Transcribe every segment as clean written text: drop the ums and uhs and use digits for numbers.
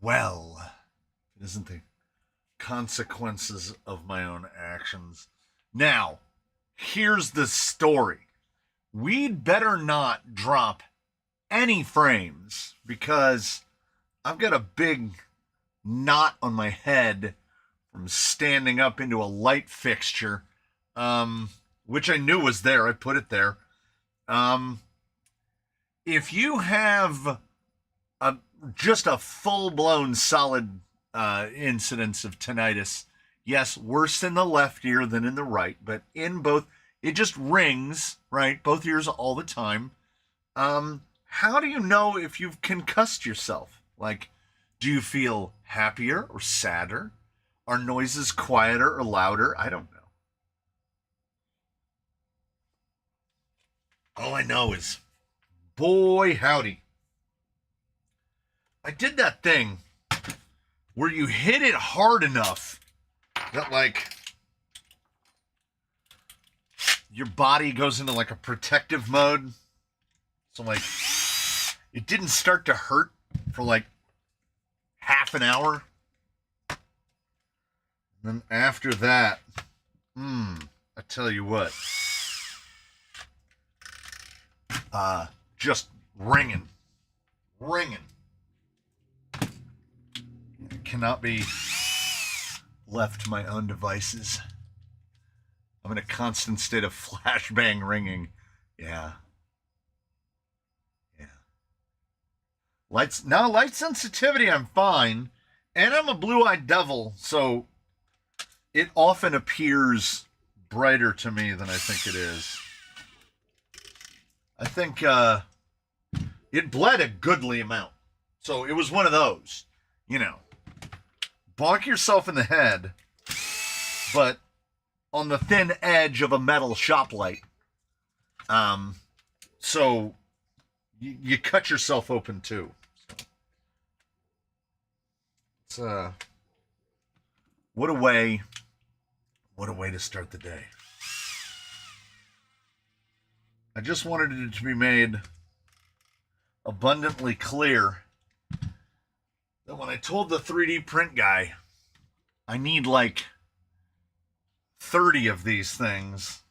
well. It isn't the consequences of my own actions. Now, here's the story. We'd better not drop any frames because I've got a big knot on my head from standing up into a light fixture, which I knew was there. I put it there. If you have just a full-blown solid incidence of tinnitus, yes, worse in the left ear than in the right, but in both, it just rings, right? Both ears all the time. How do you know if you've concussed yourself? Like, do you feel happier or sadder? Are noises quieter or louder? I don't know. All I know is, boy howdy, I did that thing where you hit it hard enough that, like, your body goes into, like, a protective mode. So, like, it didn't start to hurt for, like, half an hour. And then after that, I tell you what, just ringing. It cannot be left to my own devices. I'm in a constant state of flashbang ringing. Yeah. Light sensitivity, I'm fine. And I'm a blue-eyed devil, so it often appears brighter to me than I think it is. I think it bled a goodly amount. So it was one of those, bonk yourself in the head, but on the thin edge of a metal shop light. So you cut yourself open too. It's what a way to start the day. I just wanted it to be made abundantly clear that when I told the 3D print guy I need like 30 of these things,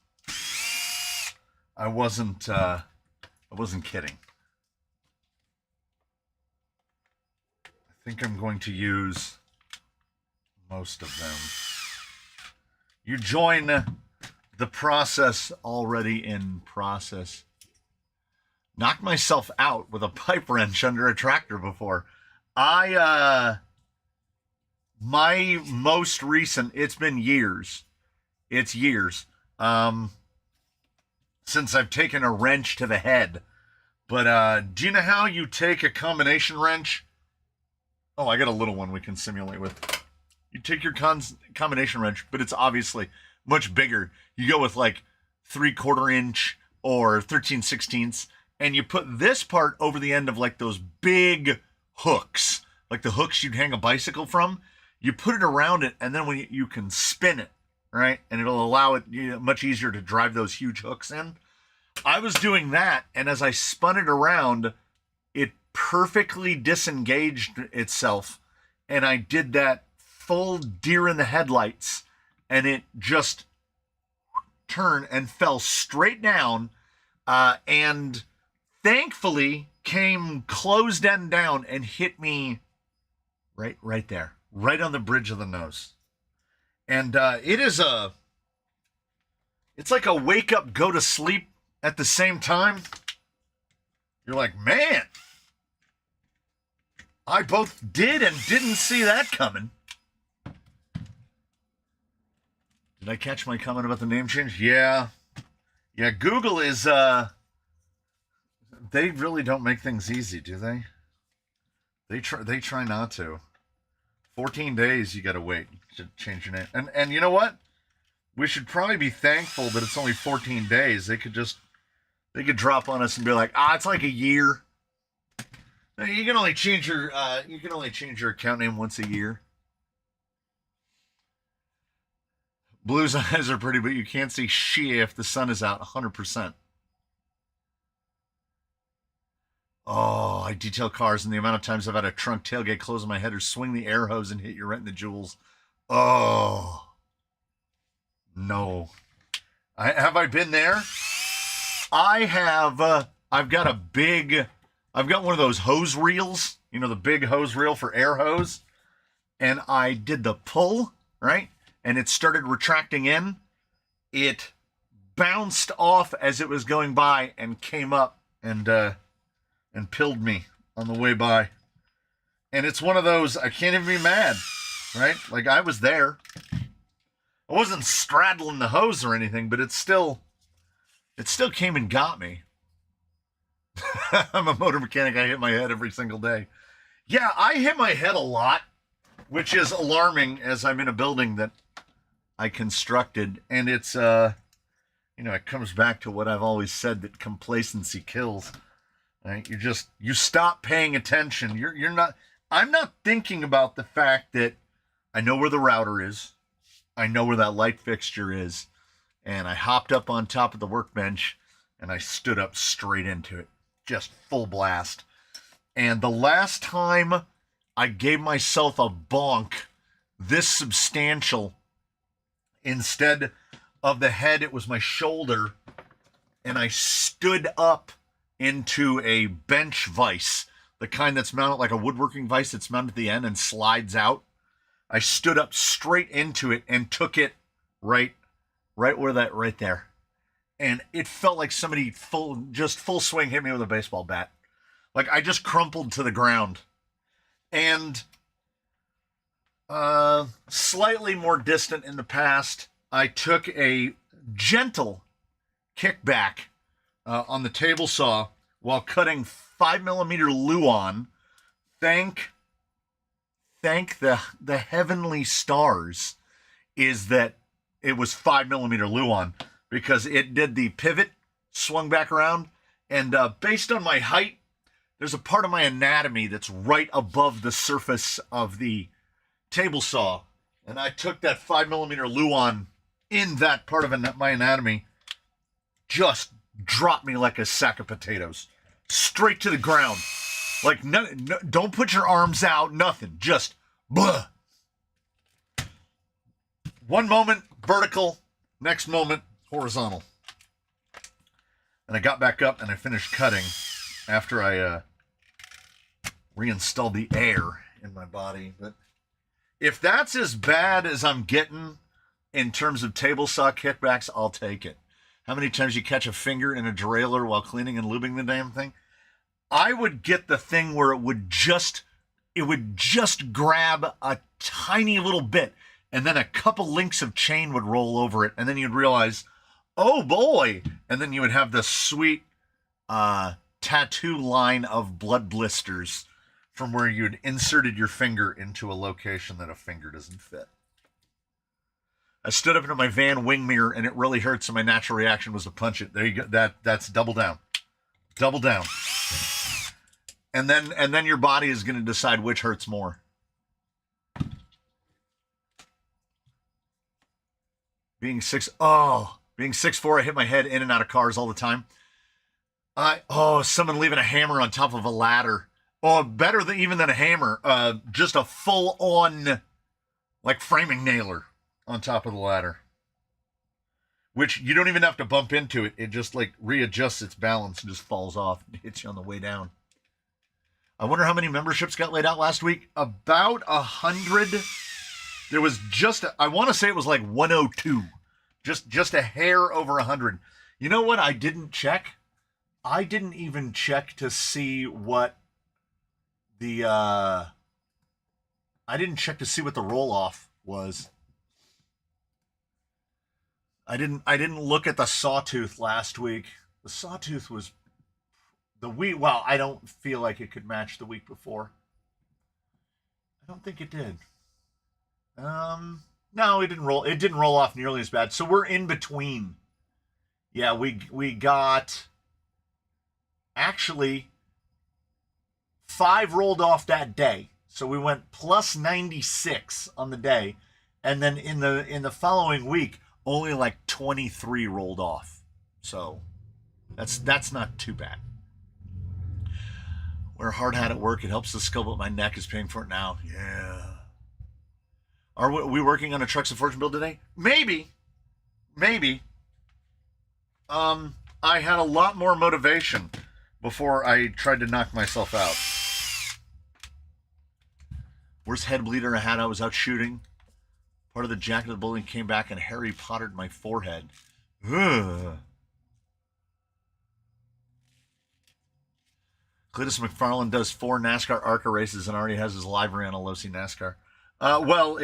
I wasn't kidding. I think I'm going to use most of them. You join the process already in process. Knocked myself out with a pipe wrench under a tractor before. My most recent, it's been years. It's years. Since I've taken a wrench to the head. But do you know how you take a combination wrench? Oh, I got a little one we can simulate with. You take your combination wrench, but it's obviously much bigger. You go with like 3/4 inch or 13/16, and you put this part over the end of like those big hooks, like the hooks you'd hang a bicycle from. You put it around it, and then when you can spin it, right? And it'll allow it much easier to drive those huge hooks in. I was doing that, and as I spun it around, it perfectly disengaged itself, and I did that full deer in the headlights, and it just turned and fell straight down, and thankfully came closed end down and hit me right there, right on the bridge of the nose. And it's like a wake up, go to sleep at the same time. You're like, man, I both did and didn't see that coming. Did I catch my comment about the name change? Yeah. Google is, they really don't make things easy, do they? They try not to. 14 days you gotta wait to change your name. And you know what? We should probably be thankful that it's only 14 days. They could drop on us and be like, it's like a year. You can only change your account name once a year. Blue's eyes are pretty, but you can't see shit if the sun is out 100%. Oh, I detail cars, and the amount of times I've had a trunk tailgate close on my head or swing the air hose and hit your rent in the jewels. Oh, no. Have I been there? I have. I've got I've got one of those hose reels, you know, the big hose reel for air hose. And I did the pull, right? And it started retracting in. It bounced off as it was going by and came up and pilled me on the way by. And it's one of those, I can't even be mad, right? Like, I was there. I wasn't straddling the hose or anything, but it still came and got me. I'm a motor mechanic. I hit my head every single day. Yeah, I hit my head a lot, which is alarming as I'm in a building that I constructed. And it's, it comes back to what I've always said, that complacency kills. Right? You stop paying attention. I'm not thinking about the fact that I know where the router is. I know where that light fixture is. And I hopped up on top of the workbench and I stood up straight into it. Just full blast. And the last time I gave myself a bonk this substantial, instead of the head, it was my shoulder. And I stood up into a bench vise, the kind that's mounted like a woodworking vise that's mounted at the end and slides out. I stood up straight into it and took it right there. And it felt like somebody full swing hit me with a baseball bat. Like I just crumpled to the ground. And slightly more distant in the past, I took a gentle kickback on the table saw while cutting 5mm Luan. Thank the heavenly stars is that it was 5mm Luan, because it did the pivot, swung back around, and based on my height, there's a part of my anatomy that's right above the surface of the table saw, and I took that 5mm Luan in that part of my anatomy, just dropped me like a sack of potatoes, straight to the ground. Like, no, don't put your arms out, nothing, just blah. One moment vertical, next moment horizontal. And I got back up and I finished cutting after I reinstalled the air in my body. But if that's as bad as I'm getting in terms of table saw kickbacks, I'll take it. How many times you catch a finger in a derailleur while cleaning and lubing the damn thing? I would get the thing where it would just grab a tiny little bit, and then a couple links of chain would roll over it, and then you'd realize, oh boy, and then you would have this sweet tattoo line of blood blisters from where you'd inserted your finger into a location that a finger doesn't fit. I stood up into my van wing mirror and it really hurt, so my natural reaction was to punch it. There you go. That's double down. Double down. And then your body is going to decide which hurts more. Being 6'4", I hit my head in and out of cars all the time. Someone leaving a hammer on top of a ladder. Oh, better even than a hammer. Just a full-on, like, framing nailer on top of the ladder. Which you don't even have to bump into it. It just, like, readjusts its balance and just falls off and hits you on the way down. I wonder how many memberships got laid out last week. About 100. There was I want to say it was like 102. Just a hair over 100. You know what I didn't check? I didn't even check to see what the roll-off was. I didn't look at the Sawtooth last week. The Sawtooth was I don't feel like it could match the week before. I don't think it did. No, it didn't roll. It didn't roll off nearly as bad. So we're in between. Yeah, we got actually 5 rolled off that day. So we went plus 96 on the day, and then in the following week, only like 23 rolled off. So that's not too bad. Wear a hard hat at work. It helps the skull, but my neck is paying for it now. Yeah. Are we working on a Trucks of Fortune build today? Maybe. Maybe. I had a lot more motivation before I tried to knock myself out. Worst head bleeder I had, I was out shooting. Part of the jacket of the bullet came back and Harry Pottered my forehead. Ugh. Cletus McFarland does 4 NASCAR ARCA races and already has his livery on a low-C NASCAR. Well,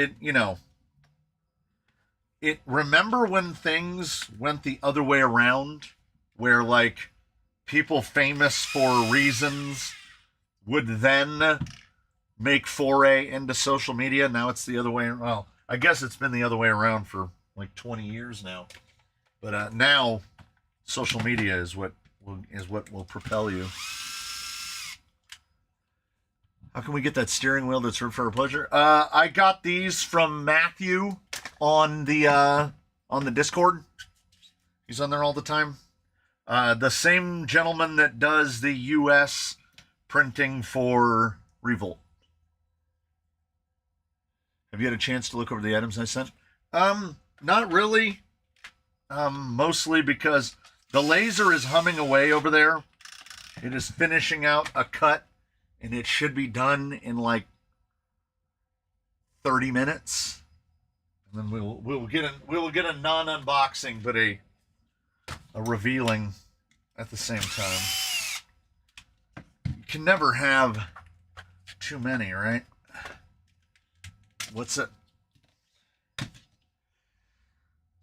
remember when things went the other way around? Where, like, people famous for reasons would then make foray into social media. Now it's the other way around. Well, I guess it's been the other way around for, like, 20 years now. But now social media is what will propel you. How can we get that steering wheel that's for our pleasure? I got these from Matthew on the Discord. He's on there all the time. The same gentleman that does the U.S. printing for Revolt. Have you had a chance to look over the items I sent? Not really. Mostly because the laser is humming away over there. It is finishing out a cut. And it should be done in like 30 minutes. And then we'll get a non-unboxing, but a revealing at the same time. You can never have too many, right? What's it?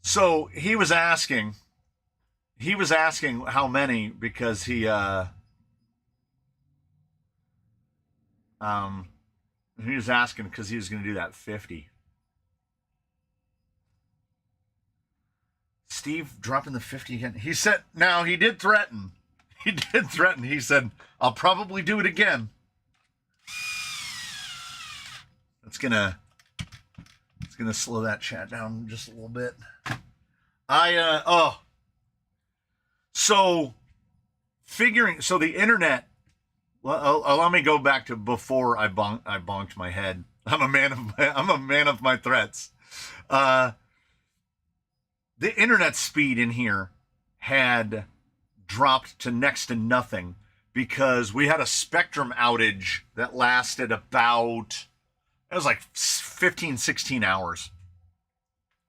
So he was asking how many because he was asking because he was going to do that 50. Steve dropping the 50 again. He said, now he did threaten. He said, I'll probably do it again. It's gonna slow that chat down just a little bit. So the internet. Well, let me go back to before I bonked my head. I'm a man of my threats. The internet speed in here had dropped to next to nothing because we had a Spectrum outage that lasted about, it was like 15, 16 hours.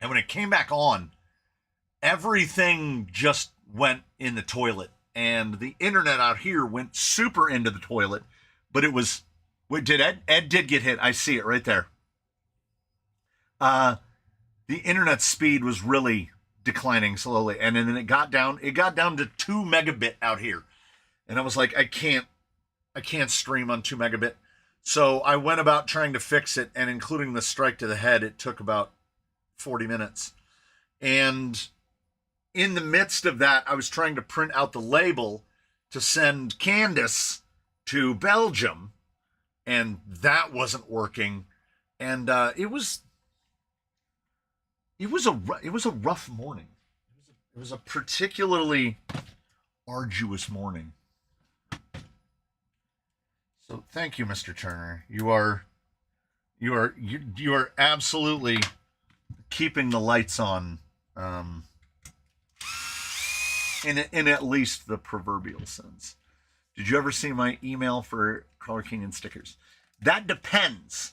And when it came back on, everything just went in the toilet. And the internet out here went super into the toilet, but it was, Ed did get hit. I see it right there. The internet speed was really declining slowly. And then it got down to 2 megabit out here. And I was like, I can't stream on 2 megabit. So I went about trying to fix it, and including the strike to the head, it took about 40 minutes. And in the midst of that, I was trying to print out the label to send Candace to Belgium, and that wasn't working. And it was a rough morning. It was a particularly arduous morning. So thank you, Mr. Turner. You are absolutely keeping the lights on. In at least the proverbial sense. Did you ever see my email for Color King stickers? That depends.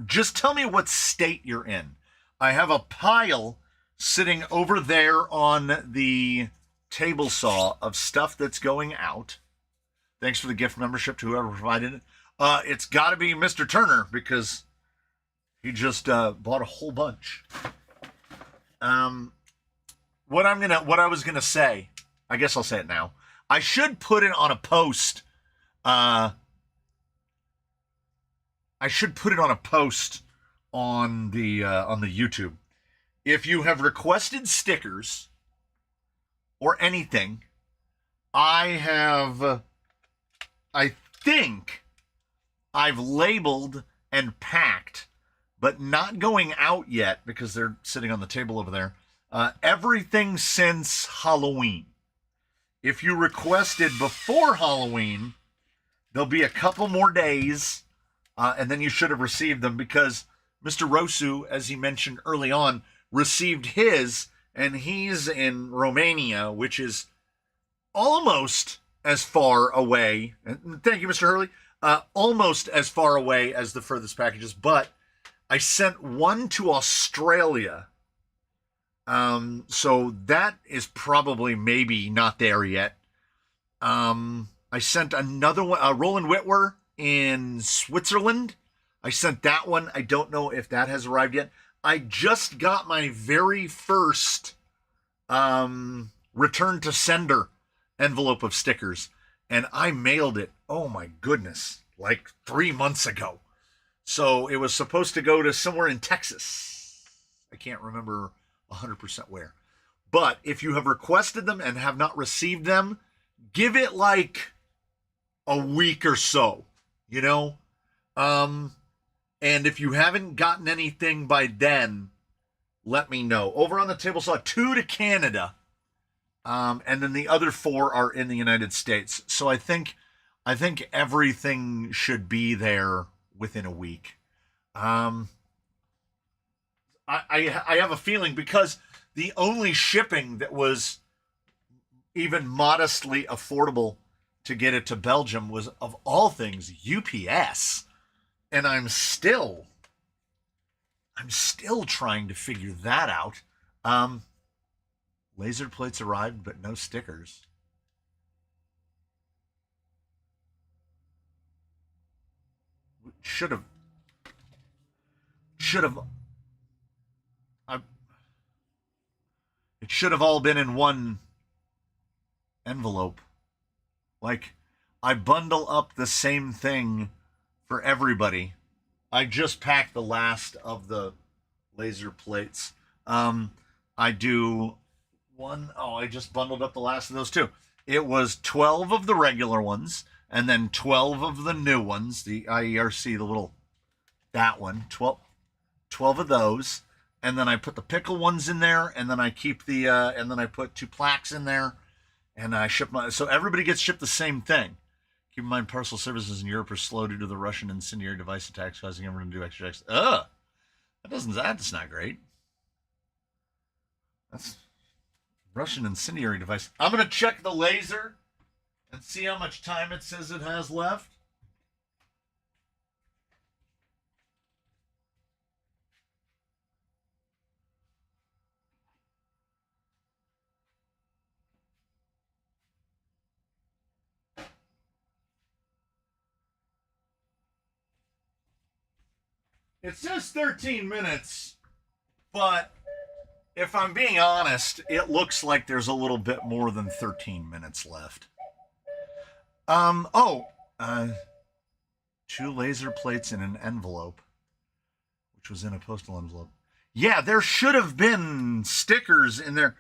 Just tell me what state you're in. I have a pile sitting over there on the table saw of stuff that's going out. Thanks for the gift membership to whoever provided it. It's got to be Mr. Turner because he just bought a whole bunch. What I was gonna say, I guess I'll say it now. I should put it on a post. I should put it on a post on the YouTube. If you have requested stickers or anything, I think I've labeled and packed, but not going out yet because they're sitting on the table over there. Everything since Halloween. If you requested before Halloween, there'll be a couple more days, and then you should have received them because Mr. Rosu, as he mentioned early on, received his, and he's in Romania, which is almost as far away. And thank you, Mr. Hurley. Almost as far away as the furthest packages, but I sent one to Australia. So that is probably maybe not there yet. I sent another one, Roland Whitwer in Switzerland. I sent that one. I don't know if that has arrived yet. I just got my very first return to sender envelope of stickers, and I mailed it, oh my goodness, like 3 months ago. So it was supposed to go to somewhere in Texas. I can't remember 100% where. But if you have requested them and have not received them, give it like a week or so, you know? And if you haven't gotten anything by then, let me know. Over on the table saw 2 to Canada. And then the other 4 are in the United States. So I think everything should be there within a week. I have a feeling because the only shipping that was even modestly affordable to get it to Belgium was, of all things, UPS. And I'm still trying to figure that out. Laser plates arrived, but no stickers. Should have. It should have all been in one envelope. Like, I bundle up the same thing for everybody. I just packed the last of the laser plates. I do one, I just bundled up the last of those too. It was 12 of the regular ones, and then 12 of the new ones, the IERC, that one, 12 of those, and then I put the pickle ones in there, and then I keep and then I put 2 plaques in there, and I ship so everybody gets shipped the same thing. Keep in mind, parcel services in Europe are slow due to the Russian incendiary device attacks, causing everyone to do extra checks. That's not great. That's Russian incendiary device. I'm going to check the laser and see how much time it says it has left. It says 13 minutes, but if I'm being honest, it looks like there's a little bit more than 13 minutes left. 2 laser plates in an envelope, which was in a postal envelope. Yeah, there should have been stickers in there.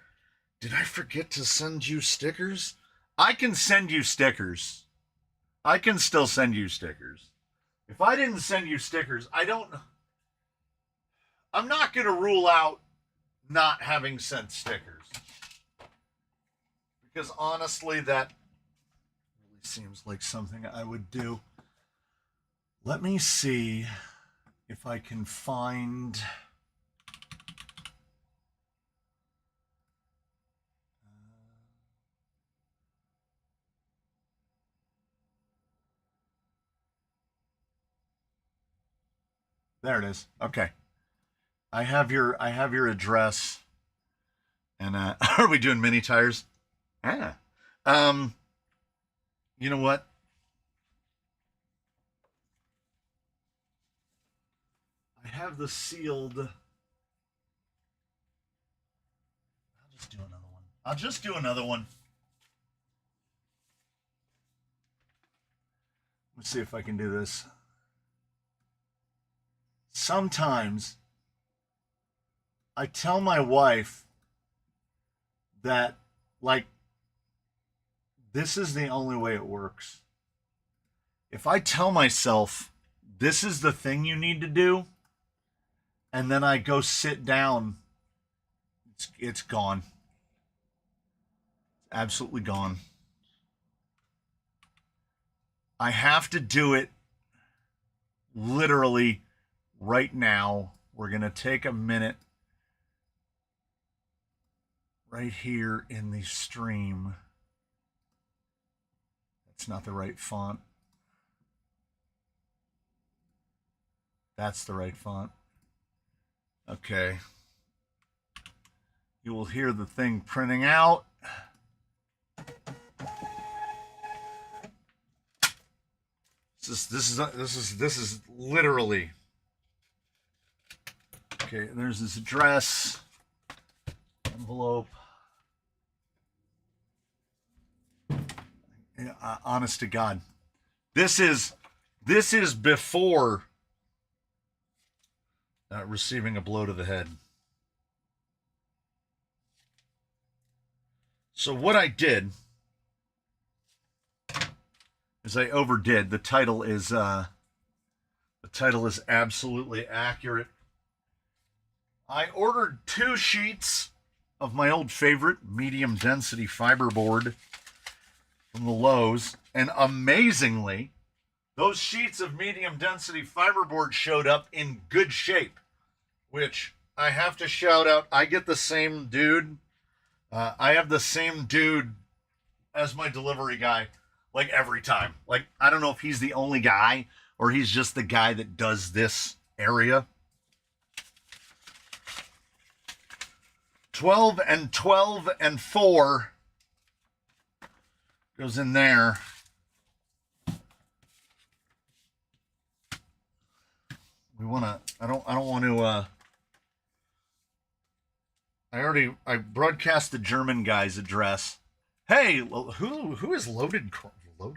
Did I forget to send you stickers? I can send you stickers. I can still send you stickers. If I didn't send you stickers, I'm not going to rule out not having sent stickers. Because honestly, that really seems like something I would do. Let me see if I can find... There it is. Okay. I have your address. And are we doing mini tires? Yeah. You know what? I have the sealed. I'll just do another one. Let's see if I can do this. Sometimes I tell my wife that, like, this is the only way it works. If I tell myself, this is the thing you need to do, and then I go sit down, it's gone. Absolutely gone. I have to do it literally right now. We're going to take a minute right here in the stream. That's not the right font. That's the right font. Okay. You will hear the thing printing out. This is literally. Okay, there's this address envelope. Honest to God, this is before receiving a blow to the head. So what I did is I overdid. The title is absolutely accurate. I ordered 2 sheets of my old favorite medium density fiberboard from the Lowe's, and amazingly, those sheets of medium density fiberboard showed up in good shape, which I have to shout out. I get the same dude. I have the same dude as my delivery guy, like every time. Like, I don't know if he's the only guy or he's just the guy that does this area. 12 and 12 and 4 goes in there. We want to, I don't want to, I broadcast the German guy's address. Hey, who is loaded crawlers? Who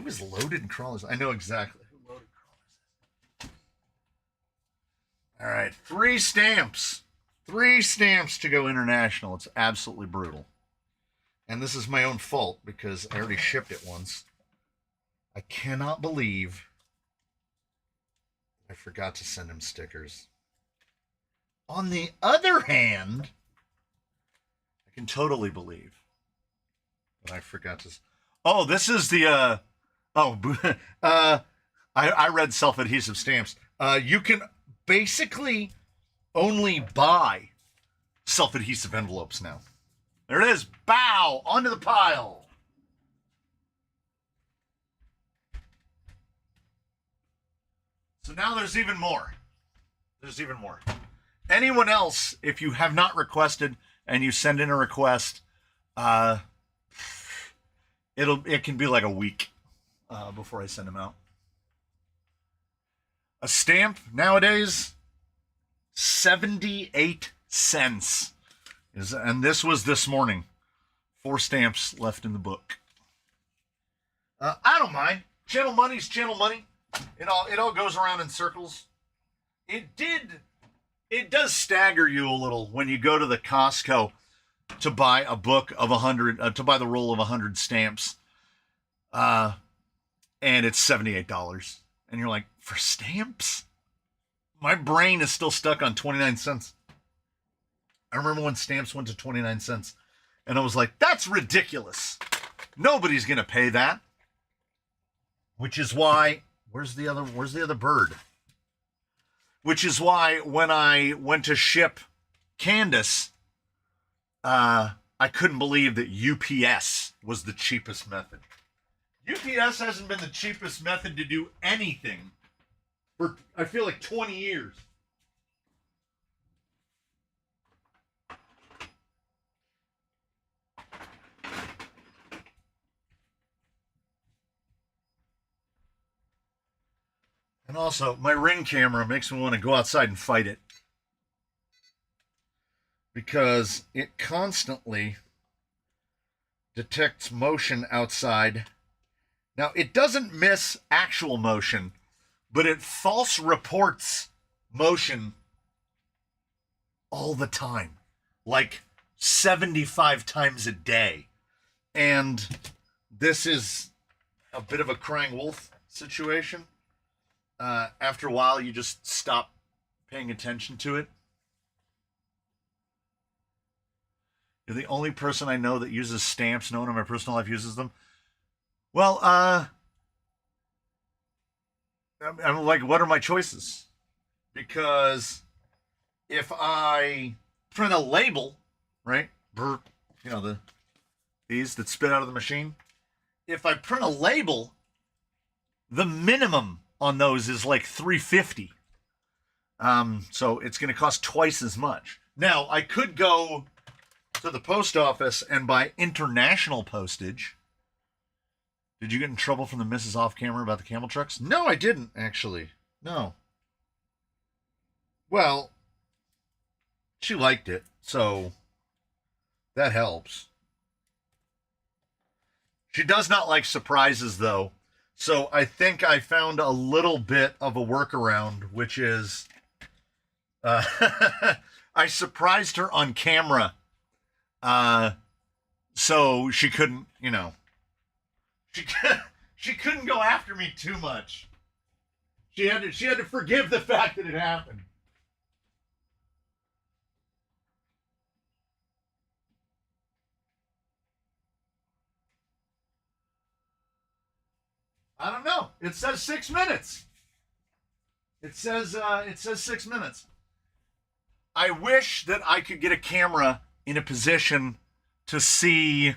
is loaded crawlers? I know exactly who loaded crawlers is. All right, 3 stamps. 3 stamps to go international. It's absolutely brutal. And this is my own fault because I already shipped it once. I cannot believe I forgot to send him stickers. On the other hand, I can totally believe that I forgot to. Oh, this is the. I read self-adhesive stamps. You can basically only buy self-adhesive envelopes now. There it is. Bow onto the pile. So now there's even more. There's even more. Anyone else, if you have not requested and you send in a request, it can be like a week before I send them out. A stamp nowadays, 78 cents. And this was this morning. 4 stamps left in the book. I don't mind. Channel money's channel money. It all goes around in circles. It does stagger you a little when you go to the Costco to buy a book of 100, to buy the roll of 100 stamps. And it's $78. And you're like, for stamps? My brain is still stuck on 29 cents. I remember when stamps went to 29 cents. And I was like, that's ridiculous. Nobody's going to pay that. Which is why, where's the other bird? Which is why when I went to ship Candace, I couldn't believe that UPS was the cheapest method. UPS hasn't been the cheapest method to do anything for, I feel like, 20 years. And also, my Ring camera makes me want to go outside and fight it. Because it constantly detects motion outside. Now, it doesn't miss actual motion, but it false reports motion all the time. Like 75 times a day. And this is a bit of a crying wolf situation. After a while, you just stop paying attention to it. You're the only person I know that uses stamps. No one in my personal life uses them. Well, I'm like, what are my choices? Because if I print a label, right? You know, these that spit out of the machine. If I print a label, the minimum on those is like $3.50. So it's going to cost twice as much. Now, I could go to the post office and buy international postage. Did you get in trouble from the missus off camera about the camel trucks? No, I didn't, actually. No. Well, she liked it, so that helps. She does not like surprises, though. So I think I found a little bit of a workaround, which is I surprised her on camera. So she couldn't, you know, she couldn't go after me too much. She had to forgive the fact that it happened. I don't know. It says 6 minutes. It says 6 minutes. I wish that I could get a camera in a position to see.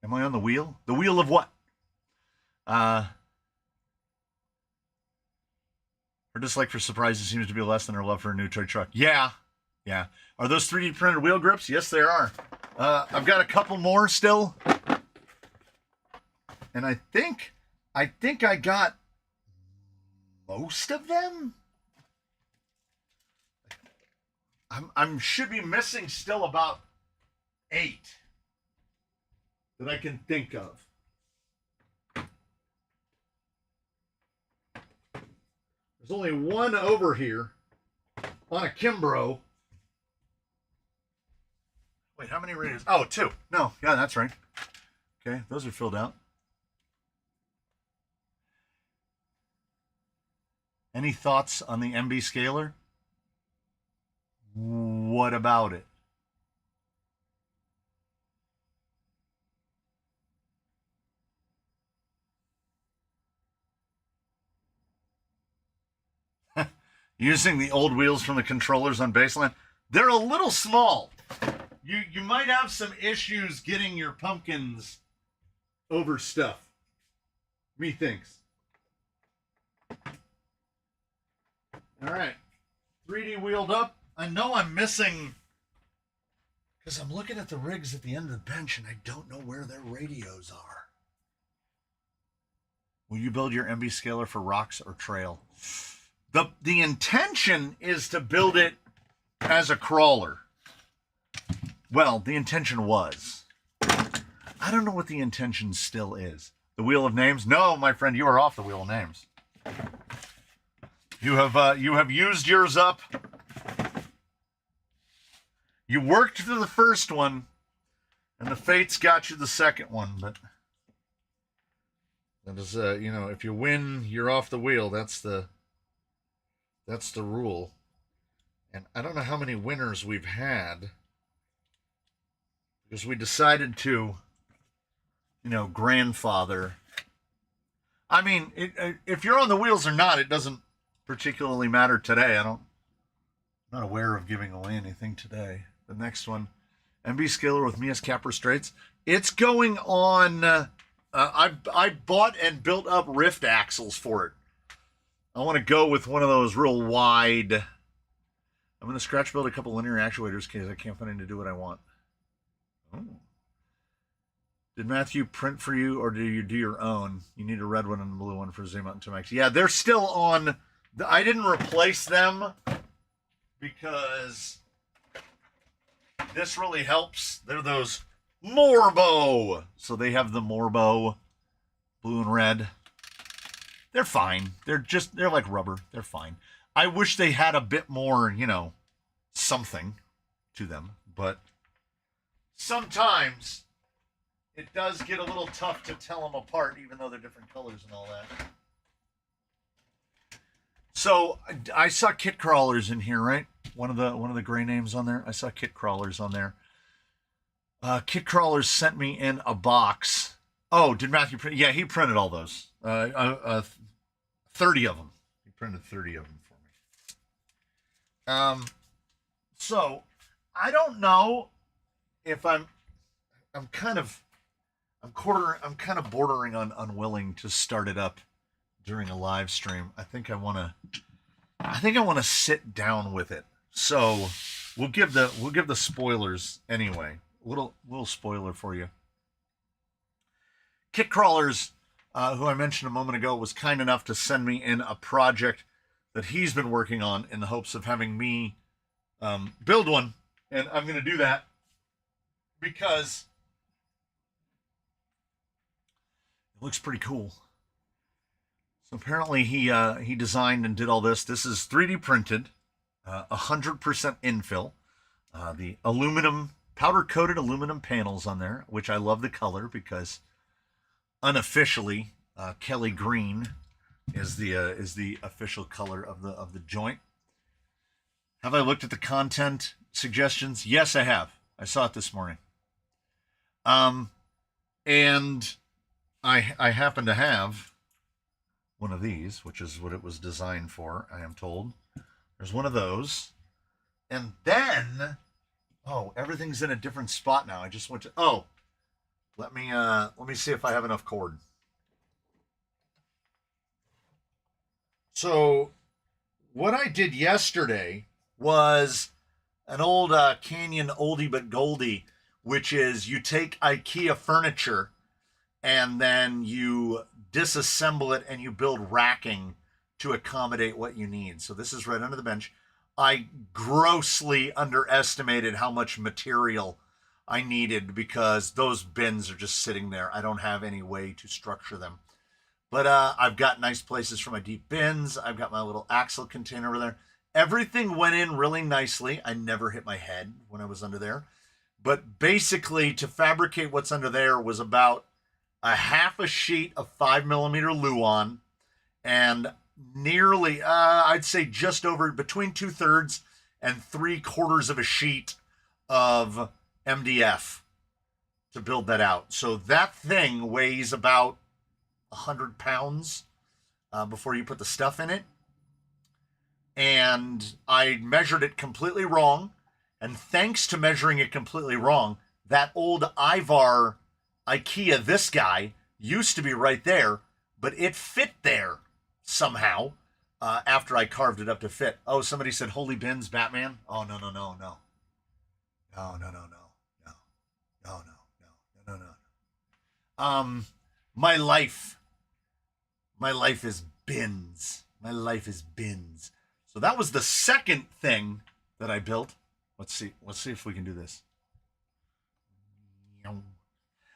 Am I on the wheel? The wheel of what? Her dislike for surprises seems to be less than her love for a new toy truck. Yeah. Are those 3D printed wheel grips? Yes, they are. I've got a couple more still. And I think I got most of them. I'm should be missing still about 8 that I can think of. There's only one over here on a Kimbrough. Wait, how many radios? Oh, 2. No, yeah, that's right. Okay, those are filled out. Any thoughts on the MB scaler? What about it? Using the old wheels from the controllers on Baseline, they're a little small. You might have some issues getting your pumpkins over stuff. Methinks. All right, 3D wheeled up. I know I'm missing, because I'm looking at the rigs at the end of the bench and I don't know where their radios are. Will you build your MB scaler for rocks or trail? The intention is to build it as a crawler. Well, the intention was. I don't know what the intention still is. The wheel of names? No, my friend, you are off the wheel of names. You have used yours up. You worked through the first one, and the fates got you the second one. But that is, you know, if you win, you're off the wheel. That's the rule. And I don't know how many winners we've had, because we decided to, you know, grandfather. I mean, if you're on the wheels or not, it doesn't particularly matter today. I'm not aware of giving away anything today. The next one, MB scaler with Mia's cap restraints. It's going on. I bought and built up rift axles for it. I want to go with one of those real wide. I'm going to scratch build a couple linear actuators because I can't find anything to do what I want. Oh. Did Matthew print for you, or do you do your own? You need a red one and a blue one for Zoom Out and Timex. Yeah, they're still on. I didn't replace them because this really helps. They're those Morbo. So they have the Morbo blue and red. They're fine. They're like rubber. They're fine. I wish they had a bit more, you know, something to them. But sometimes it does get a little tough to tell them apart, even though they're different colors and all that. So I saw kit crawlers in here, right? One of the gray names on there. I saw kit crawlers on there. Kit Crawlers sent me in a box. Oh, did Matthew print? Yeah, he printed all those. 30 of them. He printed 30 of them for me. So I don't know if I'm kind of I'm kind of bordering on unwilling to start it up during a live stream. I think I want to sit down with it. So we'll give the spoilers anyway. Little spoiler for you. Kit Crawlers, who I mentioned a moment ago, was kind enough to send me in a project that he's been working on in the hopes of having me build one, and I'm going to do that because it looks pretty cool. So apparently he designed and did all this. This is 3D printed, 100% infill. The aluminum powder coated aluminum panels on there, which I love the color because unofficially Kelly green is the official color of the joint. Have I looked at the content suggestions? Yes, I have. I saw it this morning. And I happen to have one of these, which is what it was designed for, I am told. There's one of those. And then, oh, everything's in a different spot now. I just went to, oh, let me see if I have enough cord. So what I did yesterday was an old Canyon oldie but goldie, which is you take IKEA furniture and then you disassemble it and you build racking to accommodate what you need. So this is right under the bench. I grossly underestimated how much material I needed because those bins are just sitting there. I don't have any way to structure them. But I've got nice places for my deep bins. I've got my little axle container over there. Everything went in really nicely. I never hit my head when I was under there. But basically, to fabricate what's under there was about a half a sheet of 5mm Luan and nearly, I'd say just over between 2/3 and 3/4 of a sheet of MDF to build that out. So that thing weighs about 100 pounds before you put the stuff in it. And I measured it completely wrong. And thanks to measuring it completely wrong, that old Ivar IKEA, this guy, used to be right there, but it fit there somehow after I carved it up to fit. Oh, somebody said, holy bins, Batman? Oh, no. No. My life is bins. My life is bins. So that was the second thing that I built. Let's see if we can do this.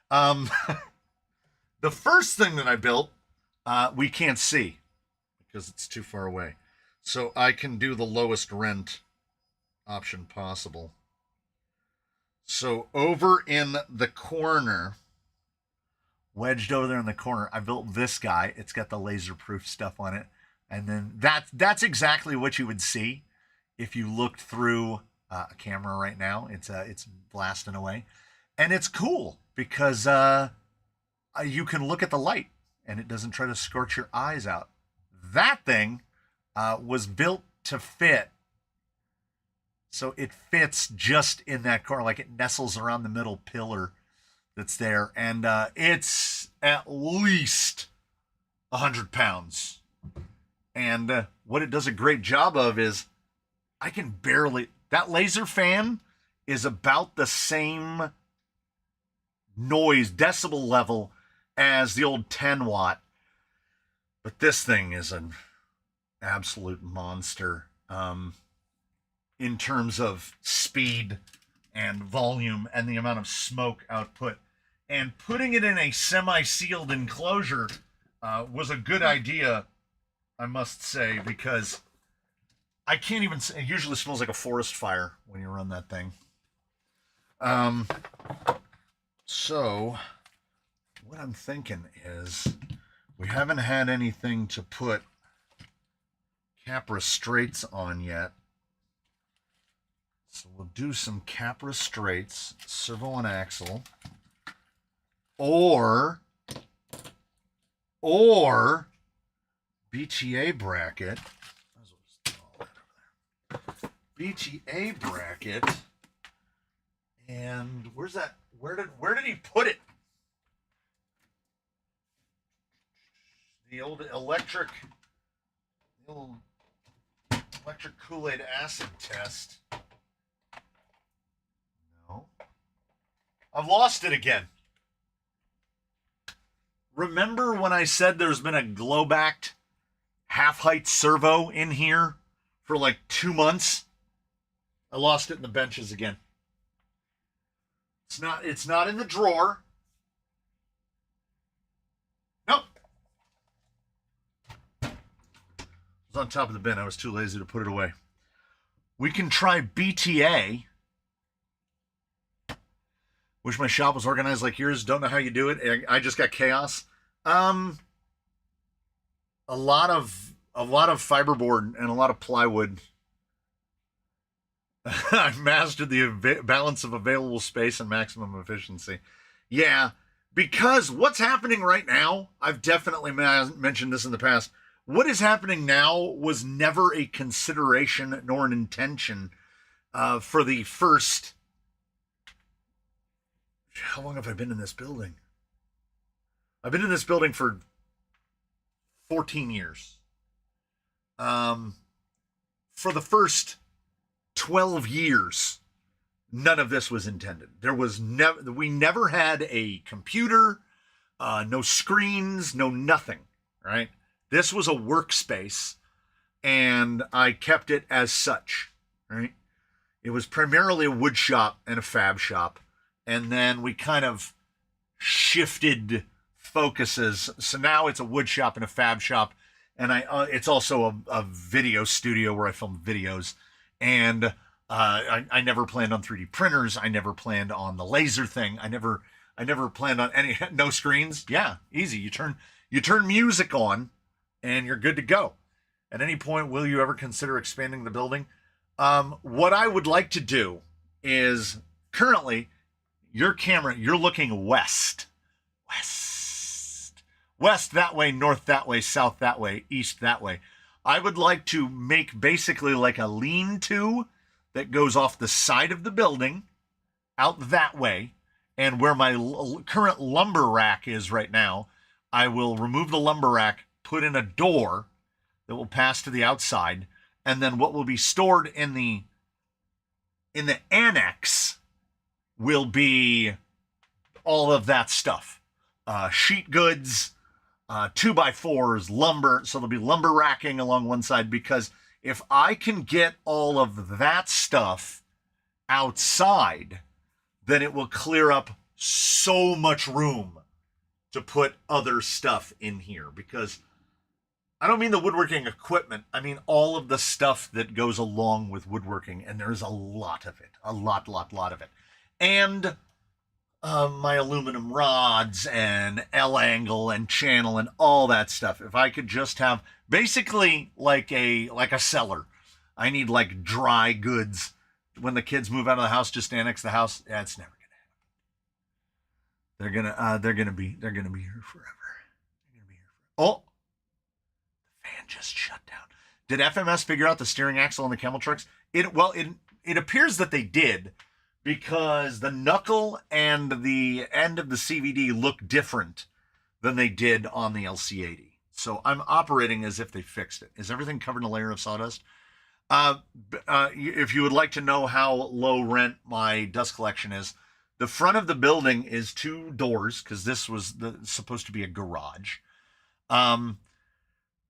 The first thing that I built, we can't see because it's too far away. So I can do the lowest rent option possible. So over in the corner, wedged over there in the corner, I built this guy. It's got the laser-proof stuff on it. And then that's exactly what you would see if you looked through a camera right now. It's blasting away. And it's cool because you can look at the light and it doesn't try to scorch your eyes out. That thing was built to fit. So it fits just in that corner, like it nestles around the middle pillar that's there. And it's at least 100 pounds. And what it does a great job of is I can barely, that laser fan is about the same noise decibel level as the old 10 watt. But this thing is an absolute monster in terms of speed and volume and the amount of smoke output. And putting it in a semi-sealed enclosure was a good idea, I must say, because I can't even, it usually smells like a forest fire when you run that thing. So what I'm thinking is we haven't had anything to put cap restraints on yet. So we'll do some Capra straights, servo and axle, or BTA bracket. BTA bracket. And where's that? Where did he put it? The old electric Kool-Aid acid test. No. I've lost it again. Remember when I said there's been a glow-backed half-height servo in here for like 2 months? I lost it in the benches again. It's not in the drawer. Nope. It was on top of the bin. I was too lazy to put it away. We can try BTA. Wish my shop was organized like yours. Don't know how you do it. I just got chaos. A lot of fiberboard and a lot of plywood. I've mastered the balance of available space and maximum efficiency. Yeah, because what's happening right now, I've definitely mentioned this in the past. What is happening now was never a consideration nor an intention for the first. How long have I been in this building? I've been in this building for 14 years. For the first 12 years, none of this was intended. We never had a computer, no screens, no nothing, right? This was a workspace, and I kept it as such, right? It was primarily a wood shop and a fab shop, and then we kind of shifted focuses. So now it's a wood shop and a fab shop, and it's also a video studio where I film videos. And I never planned on 3D printers. I never planned on the laser thing. I never planned on no screens. Yeah, easy. You turn music on, and you're good to go. At any point, will you ever consider expanding the building? What I would like to do is currently your camera. You're looking west that way, north that way, south that way, east that way. I would like to make basically like a lean-to that goes off the side of the building out that way. And where my current lumber rack is right now, I will remove the lumber rack, put in a door that will pass to the outside. And then what will be stored in the annex will be all of that stuff. Sheet goods, 2x4s, lumber. So there'll be lumber racking along one side, because if I can get all of that stuff outside, then it will clear up so much room to put other stuff in here. Because I don't mean the woodworking equipment. I mean all of the stuff that goes along with woodworking. And there's a lot of it. A lot of it. And my aluminum rods and L-angle and channel and all that stuff. If I could just have basically like a cellar. I need like dry goods. When the kids move out of the house, just annex the house. That's never gonna happen. They're gonna be here forever. Oh, the fan just shut down. Did FMS figure out the steering axle on the camel trucks? It appears that they did, because the knuckle and the end of the CVD look different than they did on the LC80. So I'm operating as if they fixed it. Is everything covered in a layer of sawdust? If you would like to know how low rent my dust collection is, the front of the building is 2 doors, because this was supposed to be a garage.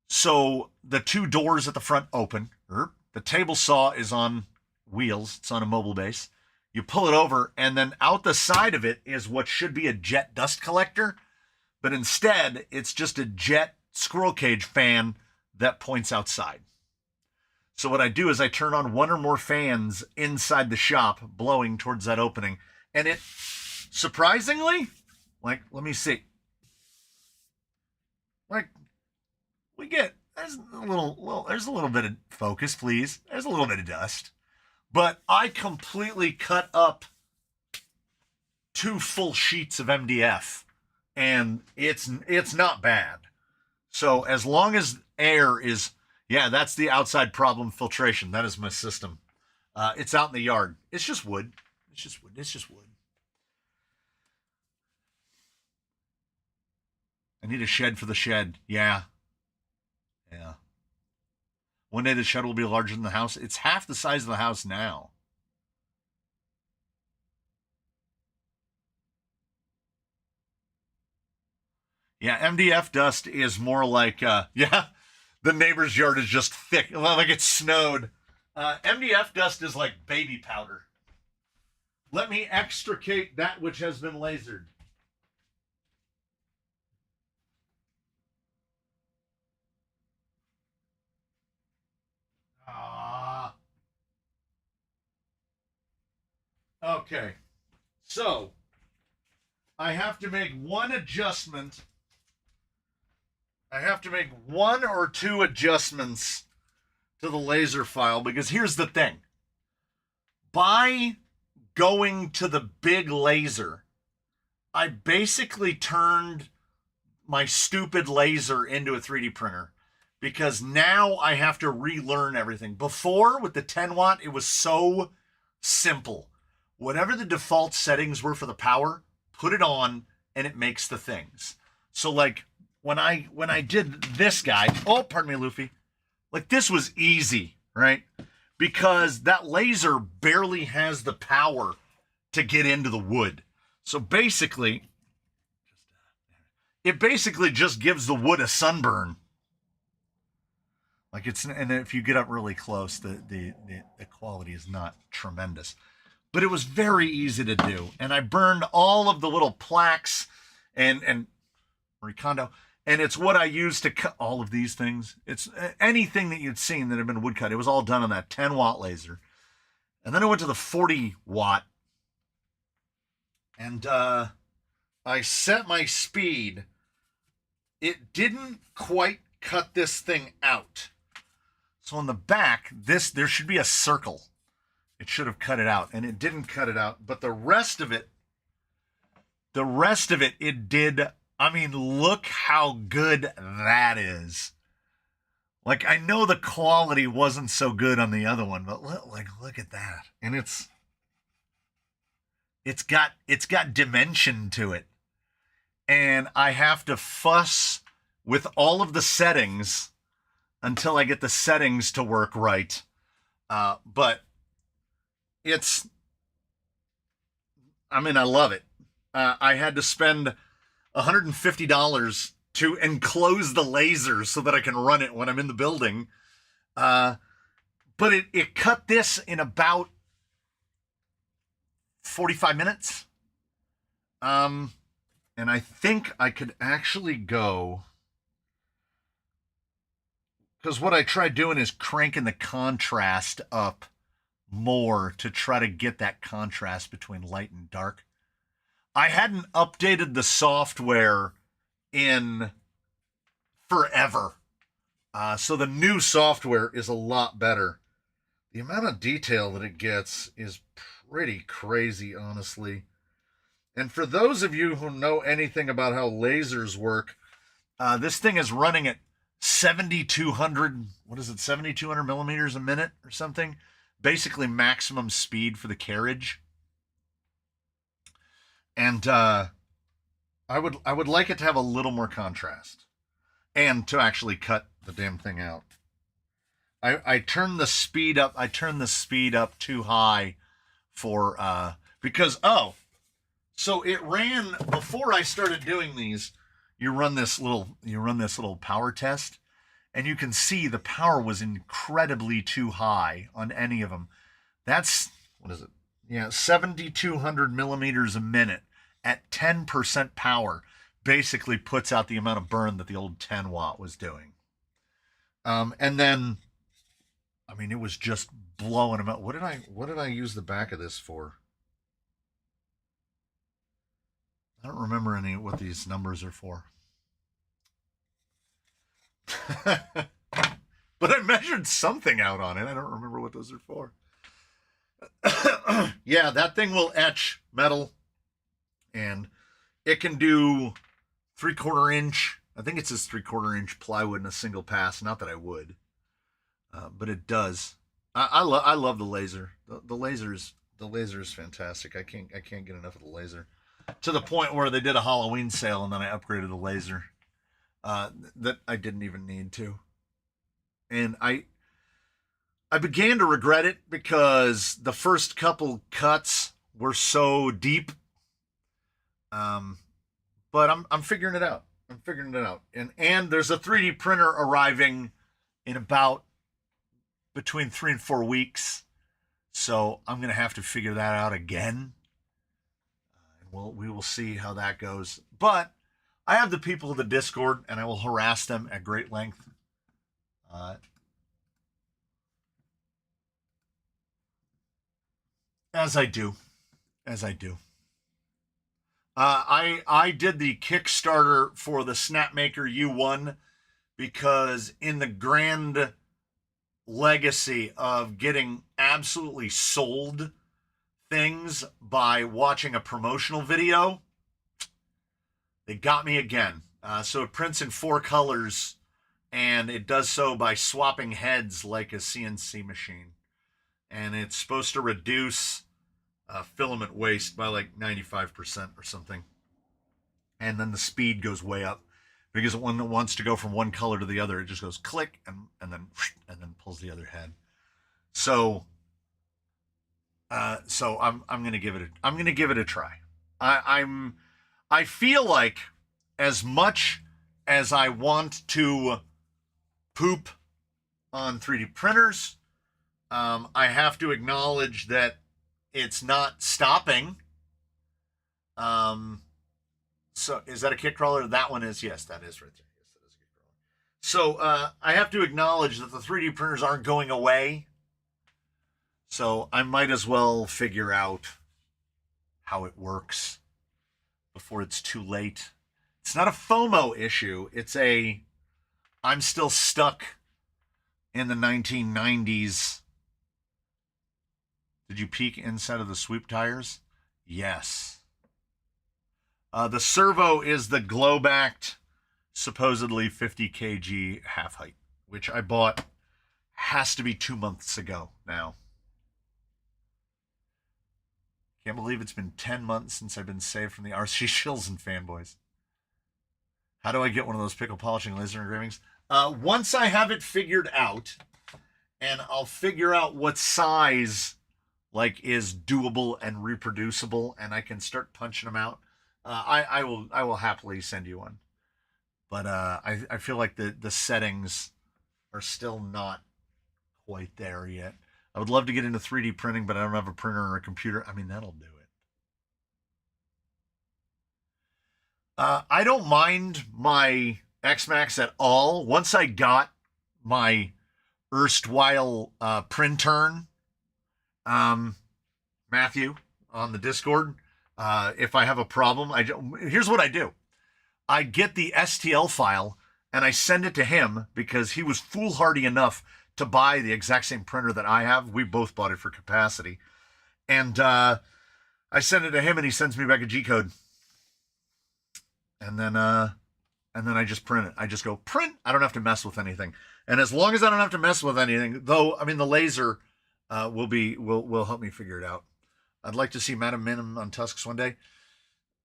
So the 2 doors at the front open. The table saw is on wheels. It's on a mobile base. You pull it over, and then out the side of it is what should be a jet dust collector, but instead it's just a jet squirrel cage fan that points outside. So what I do is I turn on 1 or more fans inside the shop, blowing towards that opening, and it surprisingly, like, let me see, like, there's a little bit of focus, please. There's a little bit of dust. But I completely cut up 2 full sheets of MDF, and it's not bad. So as long as air is, yeah, that's the outside problem filtration. That is my system. It's out in the yard. It's just wood. It's just wood. It's just wood. I need a shed for the shed. Yeah. Yeah. One day the shed will be larger than the house. It's half the size of the house now. Yeah, MDF dust is more like, yeah, the neighbor's yard is just thick, like it snowed. MDF dust is like baby powder. Let me extricate that which has been lasered. Ah. Okay. So, I have to make one adjustment. I have to make 1 or 2 adjustments to the laser file, because here's the thing. By going to the big laser, I basically turned my stupid laser into a 3D printer, because now I have to relearn everything. Before, with the 10 watt, it was so simple. Whatever the default settings were for the power, put it on and it makes the things. So like when I did this guy, oh, pardon me, Luffy, like this was easy, right? Because that laser barely has the power to get into the wood. So basically, it basically just gives the wood a sunburn. Like it's, and if you get up really close, the quality is not tremendous. But it was very easy to do. And I burned all of the little plaques and recondo. And it's what I used to cut all of these things. It's anything that you'd seen that had been woodcut. It was all done on that 10 watt laser. And then I went to the 40 watt. And I set my speed. It didn't quite cut this thing out. So on the back, there should be a circle. It should have cut it out, and it didn't cut it out. But the rest of it, it did. I mean, look how good that is. Like, I know the quality wasn't so good on the other one, but look at that. And it's got dimension to it. And I have to fuss with all of the settings until I get the settings to work right. But I mean, I love it. I had to spend $150 to enclose the laser so that I can run it when I'm in the building. But it cut this in about 45 minutes. And I think I could actually go, because what I tried doing is cranking the contrast up more to try to get that contrast between light and dark. I hadn't updated the software in forever. So the new software is a lot better. The amount of detail that it gets is pretty crazy, honestly. And for those of you who know anything about how lasers work, this thing is running at 7,200, 7,200 millimeters a minute or something? Basically maximum speed for the carriage. And I would like it to have a little more contrast and to actually cut the damn thing out. I turned the speed up. I turned the speed up too high for because so it ran before I started doing these. You run this little power test, and you can see the power was incredibly too high on any of them. That's, what is it? Yeah, 7,200 millimeters a minute at 10% power basically puts out the amount of burn that the old 10 watt was doing. And then, I mean, it was just blowing them out. What did I use the back of this for? I don't remember what these numbers are for. But I measured something out on it. I don't remember what those are for. Yeah, that thing will etch metal, and it can do 3/4 inch. I think it's just 3/4 inch plywood in a single pass. Not that I would, but it does. I love the laser. The laser is fantastic. I can't get enough of the laser. To the point where they did a Halloween sale and then I upgraded the laser. That I didn't even need to, and I began to regret it because the first couple cuts were so deep. Um, but I'm figuring it out. I'm figuring it out. And there's a 3D printer arriving in about between 3 and 4 weeks. So I'm gonna have to figure that out again. And we will see how that goes. But I have the people of the Discord, and I will harass them at great length. Uh, as I do, as I do. I did the Kickstarter for the Snapmaker U1 because in the grand legacy of getting absolutely sold things by watching a promotional video, they got me again. So it prints in 4 colors, and it does so by swapping heads like a CNC machine. And it's supposed to reduce filament waste by like 95% or something. And then the speed goes way up because when it wants to go from one color to the other, it just goes click and then pulls the other head. So I'm gonna give it a try. I feel like as much as I want to poop on 3D printers, I have to acknowledge that it's not stopping. So is that a kick crawler? That one is. Yes, that is right there. Yes, that is a kick crawler. So I have to acknowledge that the 3D printers aren't going away. So I might as well figure out how it works before it's too late. It's not a FOMO issue. I'm still stuck in the 1990s. Did you peek inside of the sweep tires? Yes. The servo is the glow-backed, supposedly 50 kg half height, which I bought has to be 2 months ago now. Can't believe it's been 10 months since I've been saved from the RC shills and fanboys. How do I get one of those pickle polishing laser engravings? Once I have it figured out, and I'll figure out what size is doable and reproducible, and I can start punching them out. I will happily send you one. But I feel like the settings are still not quite there yet. I would love to get into 3D printing, but I don't have a printer or a computer. I mean, that'll do it. I don't mind my X-Max at all. Once I got my erstwhile Printern, Matthew, on the Discord, if I have a problem, here's what I do. I get the STL file and I send it to him because he was foolhardy enough to buy the exact same printer that I have. We both bought it for capacity. And I send it to him and he sends me back a G-code. And then I just print it. I just go print. I don't have to mess with anything. And as long as I don't have to mess with anything, though, I mean, the laser will help me figure it out. I'd like to see Madam Minim on Tusks one day.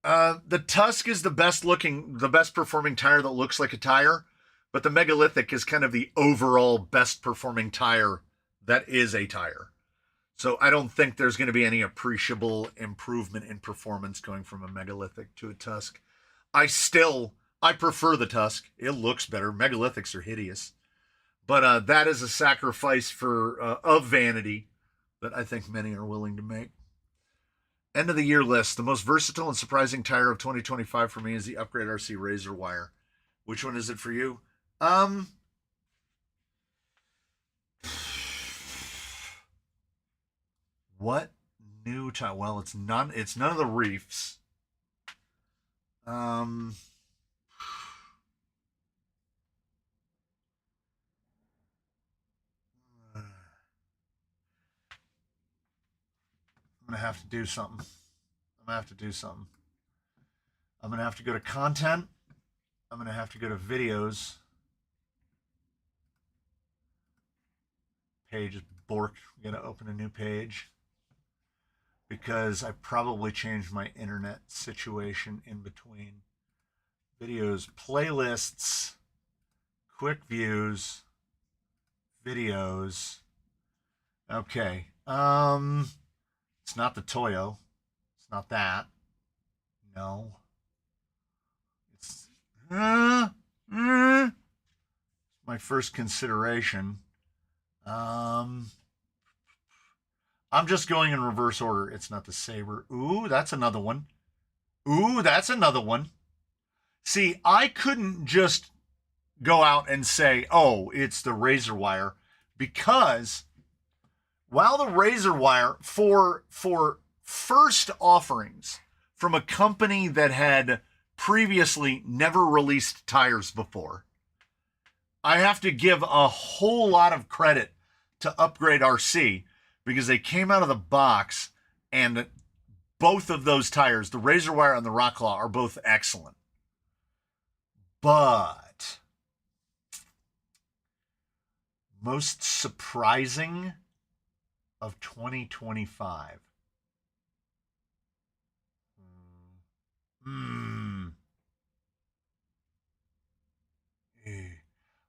The Tusk is the best performing tire that looks like a tire, but the Megalithic is kind of the overall best performing tire that is a tire. So I don't think there's going to be any appreciable improvement in performance going from a Megalithic to a Tusk. I prefer the Tusk. It looks better. Megalithics are hideous. But that is a sacrifice of vanity that I think many are willing to make. End of the year list. The most versatile and surprising tire of 2025 for me is the Upgrade RC Razor Wire. Which one is it for you? What new tire? Well, it's none of the reefs. I'm going to have to do something. I'm going to have to do something. I'm going to have to go to content. I'm going to have to go to videos. Page is bork. I'm going to open a new page because I probably changed my internet situation in between. Videos, playlists, quick views, videos. Okay. It's not the Toyo. It's not that. No. It's my first consideration. I'm just going in reverse order. It's not the Saber. Ooh, that's another one. Ooh, that's another one. See, I couldn't just go out and say, oh, it's the razor wire, because while the razor wire for first offerings from a company that had previously never released tires before, I have to give a whole lot of credit to Upgrade RC, because they came out of the box and both of those tires, the razor wire and the Rock Claw, are both excellent. But most surprising of 2025.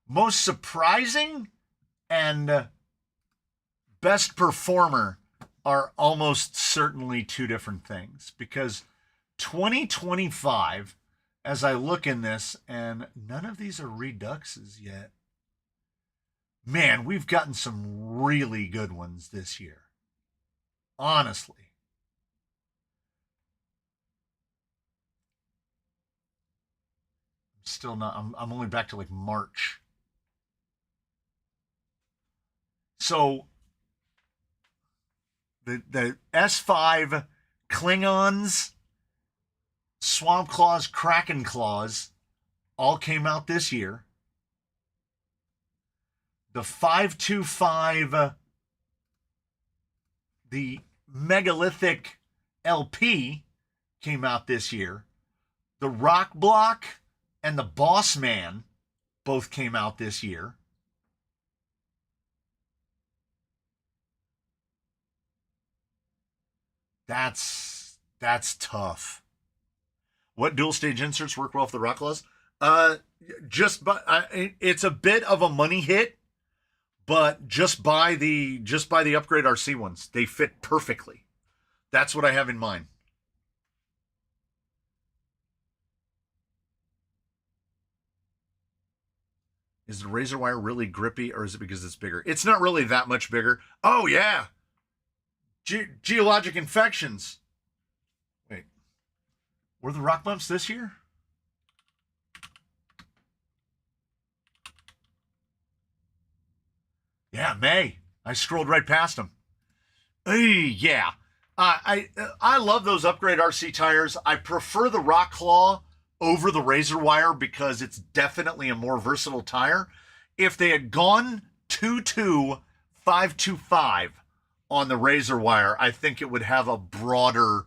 Most surprising and best performer are almost certainly two different things, because 2025, as I look in this, and none of these are reduxes yet. Man, we've gotten some really good ones this year. Honestly. I'm still not, I'm only back to like March. So the S5 Klingons, Swamp Claws, Kraken Claws all came out this year. The 525, the Megalithic LP came out this year. The Rock Block and the Boss Man both came out this year. That's tough. What dual stage inserts work well for the Rock Claws? It's a bit of a money hit, but just buy the Upgrade RC ones. They fit perfectly. That's what I have in mind. Is the razor wire really grippy, or is it because it's bigger? It's not really that much bigger. Oh yeah. Geologic infections. Wait, were the rock bumps this year? Yeah, May. I scrolled right past them. Yeah. I love those Upgrade RC tires. I prefer the Rock Claw over the razor wire because it's definitely a more versatile tire. If they had gone 2.2.525 on the razor wire, I think it would have a broader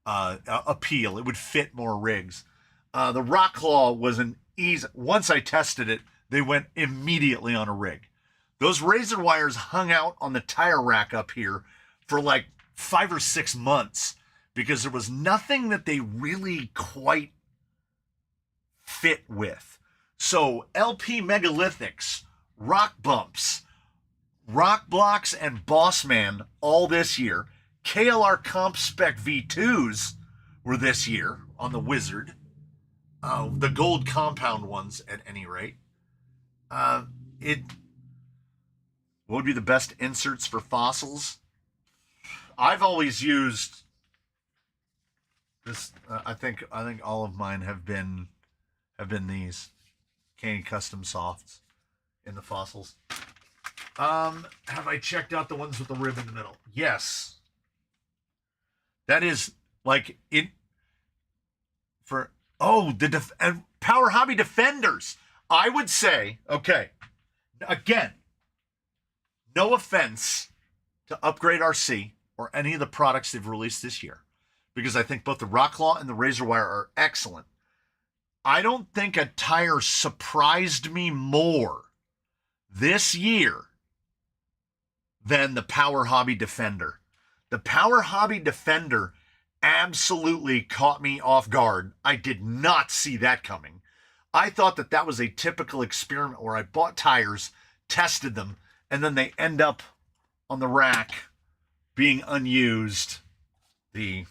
appeal. It would fit more rigs. The Rock Claw was an easy. Once I tested it, they went immediately on a rig. Those razor wires hung out on the tire rack up here for like 5 or 6 months because there was nothing that they really quite fit with. So LP Megalithics, Rock Bumps, Rock Blocks, and Boss Man all this year. KLR Comp Spec V2s were this year on the Wizard. The gold compound ones at any rate. What would be the best inserts for fossils? I've always used this. I think all of mine have been these Canadian Custom Softs in the fossils. Have I checked out the ones with the rib in the middle? Yes. That is like it for the Power Hobby Defenders. I would say, okay, again, no offense to Upgrade RC. or any of the products they've released this year, because I think both the Rock Claw and the Razor Wire are excellent. I don't think a tire surprised me more this year than the Power Hobby Defender. The Power Hobby Defender absolutely caught me off guard. I did not see that coming. I thought that that was a typical experiment where I bought tires, tested them, and then they end up on the rack being unused. The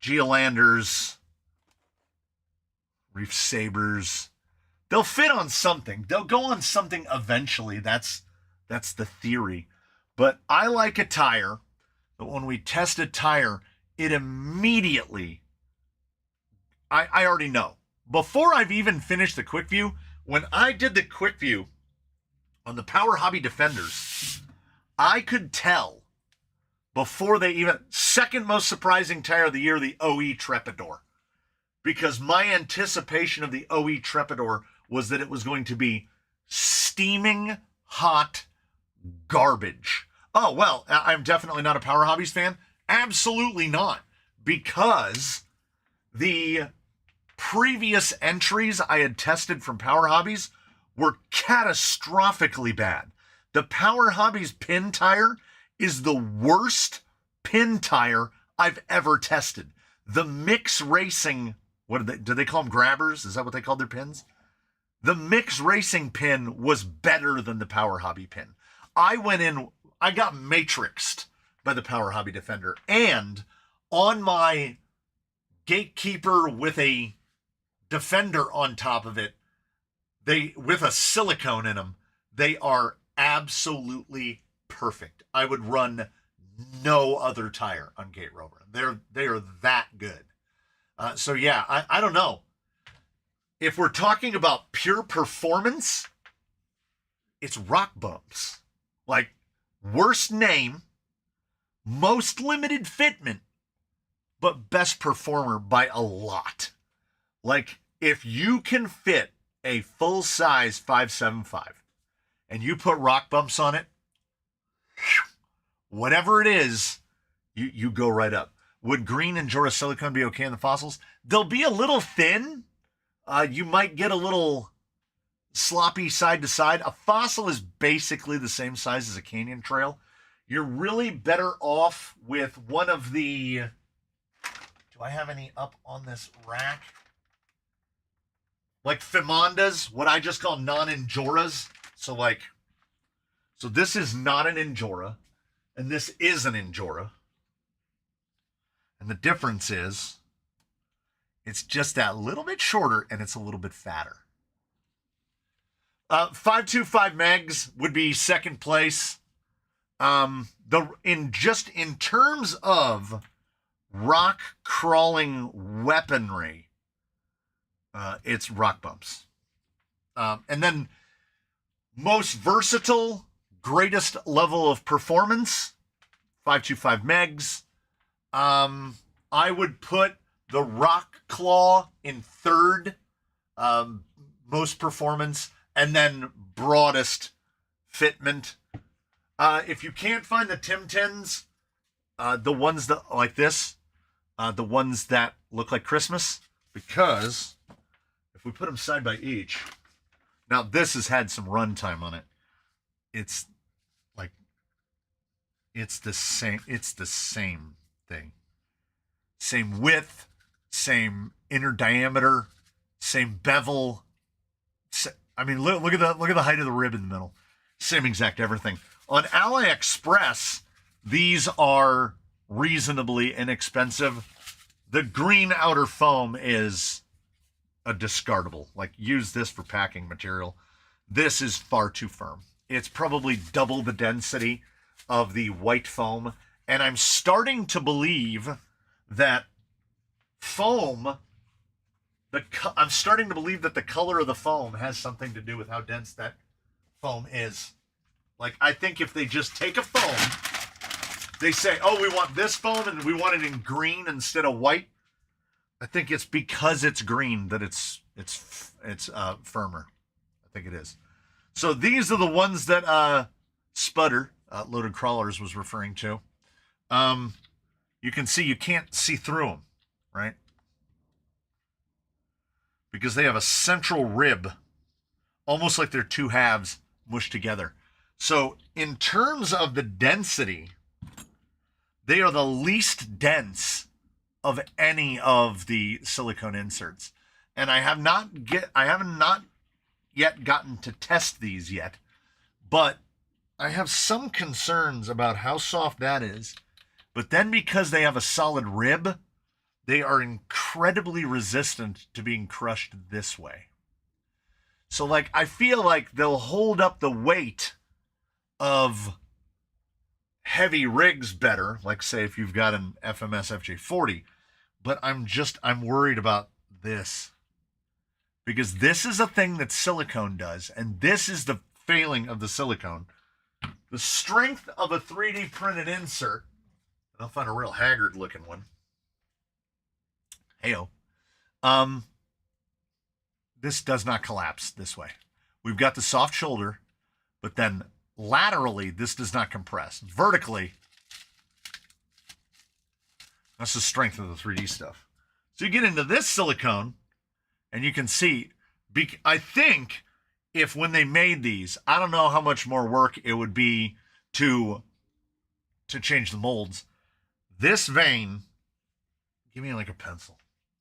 Geolanders, Reef Sabers, they'll fit on something. They'll go on something eventually. That's the theory. But I like a tire that when we test a tire, it immediately, I already know. Before I've even finished the quick view, when I did the quick view on the Power Hobby Defenders, I could tell before they even, second most surprising tire of the year, the OE Trepador. Because my anticipation of the OE Trepador was that it was going to be steaming hot garbage. Oh, well, I'm definitely not a Power Hobbies fan. Absolutely not. Because the previous entries I had tested from Power Hobbies were catastrophically bad. The Power Hobbies pin tire is the worst pin tire I've ever tested. The Mix Racing, do they call them grabbers? Is that what they call their pins? The Mix Racing pin was better than the Power Hobby pin. I got matrixed by the Power Hobby Defender. And on my Gatekeeper with a Defender on top of it, with a silicone in them, they are absolutely perfect. I would run no other tire on Gate Rover. They are that good. So yeah, I don't know. If we're talking about pure performance, it's Rock Bumps. Like, worst name, most limited fitment, but best performer by a lot. Like, if you can fit a full-size 575 and you put Rock Bumps on it, whatever it is, you go right up. Would green and Jura silicone be okay in the fossils? They'll be a little thin. You might get a little sloppy side to side. A fossil is basically the same size as a canyon trail. You're really better off with one of the... Do I have any up on this rack? Like Fimondas, what I just call non-Enjoras. So this is not an Enjora, and this is an Enjora. And the difference is, it's just that little bit shorter, and it's a little bit fatter. 525 megs would be second place. In terms of rock crawling weaponry, it's Rock Bumps. And then most versatile, greatest level of performance, 525 megs. I would put the Rock Claw in third, most performance, and then broadest fitment. If you can't find the Tim Tens, the ones that like this, the ones that look like Christmas, because if we put them side by each, now this has had some run time on it. It's the same thing. Same width, same inner diameter, same bevel. I mean, look at the height of the rib in the middle. Same exact everything. On AliExpress, these are reasonably inexpensive. The green outer foam is a discardable. Like, use this for packing material. This is far too firm. It's probably double the density of the white foam. And I'm starting to believe that I'm starting to believe that the color of the foam has something to do with how dense that foam is. Like, I think if they just take a foam, they say, oh, we want this foam and we want it in green instead of white. I think it's because it's green that it's firmer. I think it is. So these are the ones that Sputter, Loaded Crawlers, was referring to. you can see you can't see through them, right? Because they have a central rib, almost like they're two halves mushed together. So in terms of the density, they are the least dense of any of the silicone inserts. And I have not yet gotten to test these yet, but I have some concerns about how soft that is. But then because they have a solid rib, they are incredibly resistant to being crushed this way. So like I feel like they'll hold up the weight of heavy rigs better, like say if you've got an FMS FJ40, but I'm worried about this. Because this is a thing that silicone does, and this is the failing of the silicone. The strength of a 3D printed insert, and I'll find a real haggard looking one. Heyo. This does not collapse this way. We've got the soft shoulder, but then laterally, this does not compress. Vertically, that's the strength of the 3D stuff. So you get into this silicone, and you can see, I think if when they made these, I don't know how much more work it would be to change the molds. This vein, give me like a pencil.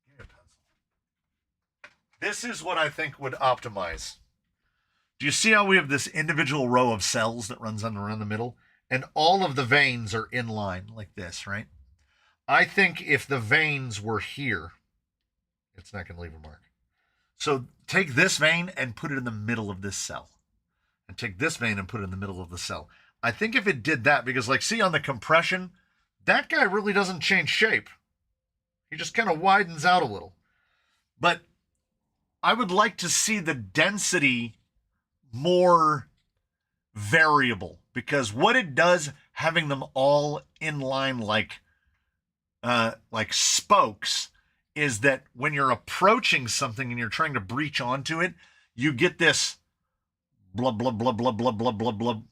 Give me a pencil. This is what I think would optimize. Do you see how we have this individual row of cells that runs around the middle? And all of the veins are in line like this, right? I think if the veins were here, it's not going to leave a mark. So take this vein and put it in the middle of this cell. And take this vein and put it in the middle of the cell. I think if it did that, because like see on the compression, that guy really doesn't change shape. He just kind of widens out a little. But I would like to see the density more variable, because what it does, having them all in line like spokes, is that when you're approaching something and you're trying to breach onto it, you get this blub blub blub blub blub blub blub blub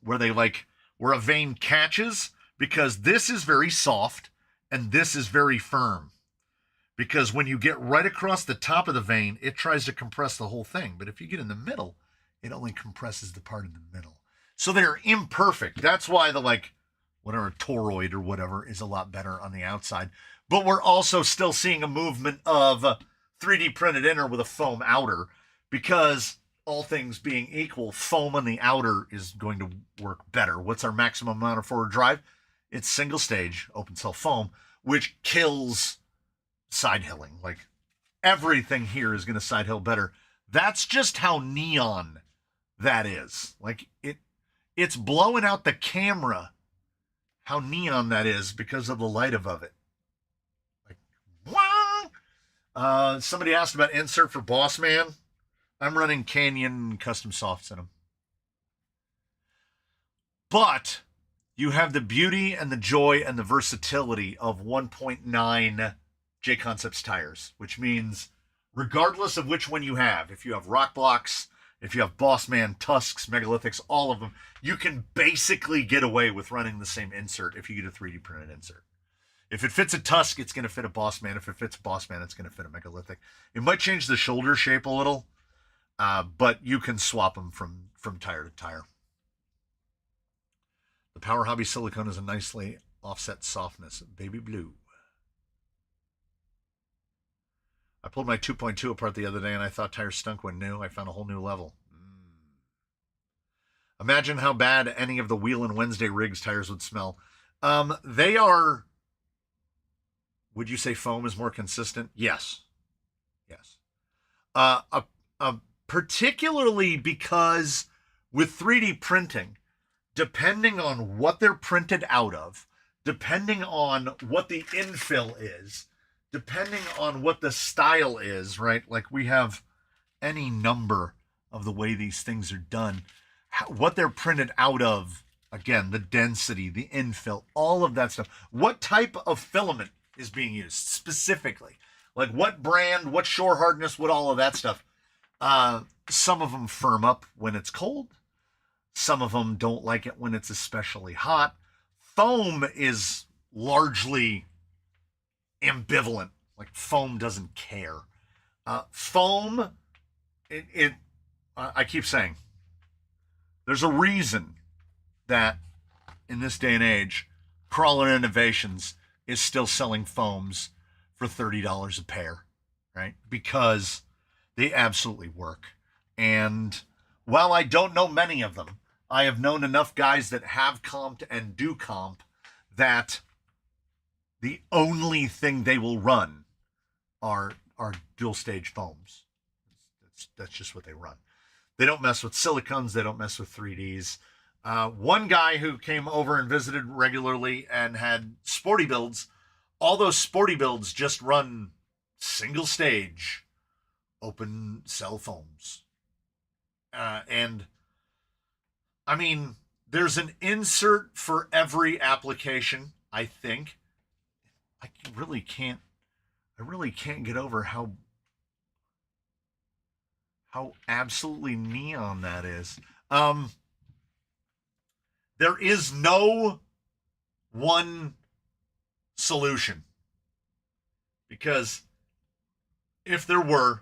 where a vein catches, because this is very soft and this is very firm. Because when you get right across the top of the vein, it tries to compress the whole thing. But if you get in the middle, it only compresses the part in the middle. So they're imperfect. That's why the whatever toroid or whatever is a lot better on the outside. But we're also still seeing a movement of 3D printed inner with a foam outer, because all things being equal, foam on the outer is going to work better. What's our maximum amount of forward drive? It's single stage open cell foam, which kills side hilling. Like everything here is going to side hill better. That's just how neon that is. Like it's blowing out the camera how neon that is because of the light above it. Like, wow. Somebody asked about insert for Boss Man. I'm running Canyon custom softs in them. But you have the beauty and the joy and the versatility of 1.9 J Concepts tires, which means regardless of which one you have, if you have rock blocks, if you have Boss Man, Tusks, Megalithics, all of them, you can basically get away with running the same insert if you get a 3D printed insert. If it fits a Tusk, it's going to fit a Boss Man. If it fits a Boss Man, it's going to fit a Megalithic. It might change the shoulder shape a little, but you can swap them from tire to tire. The Power Hobby silicone is a nicely offset softness. Baby blue. I pulled my 2.2 apart the other day and I thought tires stunk when new. I found a whole new level. Imagine how bad any of the Wheel and Wednesday rigs tires would smell. They are, would you say foam is more consistent? Yes. Yes. Particularly because with 3D printing, depending on what they're printed out of, depending on what the infill is, depending on what the style is, right? Like we have any number of the way these things are done, what they're printed out of, again, the density, the infill, all of that stuff. What type of filament is being used specifically? Like what brand, what shore hardness, what all of that stuff. Some of them firm up when it's cold. Some of them don't like it when it's especially hot. Foam is largely ambivalent. Like foam doesn't care. Foam, I keep saying, there's a reason that in this day and age, Crawler Innovations is still selling foams for $30 a pair, right? Because they absolutely work. And while I don't know many of them, I have known enough guys that have comped and do comp that the only thing they will run are dual stage foams. That's just what they run. They don't mess with silicones. They don't mess with 3Ds. One guy who came over and visited regularly and had sporty builds, all those sporty builds just run single stage open cell foams. And I mean, there's an insert for every application, I think. I really can't get over how absolutely neon that is. There is no one solution, because if there were,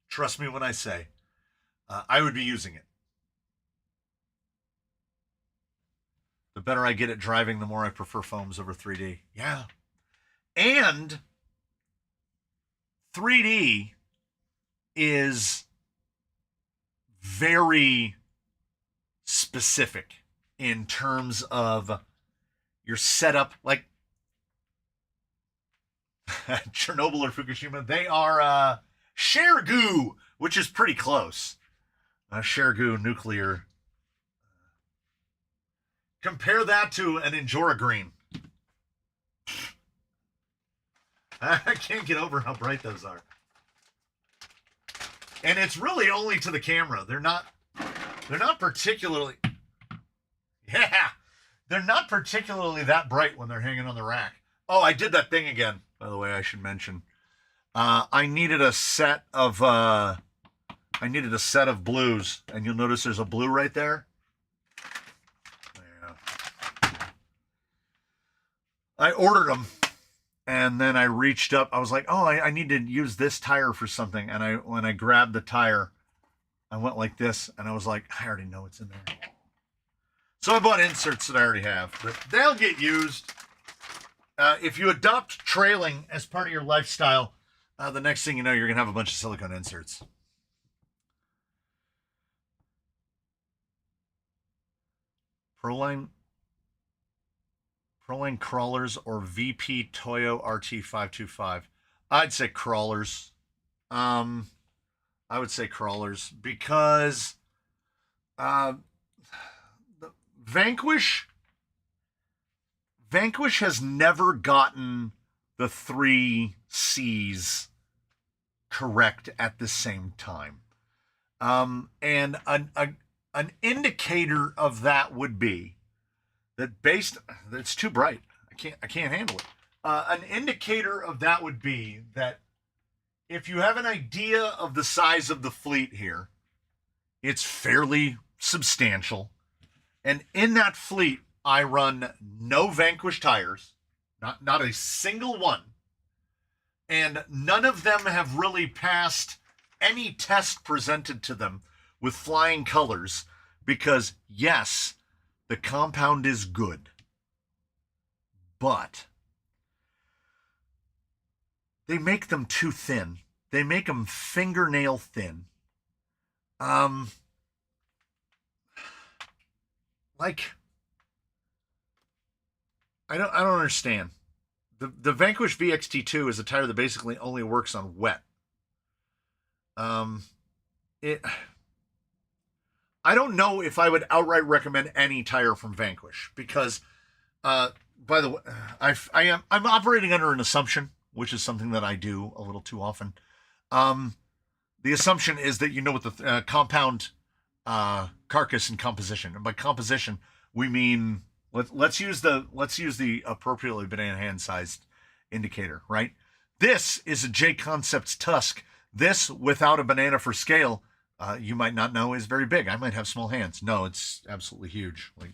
trust me when I say, I would be using it. The better I get at driving, the more I prefer foams over 3D. Yeah. And 3D is very specific in terms of your setup. Like Chernobyl or Fukushima, they are Shergoo, which is pretty close. Shergoo nuclear. Compare that to an Injora green. I can't get over how bright those are. And it's really only to the camera. They're not particularly, yeah, they're not particularly that bright when they're hanging on the rack. Oh, I did that thing again, by the way, I should mention. I needed a set of blues, and you'll notice there's a blue right there. Yeah. I ordered them, and then I reached up. I was like, oh, I need to use this tire for something. And when I grabbed the tire, I went like this, and I was like, I already know what's in there. So I bought inserts that I already have, but they'll get used. If you adopt trailing as part of your lifestyle, the next thing you know, you're going to have a bunch of silicone inserts. Proline crawlers or VP Toyo RT525? I'd say crawlers. I would say crawlers because the Vanquish has never gotten the 3 C's correct at the same time. And an indicator of that would be that it's too bright. I can't handle it. An indicator of that would be that if you have an idea of the size of the fleet here, it's fairly substantial. And in that fleet, I run no Vanquish tires, not a single one. And none of them have really passed any test presented to them with flying colors because, yes, the compound is good, but they make them too thin. They make them fingernail thin. Like, I don't understand. The Vanquish VXT2 is a tire that basically only works on wet. I don't know if I would outright recommend any tire from Vanquish because, by the way, I'm operating under an assumption, which is something that I do a little too often. The assumption is that you know what the compound carcass and composition, and by composition we mean let's use the appropriately banana hand sized indicator, right? This is a J Concepts Tusk. This without a banana for scale, you might not know is very big. I might have small hands. No, it's absolutely huge. Like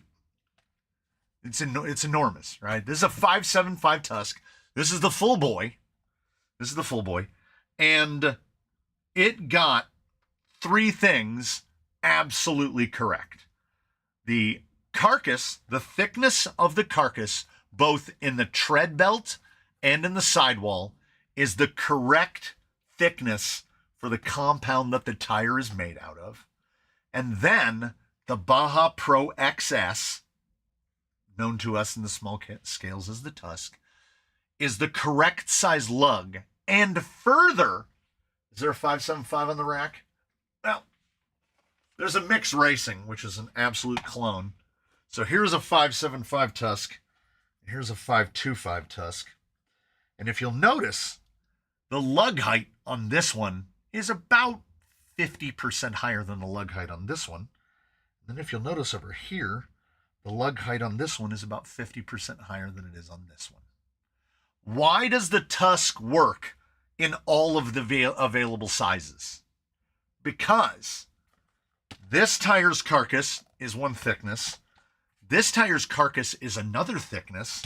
It's enormous, right? This is a 5.75 tusk. This is the full boy. And it got three things absolutely correct. The carcass, the thickness of the carcass, both in the tread belt and in the sidewall, is the correct thickness for the compound that the tire is made out of. And then the Baja Pro XS, known to us in the small scales as the Tusk, is the correct size lug. And further, is there a 5.75 on the rack? Well, there's a Mix Racing, which is an absolute clone. So here's a 5.75 Tusk. Here's a 5.25 Tusk. And if you'll notice, the lug height on this one is about 50% higher than the lug height on this one. And then if you'll notice over here, the lug height on this one is about 50% higher than it is on this one. Why does the Tusk work in all of the available sizes? Because this tire's carcass is one thickness, this tire's carcass is another thickness,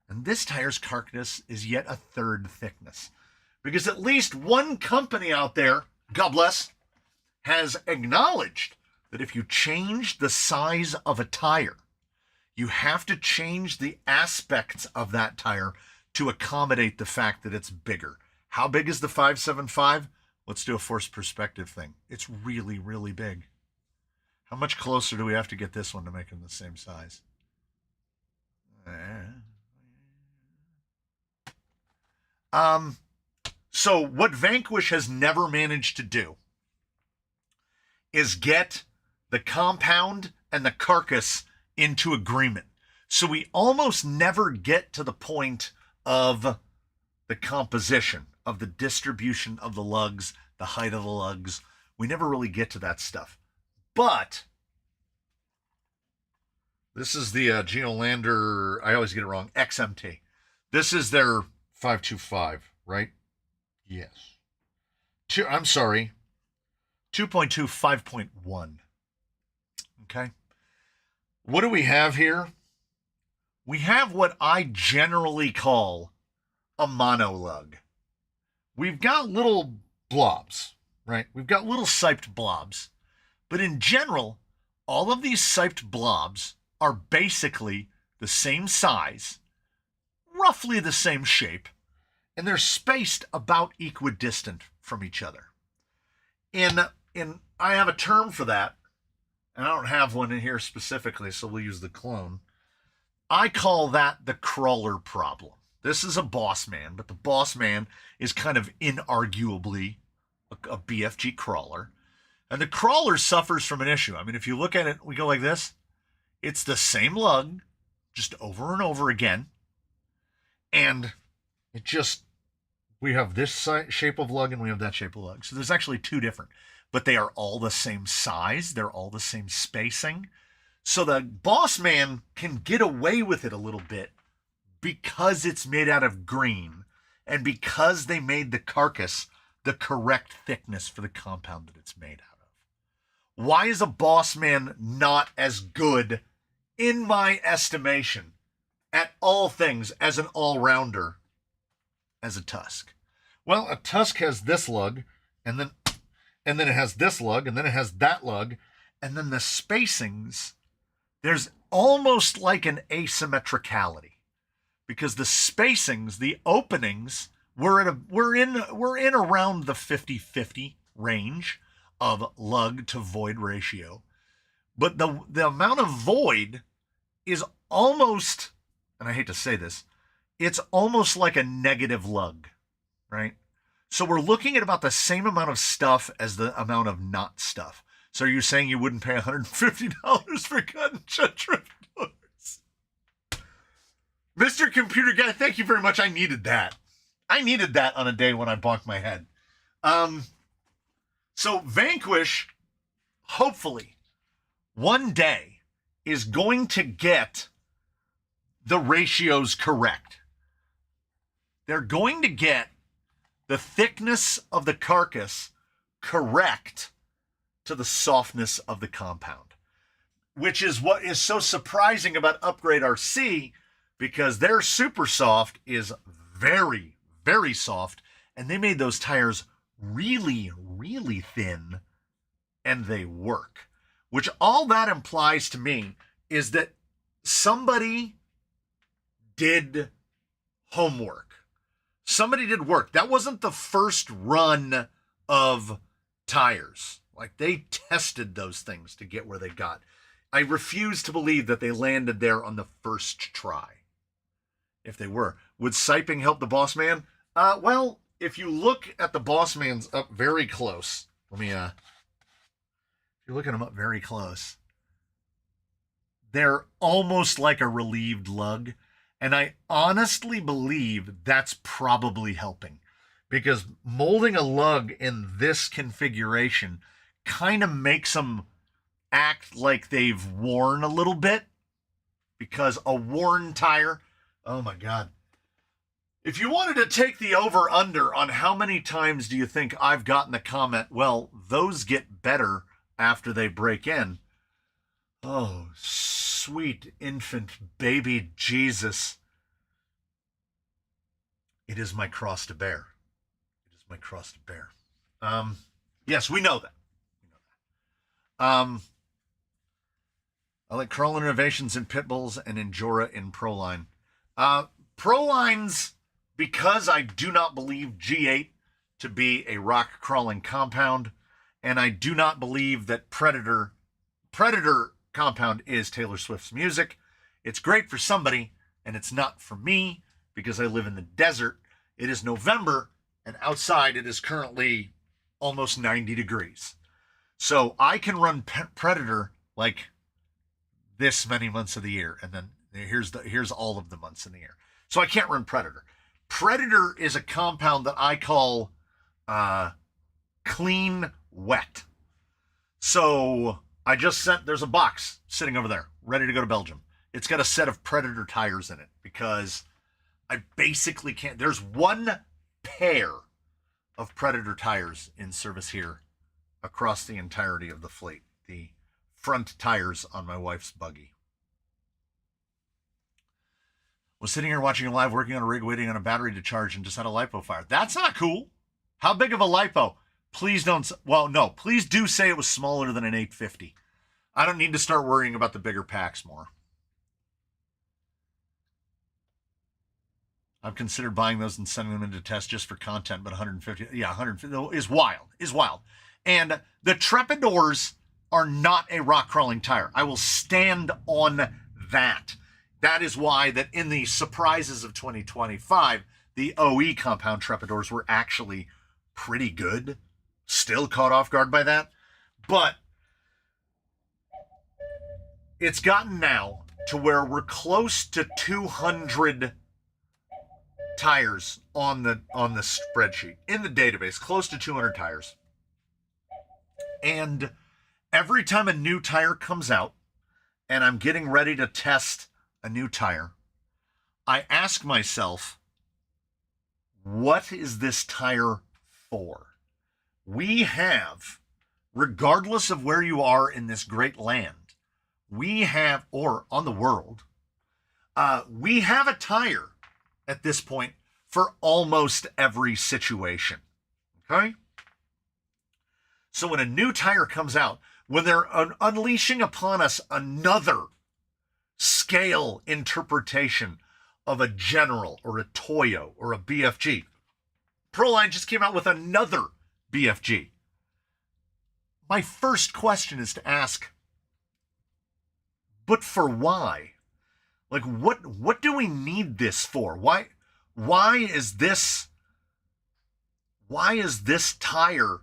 and this tire's carcass is yet a third thickness. Because at least one company out there, God bless, has acknowledged that if you change the size of a tire, you have to change the aspects of that tire to accommodate the fact that it's bigger. How big is the 5.75? Let's do a forced perspective thing. It's really, really big. How much closer do we have to get this one to make them the same size? So what Vanquish has never managed to do is get the compound and the carcass into agreement. So we almost never get to the point of the composition, of the distribution of the lugs, the height of the lugs. We never really get to that stuff. But this is the Geolander, I always get it wrong, XMT. This is their 5.25, right? Yes. 2.2, 5.1. Okay. What do we have here? We have what I generally call a monolug. We've got little blobs, right? We've got little siped blobs. But in general, all of these siped blobs are basically the same size, roughly the same shape, and they're spaced about equidistant from each other. I have a term for that, and I don't have one in here specifically, so we'll use the clone. I call that the crawler problem. This is a boss man, but the boss man is kind of inarguably a BFG crawler. And the crawler suffers from an issue. I mean, if you look at it, we go like this. It's the same lug, just over and over again. And we have this shape of lug and we have that shape of lug. So there's actually two different, but they are all the same size. They're all the same spacing. So the boss man can get away with it a little bit because it's made out of green and because they made the carcass the correct thickness for the compound that it's made out of. Why is a boss man not as good, in my estimation, at all things as an all-rounder as a Tusk? Well, a Tusk has this lug, and then it has this lug, and then it has that lug, and then the spacings, there's almost like an asymmetricality. Because the spacings, the openings, we're in around the 50-50 range of lug to void ratio. But the amount of void is almost, and I hate to say this, it's almost like a negative lug, right? So we're looking at about the same amount of stuff as the amount of not stuff. So are you saying you wouldn't pay $150 for gun drift doors? Mr. Computer Guy, thank you very much. I needed that. I needed that on a day when I bonked my head. So Vanquish, hopefully, one day is going to get the ratios correct. They're going to get the thickness of the carcass correct to the softness of the compound. which is what is so surprising about Upgrade RC, because their super soft is very, very soft, and they made those tires really, really thin, and they work. Which all that implies to me is that somebody did homework. Somebody did work. That wasn't the first run of tires. Like, they tested those things to get where they got. I refuse to believe that they landed there on the first try. If they were. Would siping help the boss man? Well, if you look at the boss man's up very close, if you're looking them up very close, they're almost like a relieved lug. And I honestly believe that's probably helping, because molding a lug in this configuration kind of makes them act like they've worn a little bit, because a worn tire, oh my God. If you wanted to take the over-under on how many times do you think I've gotten the comment, well, those get better after they break in. Oh, sweet infant baby Jesus. It is my cross to bear. It is my cross to bear. Yes, we know that. I like crawling innovations in pit bulls and Endura in Proline. Prolines, because I do not believe G8 to be a rock crawling compound, and I do not believe that Predator compound is Taylor Swift's music. It's great for somebody, and it's not for me, because I live in the desert. It is November, and outside it is currently almost 90 degrees. So I can run Predator like this many months of the year, and then here's all of the months in the year. So I can't run Predator. Predator is a compound that I call clean wet. So I just there's a box sitting over there, ready to go to Belgium. It's got a set of Predator tires in it, because I basically can't. There's one pair of Predator tires in service here across the entirety of the fleet. The front tires on my wife's buggy. Was sitting here watching you live, working on a rig, waiting on a battery to charge, and just had a lipo fire. That's not cool. How big of a lipo? Please don't. Well, no. Please do say it was smaller than an 850. I don't need to start worrying about the bigger packs more. I've considered buying those and sending them into test just for content, but 150, yeah, 150 is wild. And the Trepidors are not a rock crawling tire. I will stand on that. That is why that in the surprises of 2025, the OE compound Trepidors were actually pretty good. Still caught off guard by that. But it's gotten now to where we're close to 200 tires on the spreadsheet, in the database, close to 200 tires. And every time a new tire comes out and I'm getting ready to test a new tire, I ask myself, what is this tire for? We have, regardless of where you are in this great land, we have, or on the world, we have a tire at this point for almost every situation. Okay? So when a new tire comes out, when they're unleashing upon us another scale interpretation of a General or a Toyo or a BFG, Proline just came out with another BFG. My first question is to ask, but for why? Like, what do we need this for? Why is this tire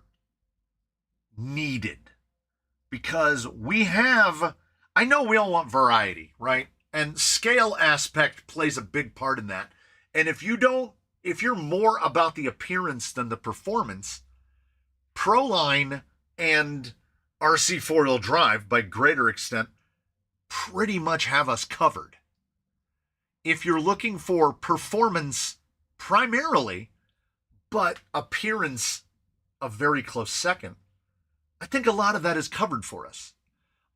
needed? Because I know we all want variety, right? And scale aspect plays a big part in that. And if you're more about the appearance than the performance, Proline and RC four-wheel drive, by greater extent, pretty much have us covered. If you're looking for performance primarily, but appearance a very close second, I think a lot of that is covered for us.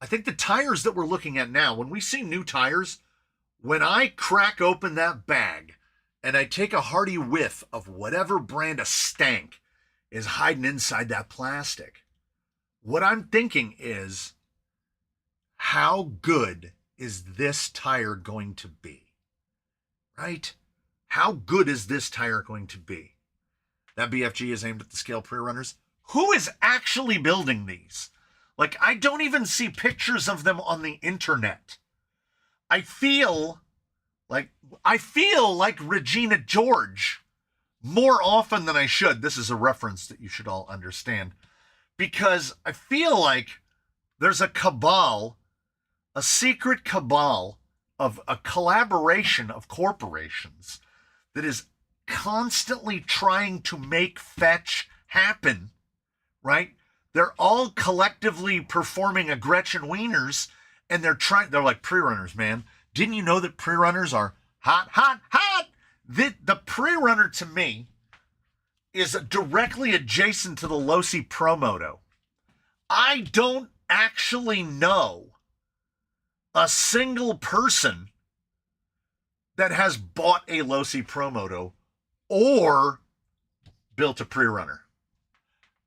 I think the tires that we're looking at now, when we see new tires, when I crack open that bag and I take a hearty whiff of whatever brand of stank is hiding inside that plastic, what I'm thinking is, how good is this tire going to be? Right? How good is this tire going to be? That BFG is aimed at the scale pre-runners. Who is actually building these? Like, I don't even see pictures of them on the internet. I feel like Regina George more often than I should. This is a reference that you should all understand, because I feel like there's a cabal, a secret cabal of a collaboration of corporations that is constantly trying to make fetch happen, right? They're all collectively performing a Gretchen Wieners, and they're like, pre-runners, man. Didn't you know that pre-runners are hot, hot, hot? The pre-runner to me is directly adjacent to the Losi Promoto. I don't actually know a single person that has bought a Losi Promoto or built a pre-runner.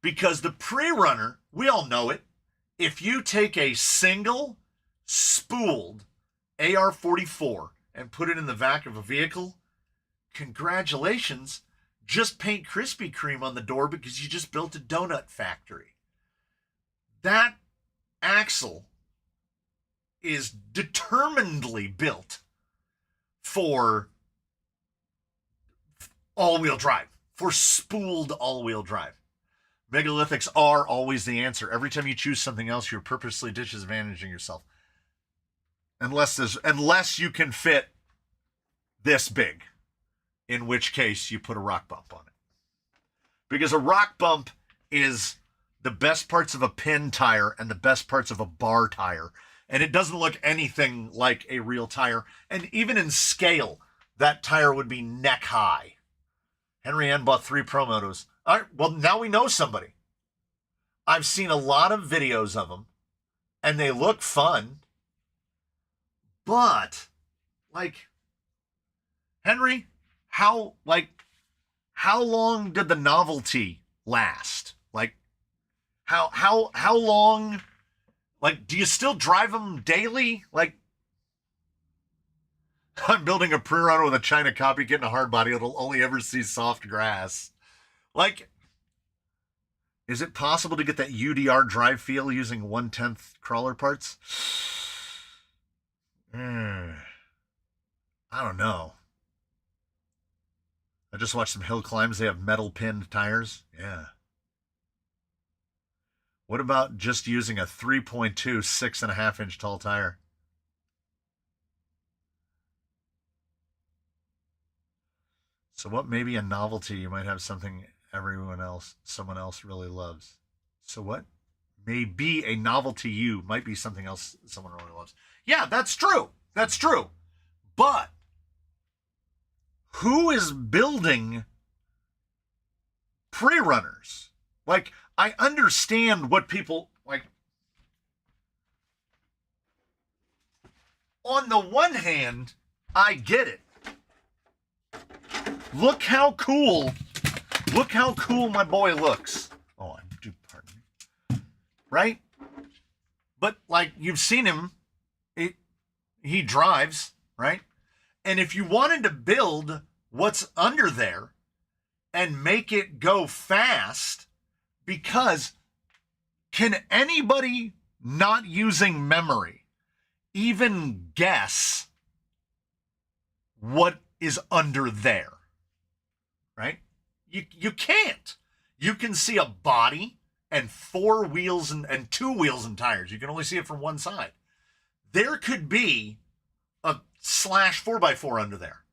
Because the pre-runner, we all know it, if you take a single spooled AR-44 and put it in the back of a vehicle, congratulations, just paint Krispy Kreme on the door because you just built a donut factory. That axle is determinedly built for all-wheel drive, for spooled all-wheel drive. Megalithics are always the answer. Every time you choose something else, you're purposely disadvantaging yourself. Unless you can fit this big, in which case you put a rock bump on it. Because a rock bump is the best parts of a pin tire and the best parts of a bar tire. And it doesn't look anything like a real tire. And even in scale, that tire would be neck high. Henry Ann bought 3 Promotos. All right, well, now we know somebody. I've seen a lot of videos of them, and they look fun. But, like, Henry, how long did the novelty last? Like, how long? Like, do you still drive them daily? Like, I'm building a pre-runner with a China copy, getting a hard body. It'll only ever see soft grass. Like, is it possible to get that UDR drive feel using 1/10 crawler parts? I don't know. I just watched some hill climbs. They have metal pinned tires. Yeah. What about just using a 3.2 6.5-inch tall tire? So what may be a novelty? You might have something someone else really loves. So what may be a novelty you might be something else someone really loves. Yeah, that's true. That's true. But who is building pre-runners? Like, I understand what people like. On the one hand, I get it. Look how cool my boy looks. Oh, I do, pardon me. Right? But, like, you've seen him. He drives, right? And if you wanted to build what's under there and make it go fast, because can anybody not using memory even guess what is under there? Right? You can't. You can see a body and 4 wheels and 2 wheels and tires. You can only see it from one side. There could be a slash 4x4 under there.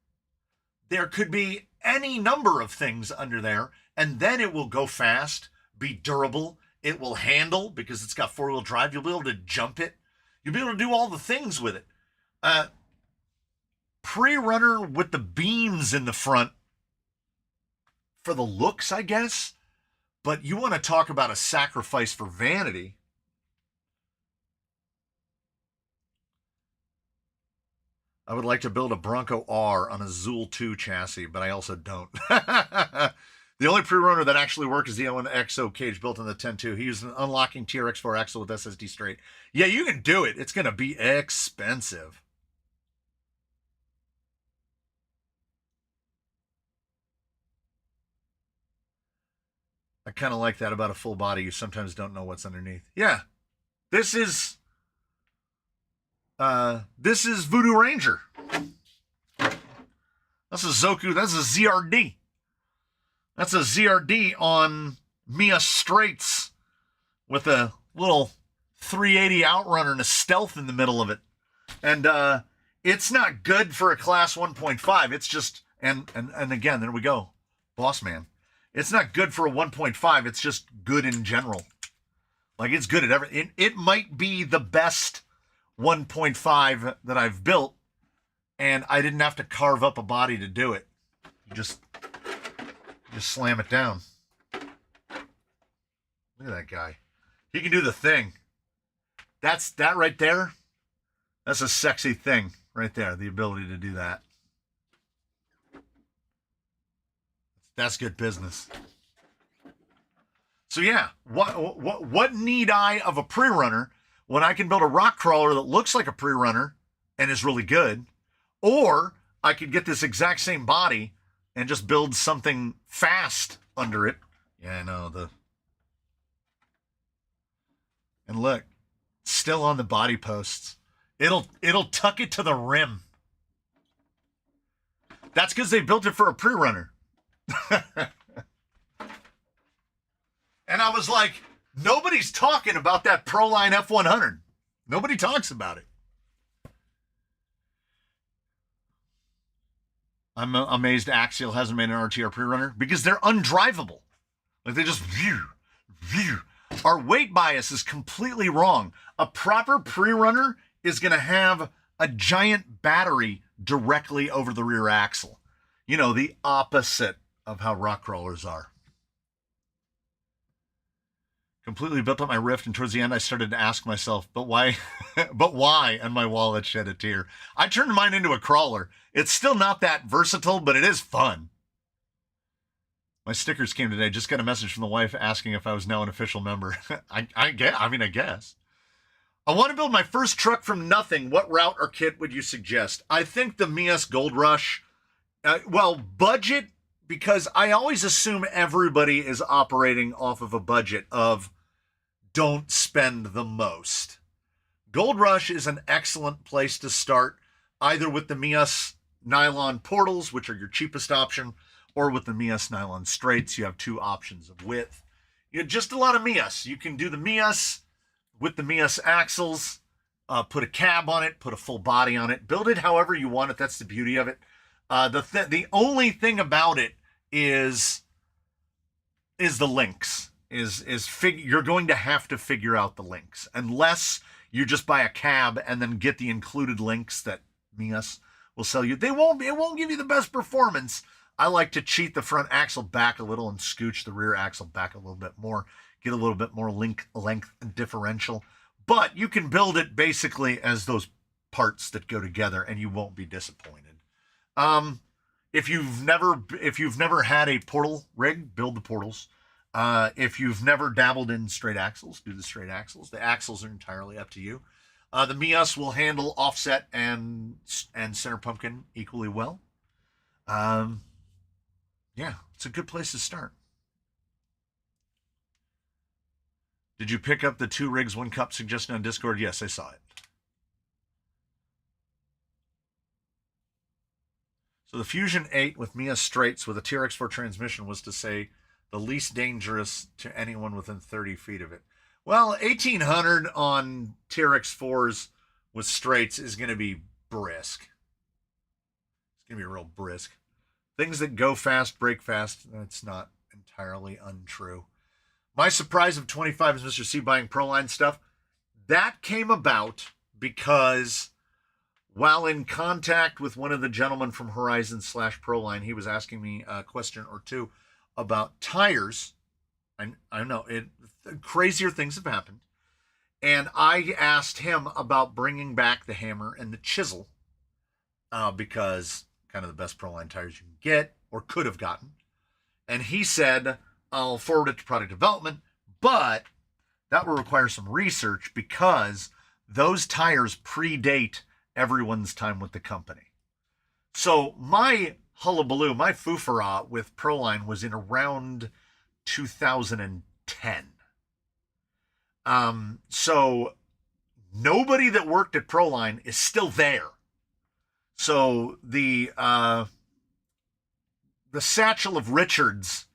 There could be any number of things under there, and then it will go fast, be durable. It will handle because it's got 4-wheel drive. You'll be able to jump it. You'll be able to do all the things with it. Pre-runner with the beams in the front for the looks, I guess. But you want to talk about a sacrifice for vanity. I would like to build a Bronco R on a Zool 2 chassis, but I also don't. The only pre-runner that actually worked is the O1XO cage built on the 10.2. He used an unlocking TRX4 axle with SSD straight. Yeah, you can do it. It's going to be expensive. I kind of like that about a full body. You sometimes don't know what's underneath. Yeah, this is Voodoo Ranger. That's a Zoku. That's a ZRD. That's a ZRD on Mia straights with a little 380 outrunner and a stealth in the middle of it. And it's not good for a class 1.5. It's just, and again, there we go. Boss man. It's not good for a 1.5. It's just good in general. Like, it's good at everything. It might be the best 1.5 that I've built, and I didn't have to carve up a body to do it. You just slam it down. Look at that guy. He can do the thing. That right there. That's a sexy thing right there. The ability to do that. That's good business. So yeah, what need I of a pre-runner when I can build a rock crawler that looks like a pre-runner and is really good, or I could get this exact same body and just build something fast under it. Yeah, I know and look, still on the body posts. It'll tuck it to the rim. That's because they built it for a pre-runner. And I was like, nobody's talking about that Proline F100. Nobody talks about it. I'm amazed Axial hasn't made an RTR pre-runner because they're undrivable. Like, they just view. Our weight bias is completely wrong. A proper pre-runner is going to have a giant battery directly over the rear axle. You know, the opposite of how rock crawlers are. Completely built up my rift, and towards the end I started to ask myself, but why? But why? And my wallet shed a tear. I turned mine into a crawler. It's still not that versatile, but it is fun. My stickers came today. Just got a message from the wife asking if I was now an official member. I guess. I want to build my first truck from nothing. What route or kit would you suggest? I think the Mias Gold Rush. Budget, because I always assume everybody is operating off of a budget of don't spend the most. Gold Rush is an excellent place to start, either with the Mias nylon portals, which are your cheapest option, or with the Mias nylon straights. You have two options of width. Just a lot of Mias. You can do the Mias with the Mias axles, put a cab on it, put a full body on it, build it however you want it. That's the beauty of it. The only thing about it is the links. You're going to have to figure out the links, unless you just buy a cab and then get the included links that Mias will sell you. It won't give you the best performance. I like to cheat the front axle back a little and scooch the rear axle back a little bit more, get a little bit more length differential. But you can build it basically as those parts that go together, and you won't be disappointed. If you've never had a portal rig, build the portals. If you've never dabbled in straight axles, do the straight axles. The axles are entirely up to you. The Mias will handle offset and center pumpkin equally well. Yeah, it's a good place to start. Did you pick up the 2 rigs, 1 cup suggestion on Discord? Yes, I saw it. So the Fusion 8 with Mia straights with a TRX4 transmission was to say the least dangerous to anyone within 30 feet of it. Well, 1800 on TRX4s with straights is going to be brisk. It's going to be real brisk. Things that go fast, break fast, that's not entirely untrue. My surprise of 25 is Mr. C buying Proline stuff. That came about because while in contact with one of the gentlemen from Horizon /Proline, he was asking me a question or two about tires. I know crazier things have happened. And I asked him about bringing back the hammer and the chisel because kind of the best Proline tires you can get or could have gotten. And he said, I'll forward it to product development, but that will require some research because those tires predate everyone's time with the company. So my hullabaloo, my foofara with Proline was in around 2010. So nobody that worked at Proline is still there. So the satchel of Richards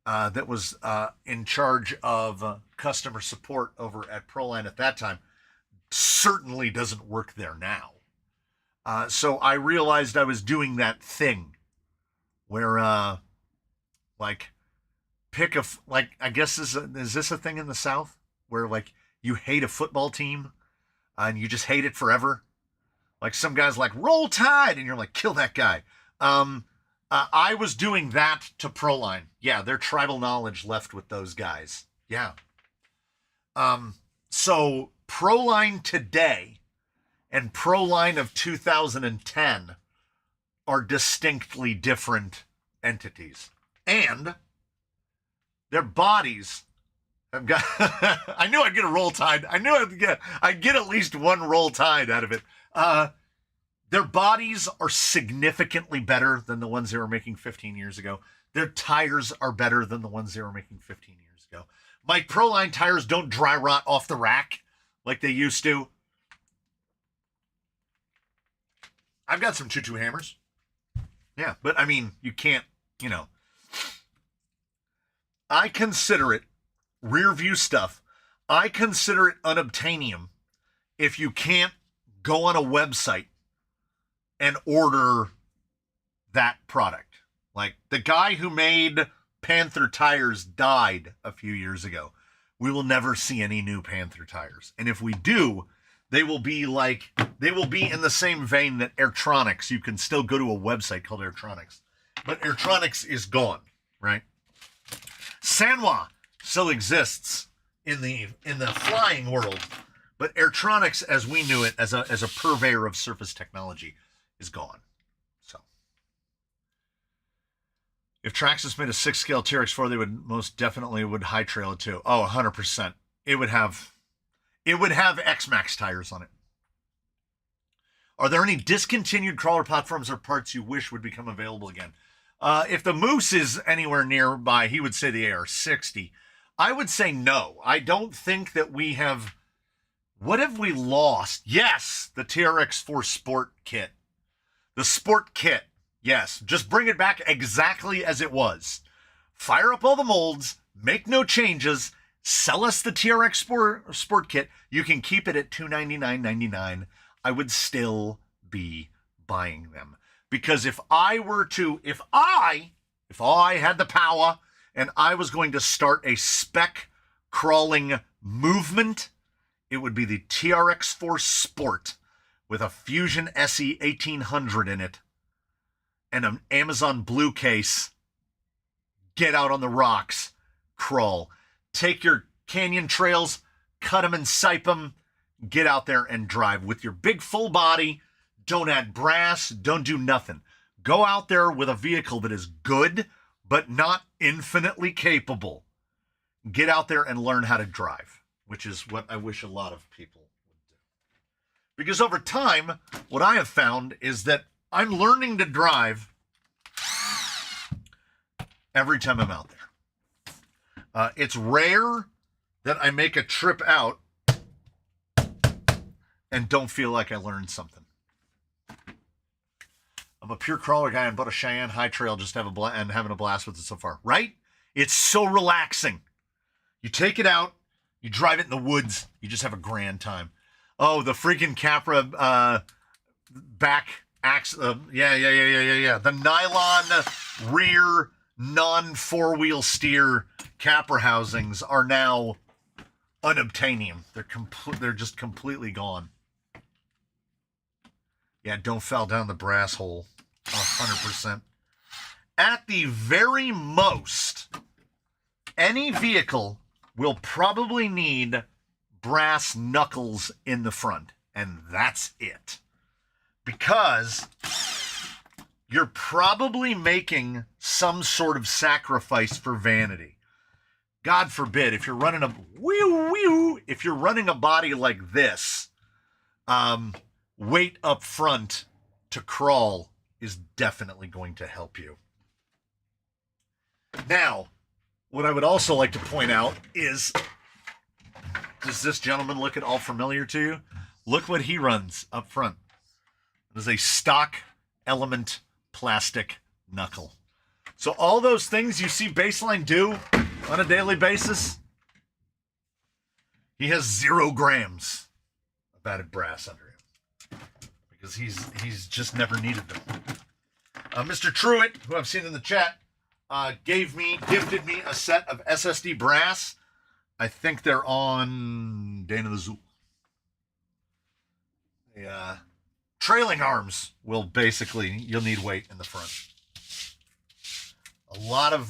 that was in charge of customer support over at Proline at that time certainly doesn't work there now. So I realized I was doing that thing where, like, I guess is this a thing in the South where like you hate a football team and you just hate it forever? Like some guys like Roll Tide and you're like, kill that guy. I was doing that to Proline. Yeah, their tribal knowledge left with those guys. Yeah. So Proline today and Proline of 2010 are distinctly different entities. And their bodies have got... I knew I'd get a Roll Tide. I knew I'd get at least one Roll Tide out of it. Their bodies are significantly better than the ones they were making 15 years ago. Their tires are better than the ones they were making 15 years ago. My Proline tires don't dry rot off the rack like they used to. I've got some 2-2 hammers. Yeah, but I mean, you can't, I consider it rear view stuff. I consider it unobtainium if you can't go on a website and order that product. Like the guy who made Panther tires died a few years ago. We will never see any new Panther tires. And if we do, they will be in the same vein that Airtronics. You can still go to a website called Airtronics, but Airtronics is gone, right? Sanwa still exists in the flying world, but Airtronics, as we knew it, as a purveyor of surface technology, is gone. So, if Traxxas made a 6-scale TRX4, they would most definitely high trail it too. Oh, 100%. It would have X-Max tires on it. Are there any discontinued crawler platforms or parts you wish would become available again? If the Moose is anywhere nearby, he would say the AR-60. I would say no. I don't think that we have... What have we lost? Yes, the TRX4 Sport Kit. The Sport Kit. Yes, just bring it back exactly as it was. Fire up all the molds, make no changes, sell us the TRX Sport Kit. You can keep it at $299.99. I would still be buying them. Because if I had the power and I was going to start a spec crawling movement, it would be the TRX4 Sport with a Fusion SE 1800 in it and an Amazon Blue case. Get out on the rocks, crawl. Take your canyon trails, cut them and sipe them, get out there and drive with your big full body. Don't add brass, don't do nothing. Go out there with a vehicle that is good, but not infinitely capable. Get out there and learn how to drive, which is what I wish a lot of people would do. Because over time, what I have found is that I'm learning to drive every time I'm out there. It's rare that I make a trip out and don't feel like I learned something. I'm a pure crawler guy and bought a Cheyenne High Trail just to have having a blast with it so far. Right? It's so relaxing. You take it out, you drive it in the woods, you just have a grand time. Oh, the freaking Capra back axle. Yeah. The nylon rear non-4-wheel steer Capra housings are now unobtainium. They're just completely gone. Yeah, don't fall down the brass hole. 100%. At the very most, any vehicle will probably need brass knuckles in the front, and that's it. because you're probably making some sort of sacrifice for vanity. God forbid, if you're running if you're running a body like this, weight up front to crawl is definitely going to help you. Now, what I would also like to point out is, does this gentleman look at all familiar to you? Look what he runs up front. It is a stock element plastic knuckle. So all those things you see Baseline do on a daily basis, he has 0 grams of added brass under him because he's just never needed them. Mr. Truitt, who I've seen in the chat, gifted me a set of SSD brass. I think they're on Dana the Zoo. The trailing arms will basically, you'll need weight in the front. A lot of,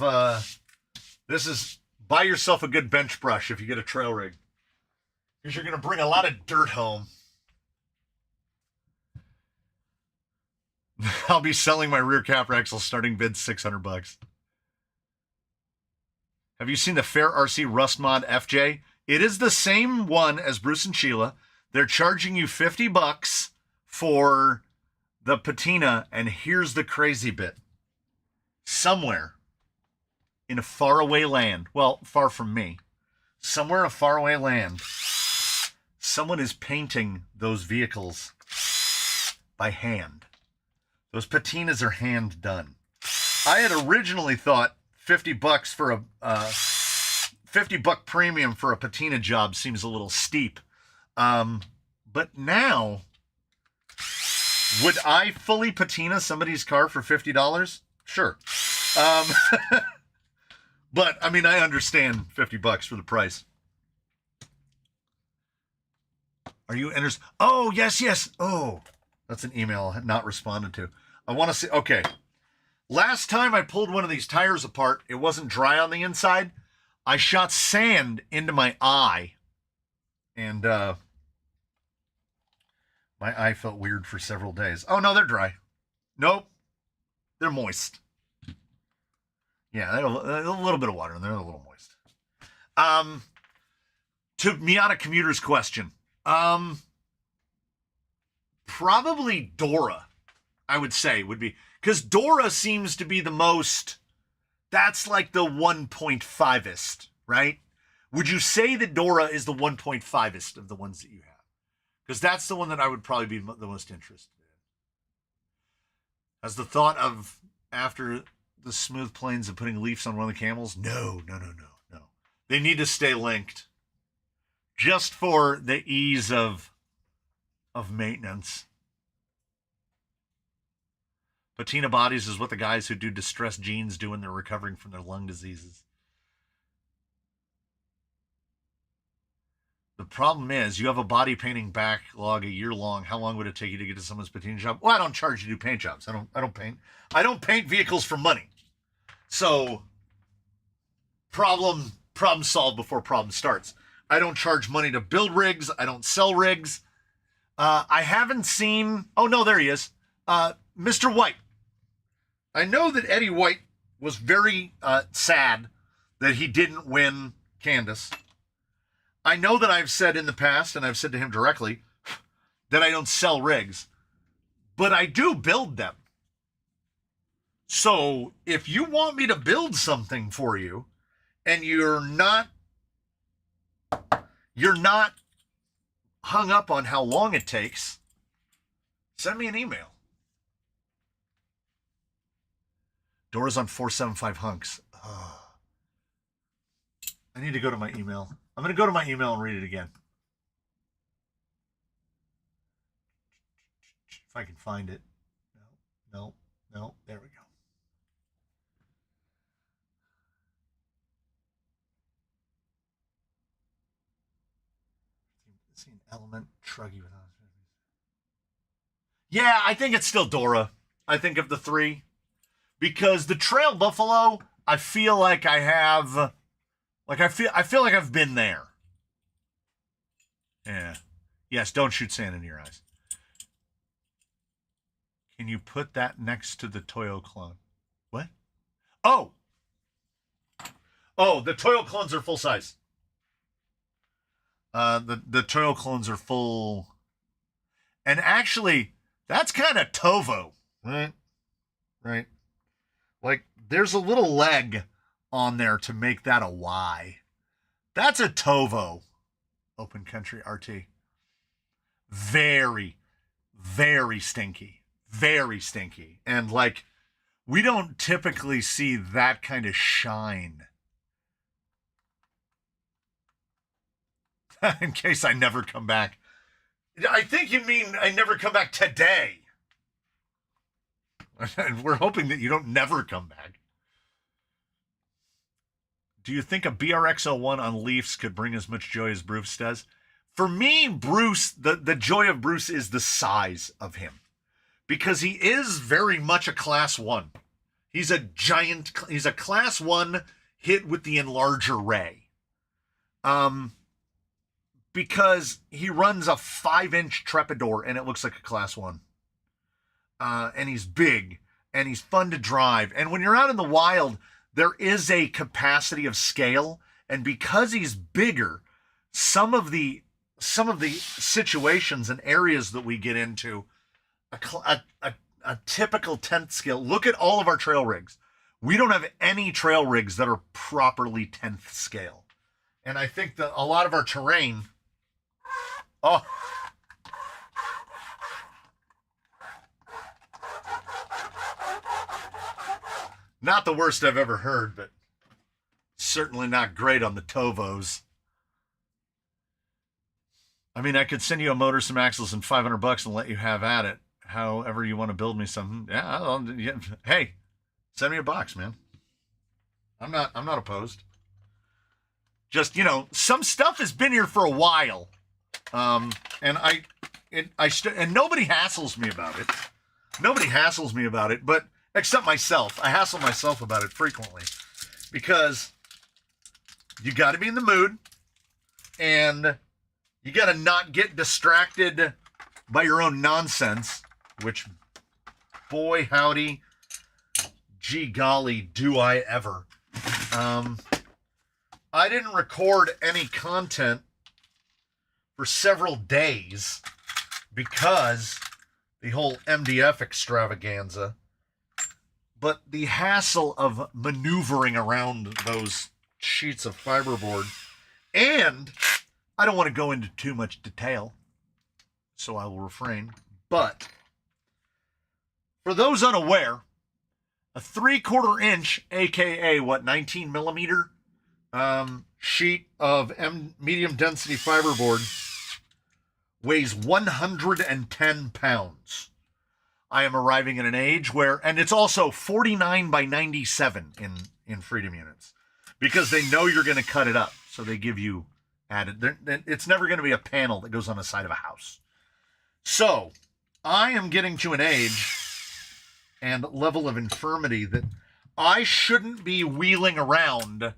this is, buy yourself a good bench brush if you get a trail rig, because you're going to bring a lot of dirt home. I'll be selling my rear cap axle starting bid $600. Have you seen the Fair RC Rust Mod FJ? It is the same one as Bruce and Sheila. They're charging you $50 for the patina, and here's the crazy bit. Somewhere in a faraway land, well, far from me, somewhere in a faraway land, someone is painting those vehicles by hand. Those patinas are hand done. I had originally thought $50 for a $50 premium for a patina job seems a little steep. But now, would I fully patina somebody's car for $50? Sure. But I mean, I understand $50 for the price. Are you interested? Oh, yes. Oh, that's an email I had not responded to. I want to see. Okay. Last time I pulled one of these tires apart, it wasn't dry on the inside. I shot sand into my eye, and my eye felt weird for several days. Oh, no, they're dry. Nope. They're moist. Yeah, they have a little bit of water in there. They're a little moist. To Miata Commuter's question, probably Dora, I would say, would be, because Dora seems to be the most, that's like the 1.5ist, right? Would you say that Dora is the 1.5ist of the ones that you have? Because that's the one that I would probably be the most interested in. Has the thought of, after the smooth plains, of putting leaves on one of the camels? No. They need to stay linked, just for the ease of maintenance. Patina bodies is what the guys who do distressed jeans do when they're recovering from their lung diseases. The problem is, you have a body painting backlog a year long. How long would it take you to get to someone's patina job? Well, I don't charge you to do paint jobs. I don't paint vehicles for money. So, problem solved before problem starts. I don't charge money to build rigs. I don't sell rigs. I haven't seen, oh no, there he is. Mr. White. I know that Eddie White was very sad that he didn't win Candace. I know that I've said in the past, and I've said to him directly, that I don't sell rigs, but I do build them. So if you want me to build something for you, and you're not hung up on how long it takes, send me an email. Dora's on 475 hunks. Oh. I need to go to my email. I'm going to go to my email and read it again. If I can find it. No. There we go. See an element truggy without. Yeah, I think it's still Dora. I think of the three. Because the Trail Buffalo, I feel like I have, I feel like I've been there. Yeah. Yes, don't shoot sand into your eyes. Can you put that next to the Toyo clone? What? Oh! Oh, the Toyo clones are full size. The Toyo clones are full. And actually, that's kind of Tovo, right? Right. Like, there's a little leg on there to make that a Y. That's a Tovo. Open Country RT. Very, very stinky. Very stinky. And, like, we don't typically see that kind of shine. In case I never come back. I think you mean I never come back today. We're hoping that you don't never come back. Do you think a BRX-01 on Leafs could bring as much joy as Bruce does? For me, Bruce, the joy of Bruce is the size of him. Because he is very much a class 1. He's a giant, he's a class 1 hit with the enlarger ray. Because he runs a 5-inch Trepidor and it looks like a class 1. And he's big and he's fun to drive. And when you're out in the wild, there is a capacity of scale. And because he's bigger, some of the situations and areas that we get into, a typical 10th scale. Look at all of our trail rigs. We don't have any trail rigs that are properly 10th scale. And I think that a lot of our terrain, not the worst I've ever heard, but certainly not great on the Tovos. I mean, I could send you a motor, some axles, and $500 and let you have at it. However you want to build me something. Yeah, hey, send me a box, man. I'm not opposed. Just, some stuff has been here for a while. And nobody hassles me about it. Nobody hassles me about it, but except myself. I hassle myself about it frequently because you got to be in the mood and you got to not get distracted by your own nonsense, which, boy, howdy, gee golly, do I ever. I didn't record any content for several days because the whole MDF extravaganza, but the hassle of maneuvering around those sheets of fiberboard, and I don't want to go into too much detail, so I will refrain. But for those unaware, a 3/4 inch, aka 19 millimeter sheet of medium density fiberboard weighs 110 pounds. I am arriving at an age where, and it's also 49 by 97 in Freedom units, because they know you're going to cut it up, so they give you added. It's never going to be a panel that goes on the side of a house. So I am getting to an age and level of infirmity that I shouldn't be wheeling around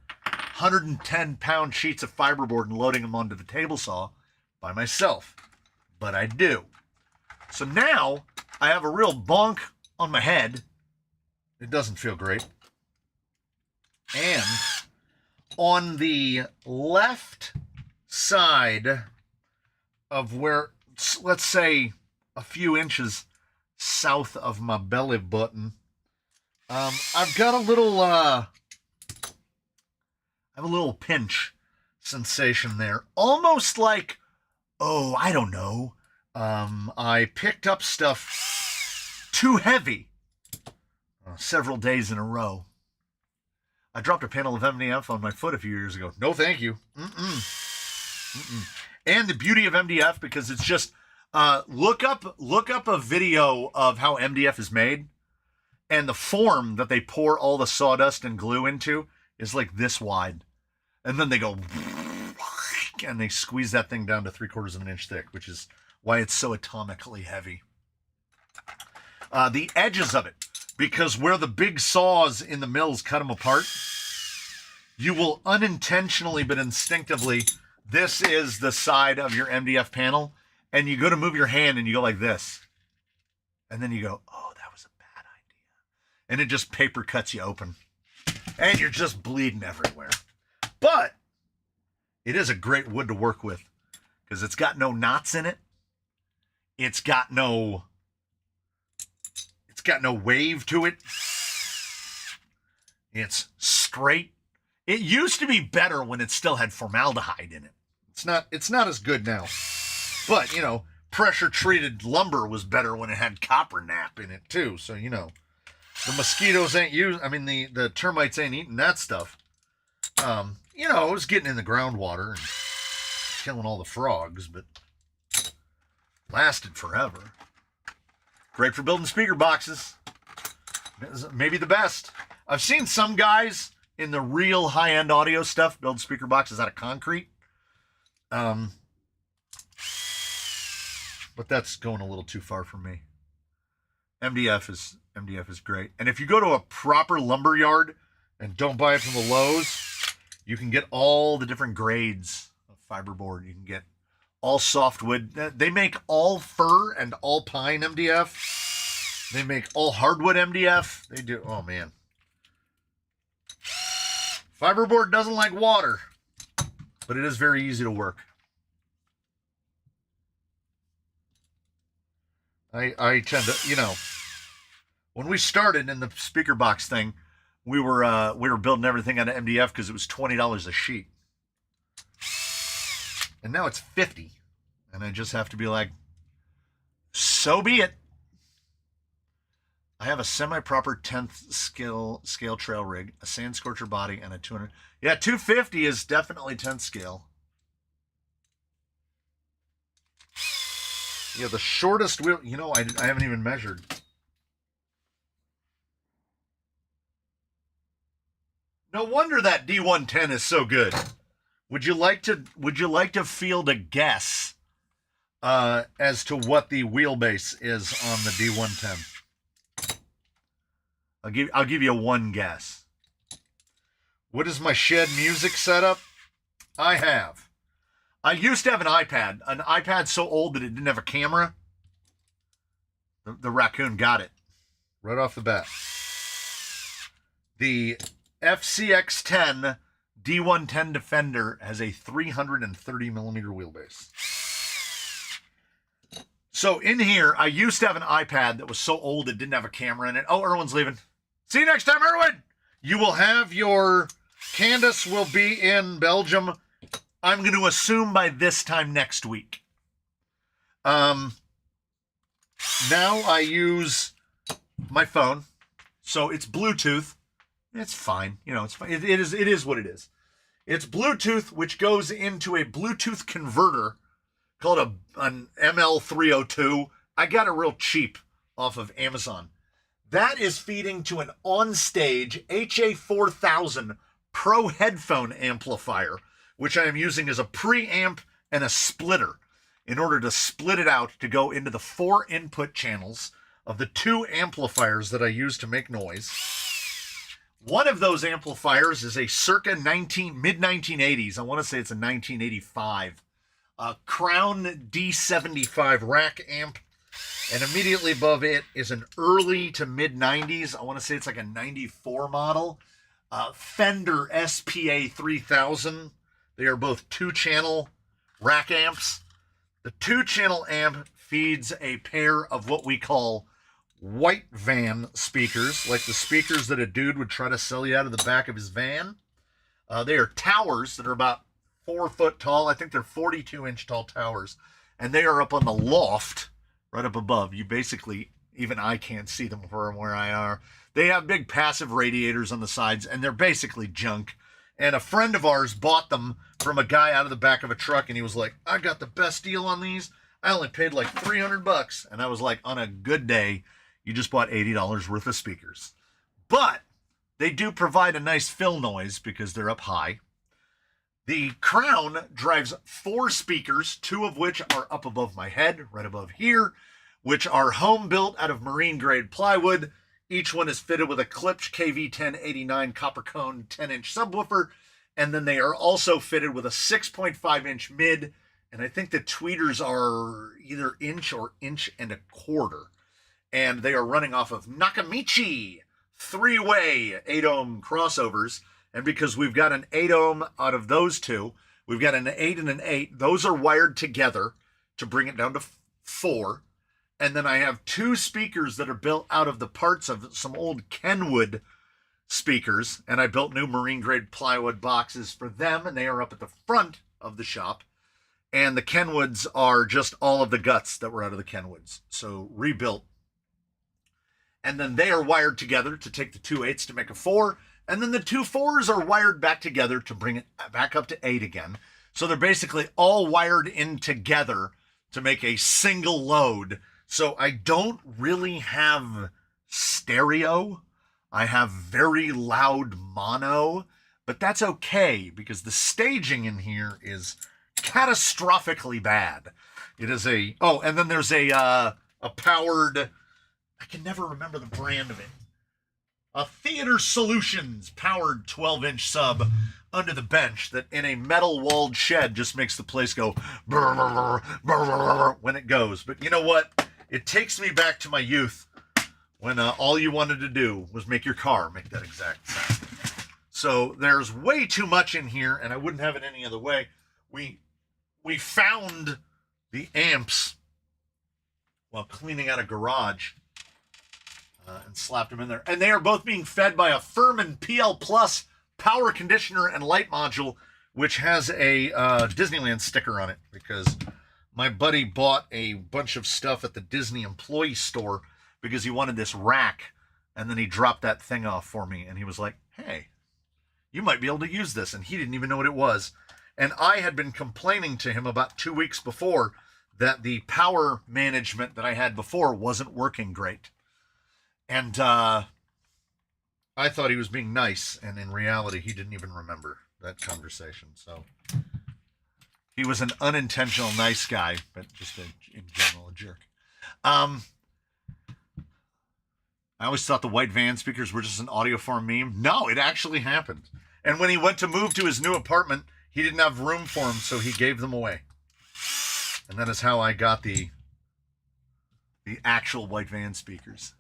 110-pound sheets of fiberboard and loading them onto the table saw by myself. But I do. So now I have a real bonk on my head. It doesn't feel great. And on the left side of where, let's say, a few inches south of my belly button, I've got a little, I have a little pinch sensation there. Almost like, I don't know. I picked up stuff too heavy several days in a row. I dropped a panel of MDF on my foot a few years ago. No, thank you. And the beauty of MDF, because it's just, look up a video of how MDF is made, and the form that they pour all the sawdust and glue into is like this wide. And then they go, and they squeeze that thing down to 3/4 of an inch thick, which is why it's so atomically heavy. The edges of it, because where the big saws in the mills cut them apart, you will unintentionally but instinctively, this is the side of your MDF panel, and you go to move your hand and you go like this. And then you go, oh, and it just paper cuts you open. And you're just bleeding everywhere. But it is a great wood to work with because it's got no knots in it. It's got no wave to it. It's straight. It used to be better when it still had formaldehyde in it. It's not as good now. But, you know, pressure treated lumber was better when it had copper nap in it too. So, you know, the mosquitoes ain't the termites ain't eating that stuff. You know, it was getting in the groundwater and killing all the frogs, but lasted forever. Great for building speaker boxes. Maybe the best. I've seen some guys in the real high-end audio stuff build speaker boxes out of concrete. But that's going a little too far for me. MDF is great. And if you go to a proper lumber yard and don't buy it from the Lowe's, you can get all the different grades of fiberboard. You can get all softwood. They make all fir and all pine MDF. They make all hardwood MDF. They do. Oh, man. Fiberboard doesn't like water, but it is very easy to work. I tend to, you know, when we started in the speaker box thing, we were building everything out of MDF because it was $20 a sheet. And now it's $50. And I just have to be like, so be it. I have a semi-proper 10th scale trail rig, a sand scorcher body, and a 200. Yeah, 250 is definitely 10th scale. Yeah, the shortest wheel, you know, I haven't even measured. No wonder that D110 is so good. Would you like to field a guess as to what the wheelbase is on the D110? I'll give you one guess. What is my shed music setup? I used to have an iPad so old that it didn't have a camera. The raccoon got it right off the bat. The FCX10 D110 Defender has a 330 millimeter wheelbase. So in here, I used to have an iPad that was so old it didn't have a camera in it. Oh, Erwin's leaving. See you next time, Erwin! You will have your... Candace will be in Belgium, I'm going to assume, by this time next week. Now I use my phone. So it's Bluetooth. It's fine. You know, it's fine. It is what it is. It's Bluetooth, which goes into a Bluetooth converter called an ML302. I got it real cheap off of Amazon. That is feeding to an on-stage HA4000 Pro headphone amplifier, which I am using as a preamp and a splitter in order to split it out to go into the 4 input channels of the 2 amplifiers that I use to make noise. One of those amplifiers is a circa mid-1980s, I want to say it's a 1985, Crown D75 rack amp. And immediately above it is an early to mid-90s, I want to say it's like a 94 model, Fender SPA 3000. They are both 2-channel rack amps. The 2-channel amp feeds a pair of what we call white van speakers, like the speakers that a dude would try to sell you out of the back of his van. They are towers that are about 4 foot tall. I think they're 42-inch tall towers. And they are up on the loft, right up above. You basically, even I can't see them from where I are. They have big passive radiators on the sides, and they're basically junk. And a friend of ours bought them from a guy out of the back of a truck, and he was like, I got the best deal on these. I only paid like $300. And I was like, on a good day, you just bought $80 worth of speakers. But they do provide a nice fill noise because they're up high. The Crown drives 4 speakers, 2 of which are up above my head, right above here, which are home built out of marine grade plywood. Each one is fitted with a Klipsch KV1089 copper cone 10-inch subwoofer, and then they are also fitted with a 6.5-inch mid, and I think the tweeters are either inch or inch and a quarter. And they are running off of Nakamichi three-way 8-ohm crossovers. And because we've got an 8-ohm out of those two, we've got an 8 and an 8. Those are wired together to bring it down to 4. And then I have 2 speakers that are built out of the parts of some old Kenwood speakers. And I built new marine-grade plywood boxes for them, and they are up at the front of the shop. And the Kenwoods are just all of the guts that were out of the Kenwoods. So rebuilt. And then they are wired together to take the 2 8s to make a 4. And then the 2 4s are wired back together to bring it back up to 8 again. So they're basically all wired in together to make a single load. So I don't really have stereo. I have very loud mono, but that's okay because the staging in here is catastrophically bad. It is and then there's a powered, I can never remember the brand of it. A Theater Solutions powered 12-inch sub under the bench that in a metal walled shed just makes the place go brr, brr, brr, brr, when it goes. But you know what? It takes me back to my youth when all you wanted to do was make your car make that exact sound. So there's way too much in here, and I wouldn't have it any other way. We found the amps while cleaning out a garage. And slapped them in there. And they are both being fed by a Furman PL Plus power conditioner and light module, which has a Disneyland sticker on it because my buddy bought a bunch of stuff at the Disney employee store because he wanted this rack. And then he dropped that thing off for me. And he was like, hey, you might be able to use this. And he didn't even know what it was. And I had been complaining to him about 2 weeks before that the power management that I had before wasn't working great. And I thought he was being nice, and in reality, he didn't even remember that conversation. So he was an unintentional nice guy, but just in general a jerk. I always thought the white van speakers were just an audioform meme. No, it actually happened. And when he went to move to his new apartment, he didn't have room for them, so he gave them away. And that is how I got the actual white van speakers.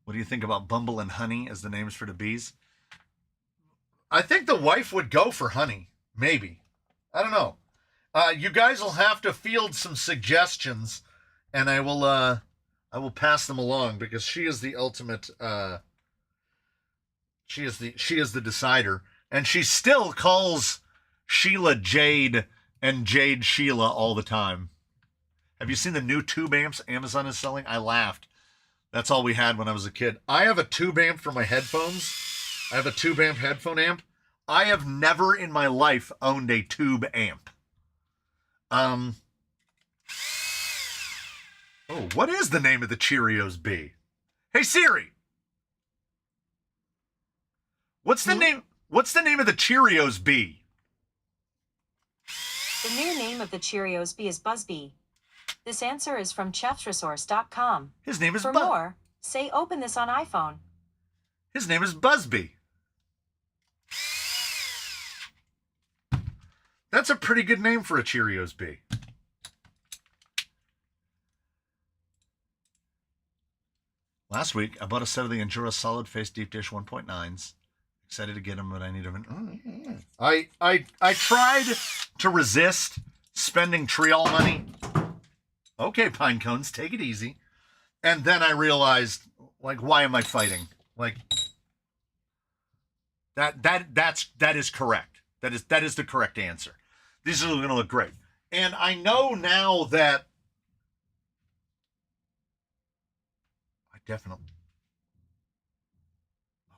What do you think about Bumble and Honey as the names for the bees? I think the wife would go for Honey. Maybe. I don't know. You guys will have to field some suggestions, and I will pass them along because she is the ultimate. She is the decider, and she still calls Sheila Jade and Jade Sheila all the time. Have you seen the new tube amps Amazon is selling? I laughed. That's all we had when I was a kid. I have a tube amp for my headphones. I have a tube amp headphone amp. I have never in my life owned a tube amp. Oh, what is the name of the Cheerios bee? Hey Siri. What's the name of the Cheerios bee? The new name of the Cheerios bee is Buzzbee. This answer is from chefsresource.com. His name is For more, say open this on iPhone. His name is Buzzbee. That's a pretty good name for a Cheerios bee. Last week, I bought a set of the Endura Solid Face Deep Dish 1.9s. Excited to get them, but I need them. I tried to resist spending Triol money. Okay, pine cones, take it easy. And then I realized, like, why am I fighting? Like, that is correct. That is the correct answer. These are going to look great. And I know now that I definitely.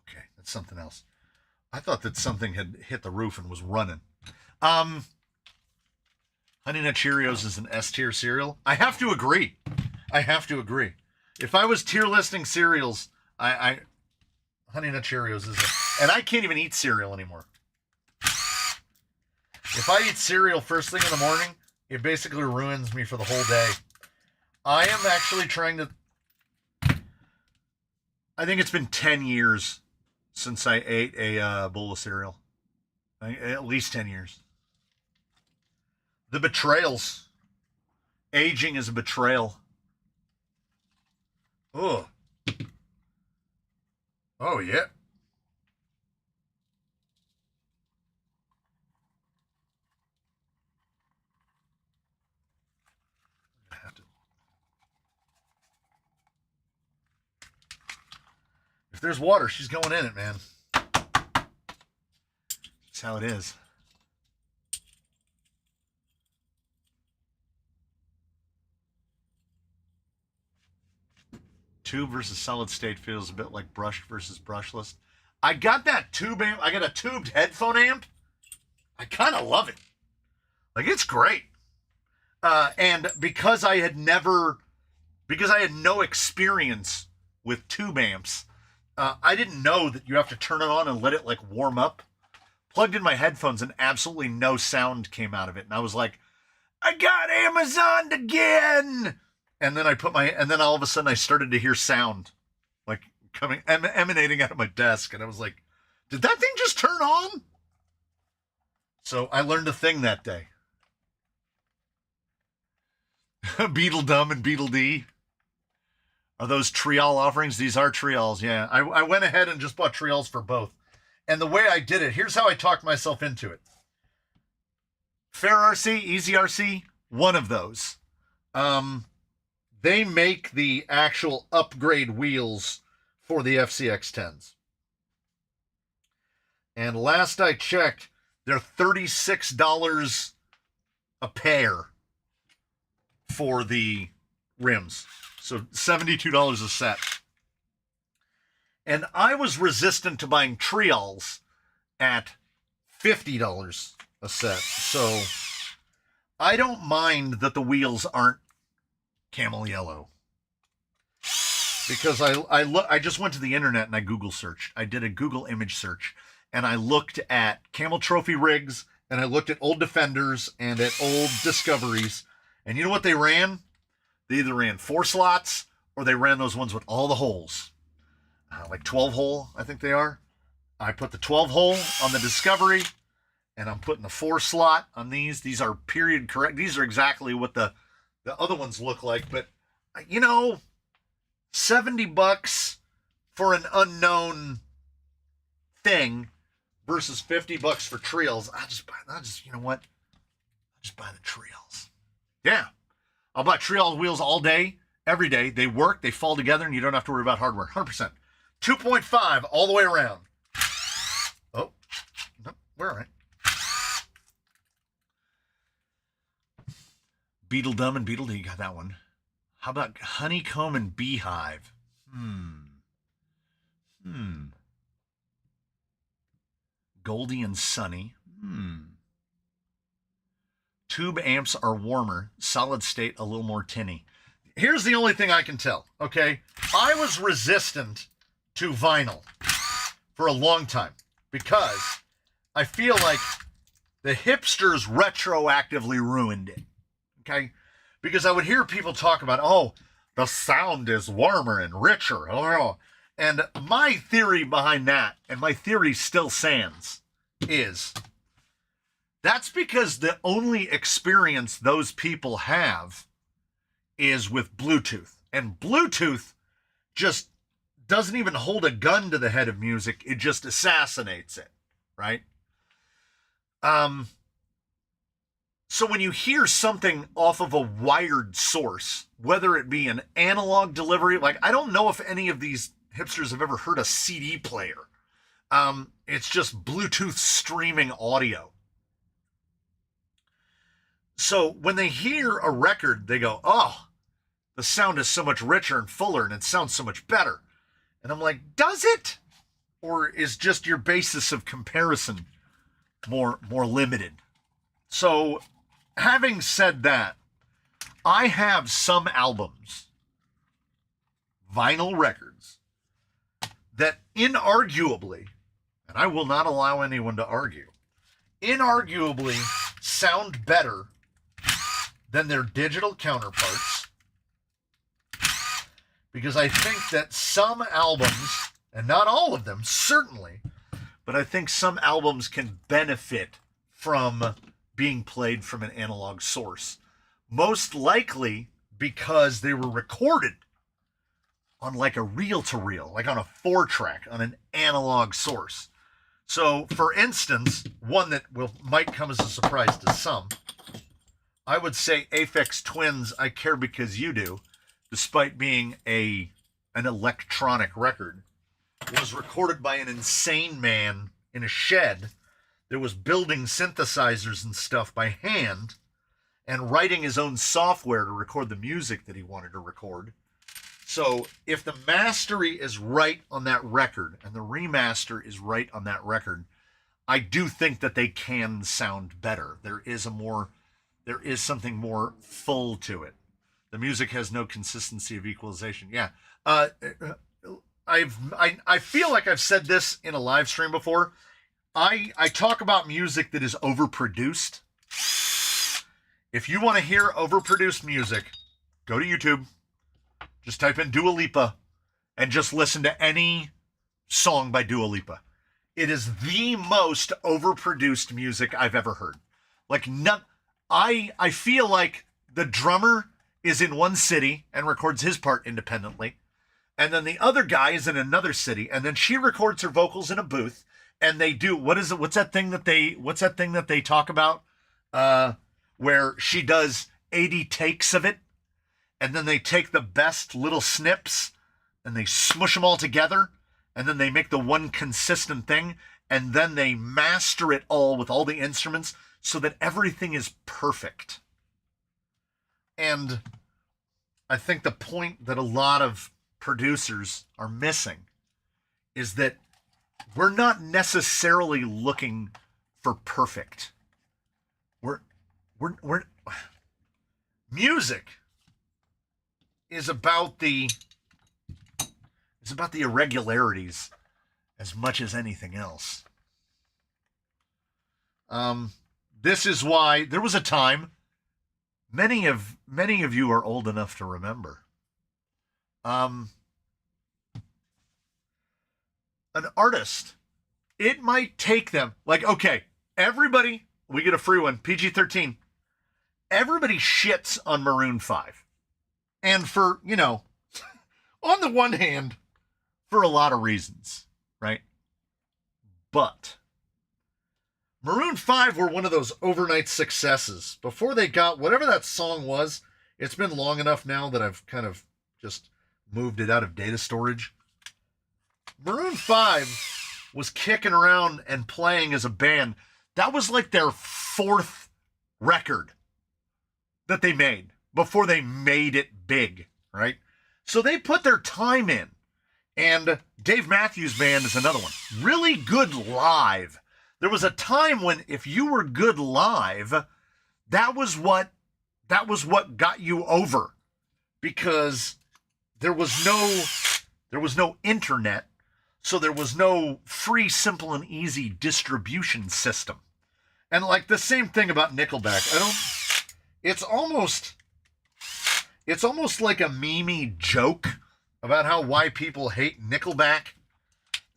Okay, that's something else. I thought that something had hit the roof and was running. Honey Nut Cheerios is an S-tier cereal. I have to agree. If I was tier listing cereals, Honey Nut Cheerios is and I can't even eat cereal anymore. If I eat cereal first thing in the morning, it basically ruins me for the whole day. I am actually trying to. I think it's been 10 years since I ate a bowl of cereal. At least 10 years. The betrayals. Aging is a betrayal. Ugh. Oh, yeah. If there's water, she's going in it, man. That's how it is. Tube versus solid state feels a bit like brushed versus brushless. I got that tube amp. I got a tubed headphone amp. I kind of love it. Like, it's great. And because I had no experience with tube amps, I didn't know that you have to turn it on and let it like warm up. Plugged in my headphones and absolutely no sound came out of it. And I was like, I got Amazoned again. And then and then all of a sudden I started to hear sound like emanating out of my desk. And I was like, did that thing just turn on? So I learned a thing that day. Beetle Dumb and Beetle D. Are those Trial offerings? These are Trials, yeah. I went ahead and just bought Trials for both. And the way I did it, here's how I talked myself into it. Fair RC, Easy RC, one of those. They make the actual upgrade wheels for the FCX10s. And last I checked, they're $36 a pair for the rims. So $72 a set. And I was resistant to buying Trials at $50 a set. So I don't mind that the wheels aren't camel yellow. Because I just went to the internet and I Google searched. I did a Google image search. And I looked at Camel Trophy rigs. And I looked at old Defenders and at old Discoveries. And you know what they ran? They either ran 4 slots or they ran those ones with all the holes. Like 12 hole, I think they are. I put the 12 hole on the Discovery, and I'm putting the 4 slot on these. These are period correct. These are exactly what the other ones look like. But, you know, $70 for an unknown thing versus $50 for Trials. You know what? I'll just buy the Trials. Yeah. I'll buy Trial wheels all day, every day. They work, they fall together, and you don't have to worry about hardware. 100%. 2.5 all the way around. Oh, no, we're all right. Beetle Dumb and Beetle D, got that one. How about Honeycomb and Beehive? Goldie and Sunny. Tube amps are warmer. Solid state a little more tinny. Here's the only thing I can tell, okay? I was resistant to vinyl for a long time because I feel like the hipsters retroactively ruined it, okay? Because I would hear people talk about, oh, the sound is warmer and richer. Oh. And my theory behind that, and my theory still stands, is that's because the only experience those people have is with Bluetooth. And Bluetooth just doesn't even hold a gun to the head of music. It just assassinates it, right? So when you hear something off of a wired source, whether it be an analog delivery, like I don't know if any of these hipsters have ever heard a CD player. It's just Bluetooth streaming audio. So when they hear a record, they go, oh, the sound is so much richer and fuller and it sounds so much better. And I'm like, does it? Or is just your basis of comparison more limited? So having said that, I have some albums, vinyl records, that inarguably, and I will not allow anyone to argue, inarguably sound better than their digital counterparts, because I think that some albums, and not all of them, certainly, but I think some albums can benefit from being played from an analog source. Most likely because they were recorded on like a reel-to-reel, like on a 4-track, on an analog source. So, for instance, one that might come as a surprise to some, I would say Aphex Twin's I Care Because You Do, despite being an electronic record, was recorded by an insane man in a shed that was building synthesizers and stuff by hand and writing his own software to record the music that he wanted to record. So if the mastery is right on that record and the remaster is right on that record, I do think that they can sound better. There is something more full to it. The music has no consistency of equalization. Yeah. I feel like I've said this in a live stream before. I talk about music that is overproduced. If you want to hear overproduced music, go to YouTube. Just type in Dua Lipa and just listen to any song by Dua Lipa. It is the most overproduced music I've ever heard. Like, I feel like the drummer is in one city and records his part independently. And then the other guy is in another city, and then she records her vocals in a booth, and they do, what's that thing that they talk about? Where she does 80 takes of it, and then they take the best little snips and they smush them all together, and then they make the one consistent thing, and then they master it all with all the instruments so that everything is perfect. And I think the point that a lot of producers are missing is that we're not necessarily looking for perfect. We're music is about the irregularities as much as anything else. This is why there was a time, many of you are old enough to remember. An artist, it might take them, like, okay, everybody, we get a free one, PG-13. Everybody shits on Maroon 5. And for, on the one hand, for a lot of reasons, right? But Maroon 5 were one of those overnight successes. Before they got whatever that song was, it's been long enough now that I've kind of just moved it out of data storage. Maroon 5 was kicking around and playing as a band. That was like their 4th record that they made before they made it big, right? So they put their time in. And Dave Matthews Band is another one. Really good live. There was a time when if you were good live, that was what got you over, because there was no internet, so there was no free, simple, and easy distribution system. And like the same thing about Nickelback. It's almost like a meme joke about why people hate Nickelback.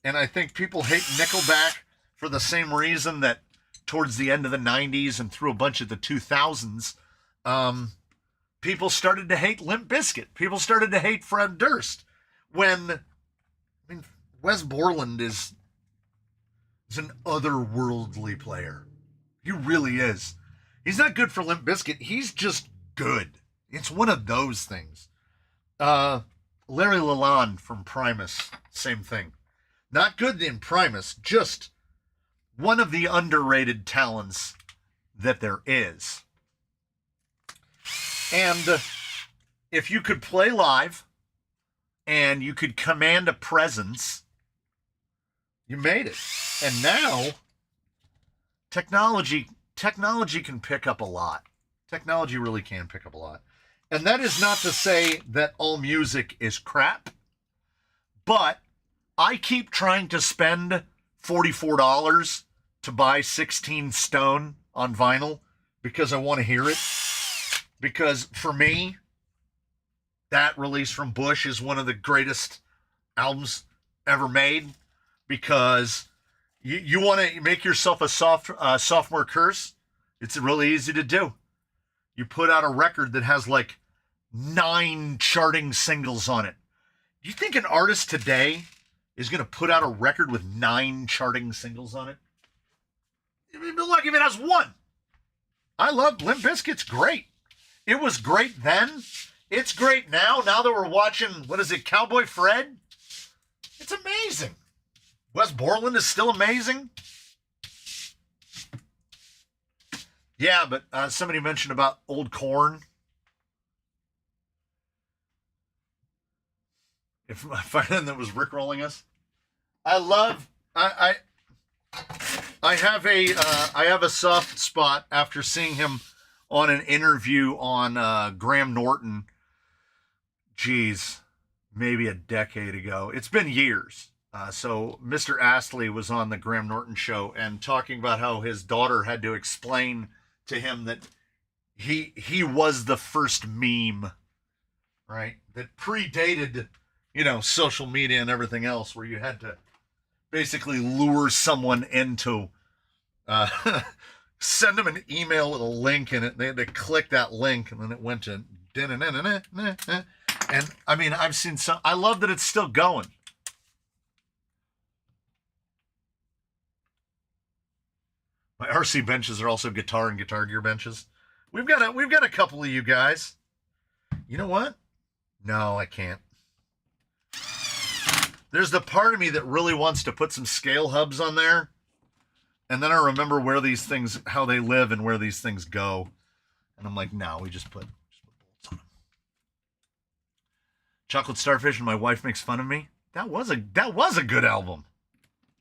And I think people hate Nickelback for the same reason that towards the end of the 90s and through a bunch of the 2000s, people started to hate Limp Bizkit. People started to hate Fred Durst. Wes Borland is an otherworldly player. He really is. He's not good for Limp Bizkit. He's just good. It's one of those things. Larry Lalonde from Primus, same thing. Not good in Primus, just one of the underrated talents that there is. And if you could play live and you could command a presence, you made it. And now technology can pick up a lot. Technology really can pick up a lot. And that is not to say that all music is crap, but I keep trying to spend $44 to buy 16 Stone on vinyl because I want to hear it. Because for me, that release from Bush is one of the greatest albums ever made, because you want to make yourself a sophomore curse. It's really easy to do. You put out a record that has like 9 charting singles on it. Do you think an artist today is going to put out a record with 9 charting singles on it? You'd be lucky if it has 1. I love Limp Bizkit's great. It was great then. It's great now. Now that we're watching, what is it, Cowboy Fred? It's amazing. Wes Borland is still amazing. Yeah, but somebody mentioned about old Korn. If I find that was rickrolling us, I have a soft spot after seeing him on an interview on Graham Norton. Geez, maybe a decade ago. It's been years. So Mr. Astley was on the Graham Norton show and talking about how his daughter had to explain to him that he was the first meme, right? That predated, social media and everything else, where you had to basically lure someone into send them an email with a link in it. They had to click that link, and then it went to and I mean, I've seen some. I love that it's still going. My RC benches are also guitar and guitar gear benches. We've got a couple of you guys. You know what? No, I can't. There's the part of me that really wants to put some scale hubs on there. And then I remember where these things, how they live and where these things go. And I'm like, no, we just put bolts on them. Chocolate Starfish and My Wife Makes Fun of Me. That was a good album.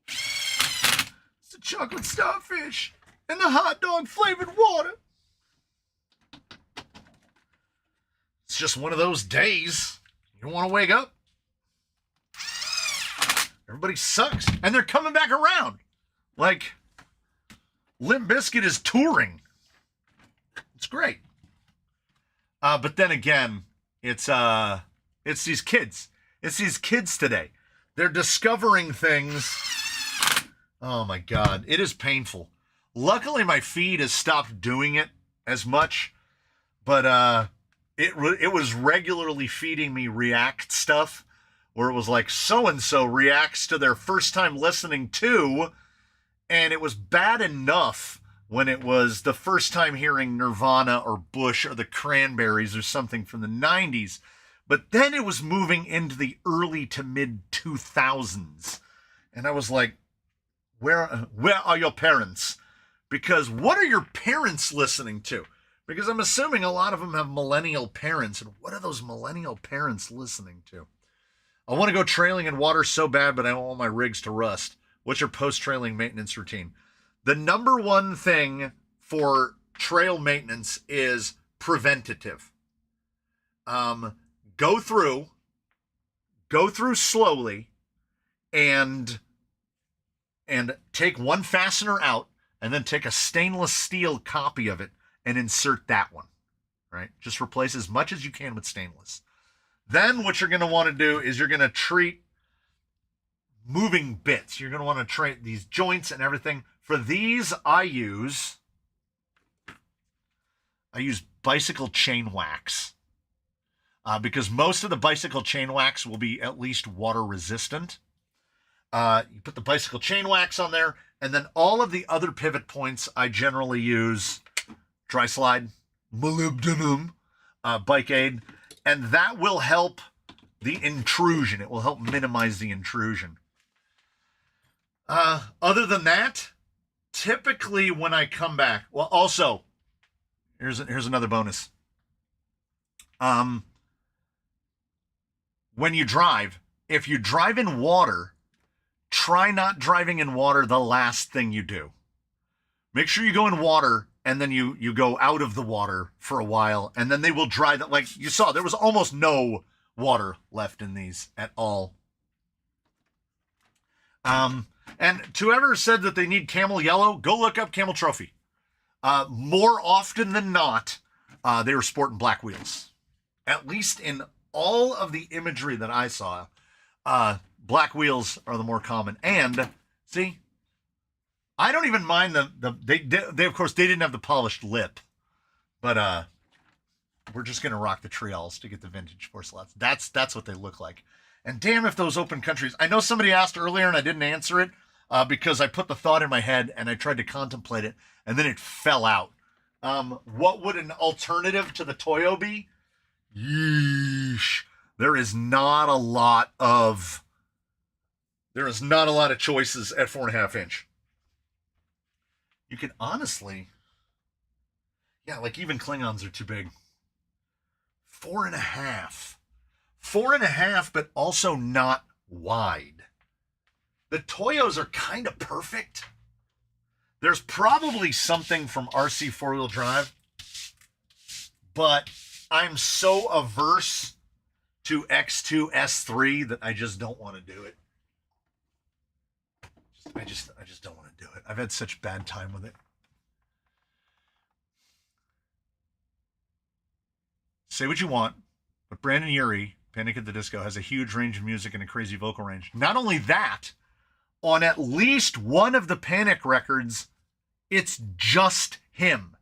It's the Chocolate Starfish and the hot dog flavored water. It's just one of those days. You don't want to wake up. Everybody sucks. And they're coming back around. Like, Limp Bizkit is touring. It's great. But then again, it's these kids. It's these kids today. They're discovering things. Oh my God. It is painful. Luckily, my feed has stopped doing it as much. But it was regularly feeding me React stuff, where it was like so-and-so reacts to their first time listening to, and it was bad enough when it was the first time hearing Nirvana or Bush or the Cranberries or something from the 90s. But then it was moving into the early to mid 2000s. And I was like, where are your parents? Because what are your parents listening to? Because I'm assuming a lot of them have millennial parents. And what are those millennial parents listening to? I want to go trailing in water so bad, but I don't want my rigs to rust. What's your post-trailing maintenance routine? The number one thing for trail maintenance is preventative. Go through slowly and take one fastener out, and then take a stainless steel copy of it and insert that one, right? Just replace as much as you can with stainless. Then what you're going to want to do is you're going to treat moving bits. You're going to want to treat these joints and everything. For these, I use bicycle chain wax. Because most of the bicycle chain wax will be at least water resistant. You put the bicycle chain wax on there, and then all of the other pivot points, I generally use Dry Slide, molybdenum, Bike Aid, and that will help the intrusion. It will help minimize the intrusion. Other than that, typically when I come back, well, also, here's another bonus. When you drive, if you drive in water, try not driving in water the last thing you do. Make sure you go in water, and then you go out of the water for a while, and then they will dry that. Like you saw, there was almost no water left in these at all. And to whoever said that they need camel yellow, go look up Camel Trophy. More often than not, they were sporting black wheels. At least in all of the imagery that I saw, black wheels are the more common. And see, I don't even mind they of course they didn't have the polished lip, but we're just gonna rock the trials to get the vintage Force slots. That's what they look like. And damn if those open countries. I know somebody asked earlier and I didn't answer it because I put the thought in my head and I tried to contemplate it and then it fell out. What would an alternative to the Toyo be? Yeesh. There is not a lot of choices at 4.5 inch. You can honestly, yeah, like even Klingons are too big. 4.5. 4.5, but also not wide. The Toyos are kind of perfect. There's probably something from RC 4-wheel drive, but I'm so averse to X2 S3 that I just don't want to do it. I just don't want to do it. I've had such bad time with it. Say what you want, but Brandon Urie, Panic at the Disco, has a huge range of music and a crazy vocal range. Not only that, on at least one of the Panic records, it's just him.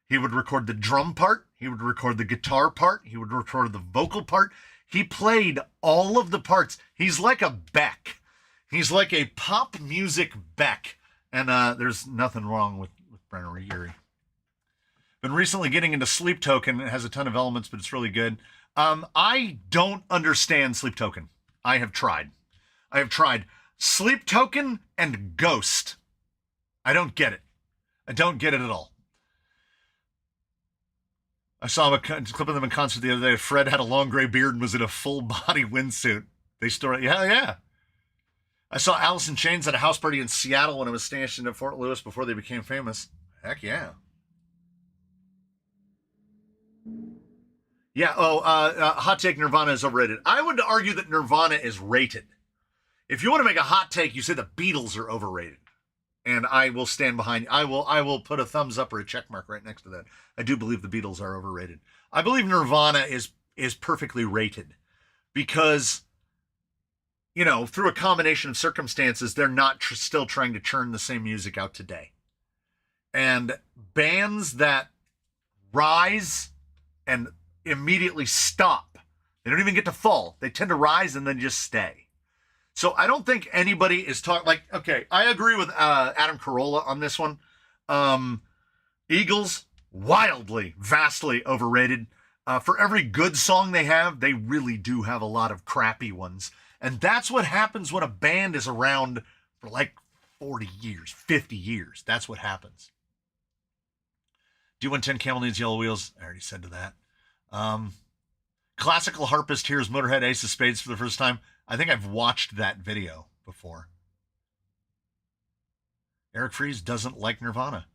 He would record the drum part, he would record the guitar part, he would record the vocal part. He played all of the parts. He's like a Beck. He's like a pop music Beck. And there's nothing wrong with Brandon Urie. Been recently getting into Sleep Token. It has a ton of elements, but it's really good. I don't understand Sleep Token. I have tried. Sleep Token and Ghost. I don't get it. I don't get it at all. I saw a clip of them in concert the other day. Fred had a long gray beard and was in a full body windsuit. They stored, yeah. I saw Alice in Chains at a house party in Seattle when I was stationed at Fort Lewis before they became famous. Heck yeah. Yeah, hot take, Nirvana is overrated. I would argue that Nirvana is rated. If you want to make a hot take, you say the Beatles are overrated. And I will stand behind you. I will put a thumbs up or a check mark right next to that. I do believe the Beatles are overrated. I believe Nirvana is perfectly rated because, you know, through a combination of circumstances, they're not still trying to churn the same music out today. And bands that rise and immediately stop, they don't even get to fall. They tend to rise and then just stay. So I don't think anybody is talking like, okay, I agree with Adam Carolla on this one. Eagles, wildly, vastly overrated. For every good song they have, they really do have a lot of crappy ones. And that's what happens when a band is around for like 40 years, 50 years. That's what happens. D110 Camel needs yellow wheels. I already said to that. Classical harpist hears Motorhead Ace of Spades for the first time. I think I've watched that video before. Eric Fries doesn't like Nirvana.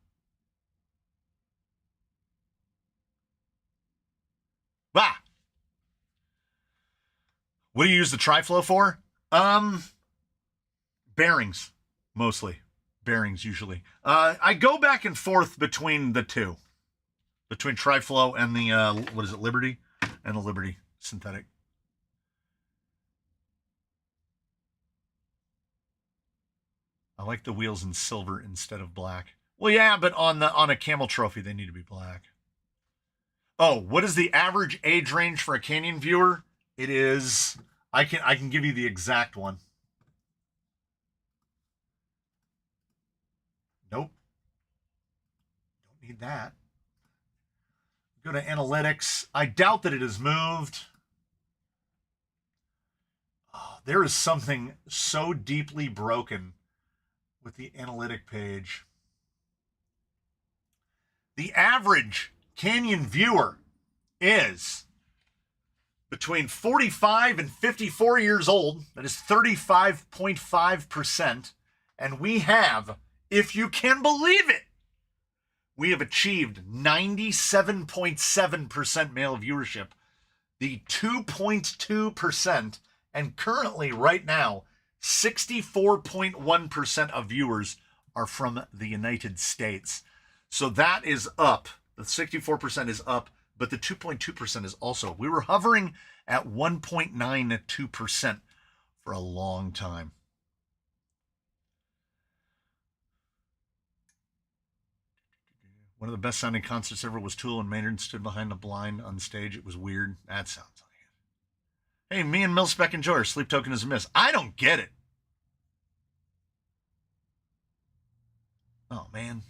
Bah! What do you use the TriFlow for? Bearings, mostly. Bearings, usually. I go back and forth between the two. Between TriFlow and the, Liberty? And the Liberty synthetic. I like the wheels in silver instead of black. Well, yeah, but on a Camel Trophy, they need to be black. Oh, what is the average age range for a Canyon viewer? It is, I can give you the exact one. Nope. Don't need that. Go to analytics. I doubt that it has moved. Oh, there is something so deeply broken with the analytic page. The average Canyon viewer is between 45 and 54 years old. That is 35.5%. And we have, if you can believe it, we have achieved 97.7% male viewership, the 2.2%, and currently, right now, 64.1% of viewers are from the United States. So that is up. The 64% is up, but the 2.2% is also. We were hovering at 1.92% for a long time. One of the best sounding concerts ever was Tool, and Maynard stood behind the blind on stage. It was weird. That sounds like it. Hey, me and Milspec enjoy her. Sleep token is a miss. I don't get it. Oh, man.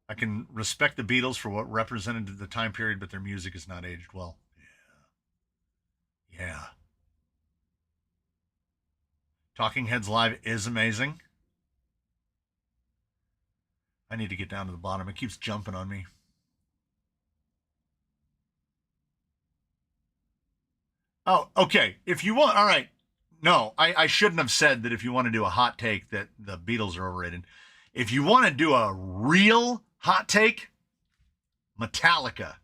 I can respect the Beatles for what represented the time period, but their music is not aged well. Yeah. Yeah. Talking Heads Live is amazing. I need to get down to the bottom. It keeps jumping on me. Oh, okay. If you want, all right. No, I shouldn't have said that if you want to do a hot take that the Beatles are overrated. If you want to do a real hot take, Metallica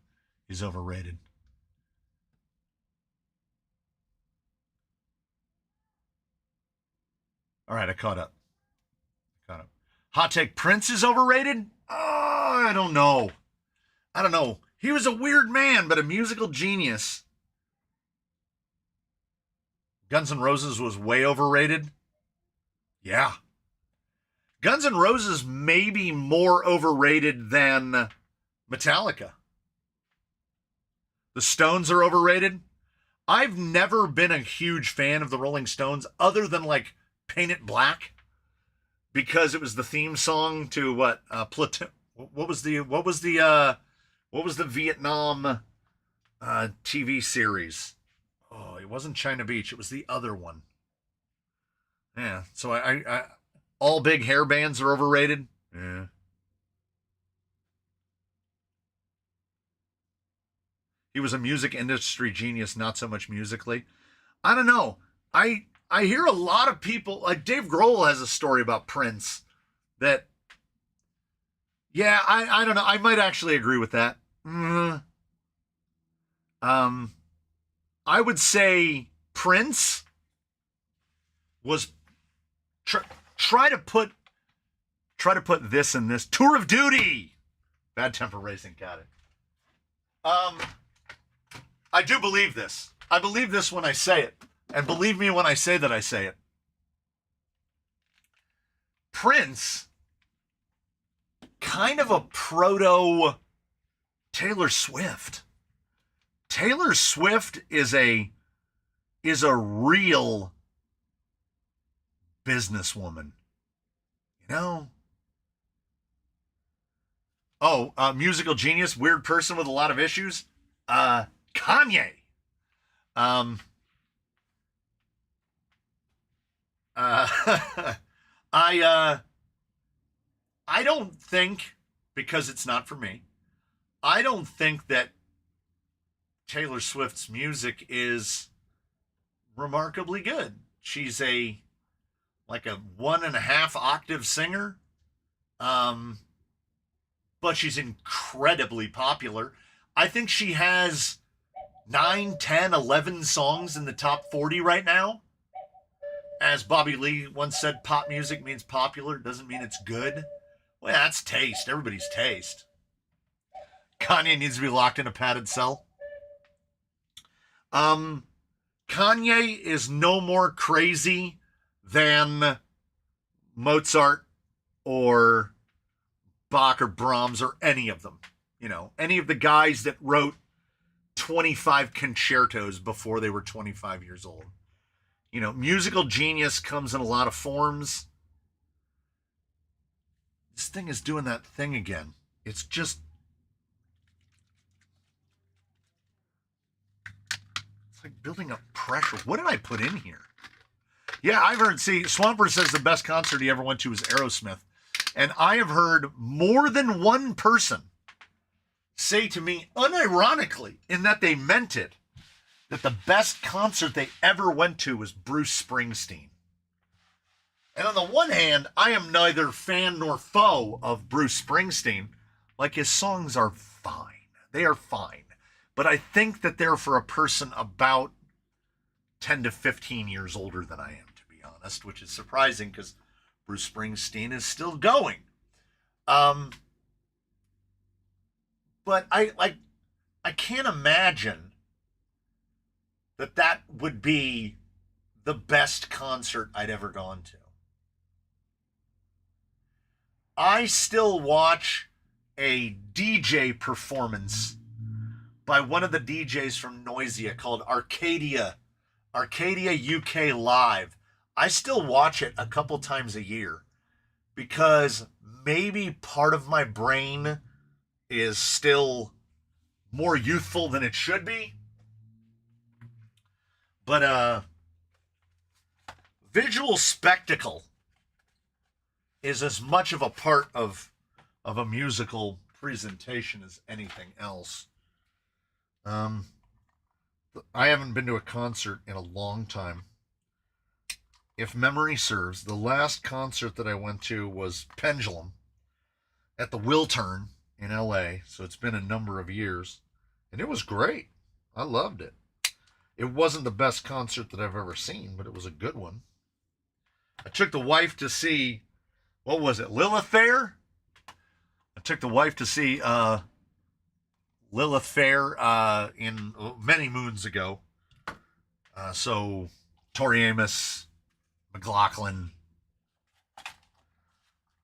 is overrated. All right, I caught up. Hot take, Prince is overrated? Oh, I don't know. He was a weird man, but a musical genius. Guns N' Roses was way overrated. Yeah. Guns N' Roses may be more overrated than Metallica. The Stones are overrated. I've never been a huge fan of the Rolling Stones other than like Paint It Black because it was the theme song to what Platoon. What was the Vietnam TV series? Oh, it wasn't China Beach. It was the other one. Yeah. So I all big hair bands are overrated. Yeah. He was a music industry genius, not so much musically. I don't know. I hear a lot of people like Dave Grohl has a story about Prince that yeah, I don't know. I might actually agree with that. I would say Prince was try to put this in this Tour of Duty. Bad Temper Racing, got it. I do believe this. I believe this when I say it. And believe me when I say that I say it. Prince, kind of a proto Taylor Swift. Taylor Swift is a real businesswoman. You know? Oh, musical genius, weird person with a lot of issues. Kanye. I don't think, because it's not for me, I don't think that Taylor Swift's music is remarkably good. She's like a 1.5 octave singer. But she's incredibly popular. I think she has 9, 10, 11 songs in the top 40 right now. As Bobby Lee once said, pop music means popular. It doesn't mean it's good. Well, that's taste. Everybody's taste. Kanye needs to be locked in a padded cell. Kanye is no more crazy than Mozart or Bach or Brahms or any of them. You know, any of the guys that wrote 25 concertos before they were 25 years old. You know, musical genius comes in a lot of forms. This thing is doing that thing again. It's just... it's like building up pressure. What did I put in here? Yeah, I've heard... see, Swampert says the best concert he ever went to was Aerosmith. And I have heard more than one person say to me, unironically, in that they meant it, that the best concert they ever went to was Bruce Springsteen. And on the one hand, I am neither fan nor foe of Bruce Springsteen. Like, his songs are fine. They are fine. But I think that they're for a person about 10 to 15 years older than I am, to be honest, which is surprising because Bruce Springsteen is still going. But I can't imagine that would be the best concert I'd ever gone to. I still watch a DJ performance by one of the DJs from Noisia called Arcadia UK Live. I still watch it a couple times a year because maybe part of my brain is still more youthful than it should be. But visual spectacle is as much of a part of a musical presentation as anything else. I haven't been to a concert in a long time. If memory serves, the last concert that I went to was Pendulum at the Wiltern in LA, so it's been a number of years, and it was great. I loved it. It wasn't the best concert that I've ever seen, but it was a good one. I took the wife to see, what was it, Lilith Fair? I took the wife to see Lilith Fair in many moons ago. So Tori Amos, McLaughlin,